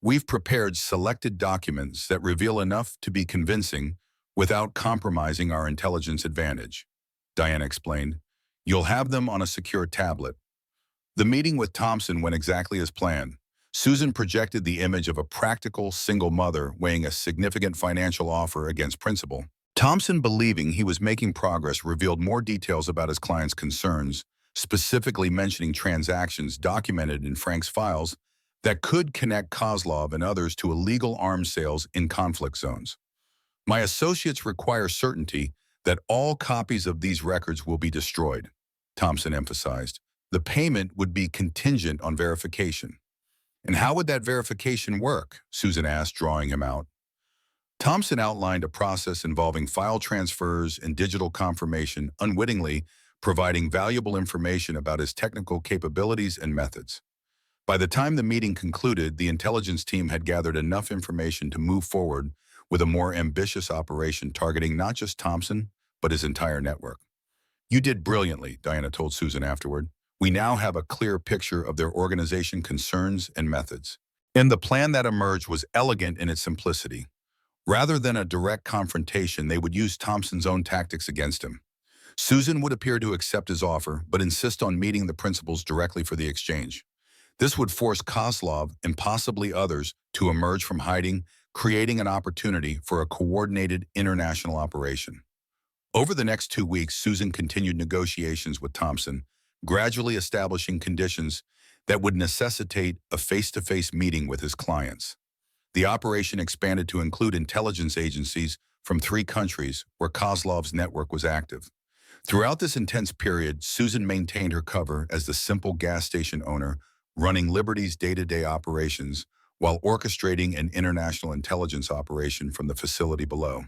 Speaker 1: We've prepared selected documents that reveal enough to be convincing without compromising our intelligence advantage, Diana explained. You'll have them on a secure tablet. The meeting with Thompson went exactly as planned. Susan projected the image of a practical single mother weighing a significant financial offer against principle. Thompson, believing he was making progress, revealed more details about his client's concerns, specifically mentioning transactions documented in Frank's files that could connect Kozlov and others to illegal arms sales in conflict zones. My associates require certainty that all copies of these records will be destroyed, Thompson emphasized. The payment would be contingent on verification. And how would that verification work? Susan asked, drawing him out. Thompson outlined a process involving file transfers and digital confirmation, unwittingly providing valuable information about his technical capabilities and methods. By the time the meeting concluded, the intelligence team had gathered enough information to move forward with a more ambitious operation targeting not just Thompson, but his entire network. You did brilliantly, Diana told Susan afterward. We now have a clear picture of their organization concerns and methods. And the plan that emerged was elegant in its simplicity. Rather than a direct confrontation, they would use Thompson's own tactics against him. Susan would appear to accept his offer, but insist on meeting the principals directly for the exchange. This would force Kozlov and possibly others to emerge from hiding, creating an opportunity for a coordinated international operation. Over the next 2 weeks, Susan continued negotiations with Thompson, gradually establishing conditions that would necessitate a face-to-face meeting with his clients. The operation expanded to include intelligence agencies from 3 countries where Kozlov's network was active. Throughout this intense period, Susan maintained her cover as the simple gas station owner, running Liberty's day-to-day operations while orchestrating an international intelligence operation from the facility below.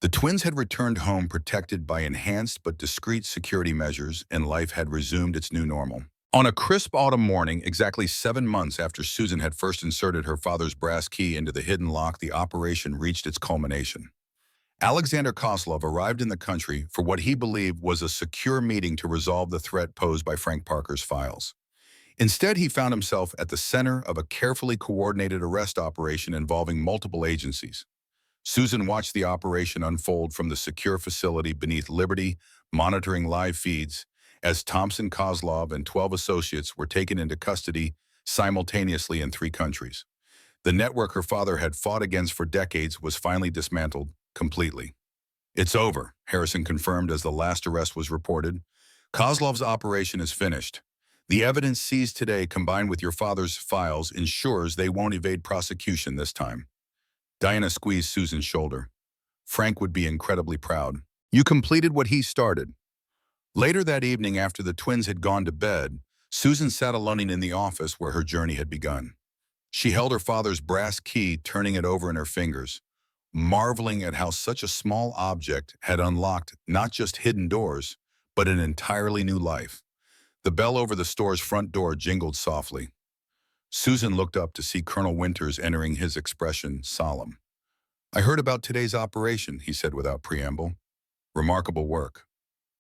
Speaker 1: The twins had returned home protected by enhanced but discreet security measures, and life had resumed its new normal. On a crisp autumn morning, exactly 7 months after Susan had first inserted her father's brass key into the hidden lock, the operation reached its culmination. Alexander Kozlov arrived in the country for what he believed was a secure meeting to resolve the threat posed by Frank Parker's files. Instead, he found himself at the center of a carefully coordinated arrest operation involving multiple agencies. Susan watched the operation unfold from the secure facility beneath Liberty, monitoring live feeds, as Thompson, Kozlov, and 12 associates were taken into custody simultaneously in 3 countries. The network her father had fought against for decades was finally dismantled completely. "It's over," Harrison confirmed as the last arrest was reported. "Kozlov's operation is finished. The evidence seized today, combined with your father's files, ensures they won't evade prosecution this time." Diana squeezed Susan's shoulder. "Frank would be incredibly proud. You completed what he started." Later that evening, after the twins had gone to bed, Susan sat alone in the office where her journey had begun. She held her father's brass key, turning it over in her fingers, marveling at how such a small object had unlocked not just hidden doors, but an entirely new life. The bell over the store's front door jingled softly. Susan looked up to see Colonel Winters entering, his expression solemn. "I heard about today's operation," he said without preamble. "Remarkable work."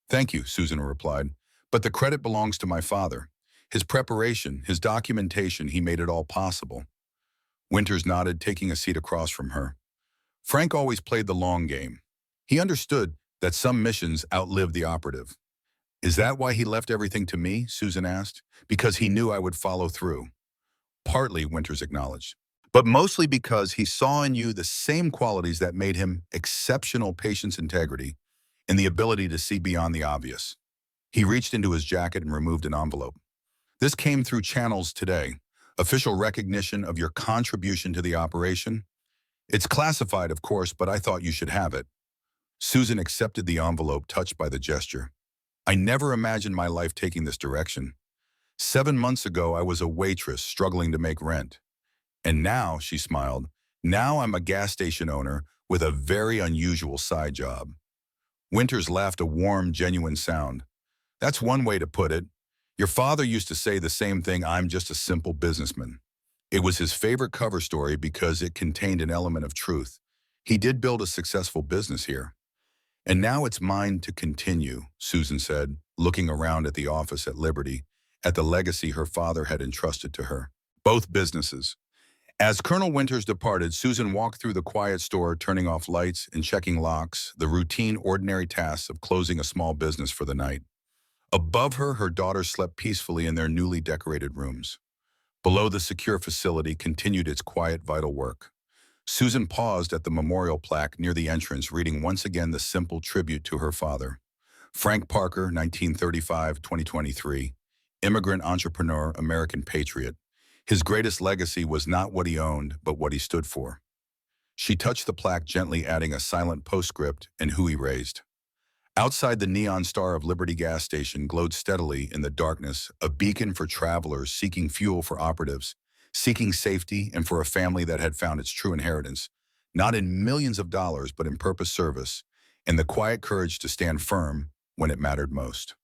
Speaker 1: "Thank you," Susan replied, "but the credit belongs to my father. His preparation, his documentation, he made it all possible." Winters nodded, taking a seat across from her. "Frank always played the long game. He understood that some missions outlive the operative." "Is that why he left everything to me?" Susan asked. "Because he knew I would follow through." "Partly," Winters acknowledged, "but mostly because he saw in you the same qualities that made him exceptional: patience, integrity, and the ability to see beyond the obvious." He reached into his jacket and removed an envelope. "This came through channels today. Official recognition of your contribution to the operation. It's classified, of course, but I thought you should have it." Susan accepted the envelope, touched by the gesture. "I never imagined my life taking this direction. 7 months ago, I was a waitress struggling to make rent. And now," she smiled, "now I'm a gas station owner with a very unusual side job." Winters laughed, a warm, genuine sound. "That's one way to put it. Your father used to say the same thing: I'm just a simple businessman." It was his favorite cover story because it contained an element of truth. He did build a successful business here. "And now it's mine to continue," Susan said, looking around at the office at Liberty, at the legacy her father had entrusted to her. Both businesses. As Colonel Winters departed, Susan walked through the quiet store, turning off lights and checking locks, the routine, ordinary tasks of closing a small business for the night. Above her, her daughters slept peacefully in their newly decorated rooms. Below, the secure facility continued its quiet, vital work. Susan paused at the memorial plaque near the entrance, reading once again the simple tribute to her father. Frank Parker, 1935-2023, immigrant entrepreneur, American patriot. His greatest legacy was not what he owned, but what he stood for. She touched the plaque gently, adding a silent postscript and who he raised. Outside, the neon star of Liberty gas station glowed steadily in the darkness, a beacon for travelers seeking fuel, for operatives seeking safety, and for a family that had found its true inheritance, not in millions of dollars, but in purpose, service, and the quiet courage to stand firm when it mattered most.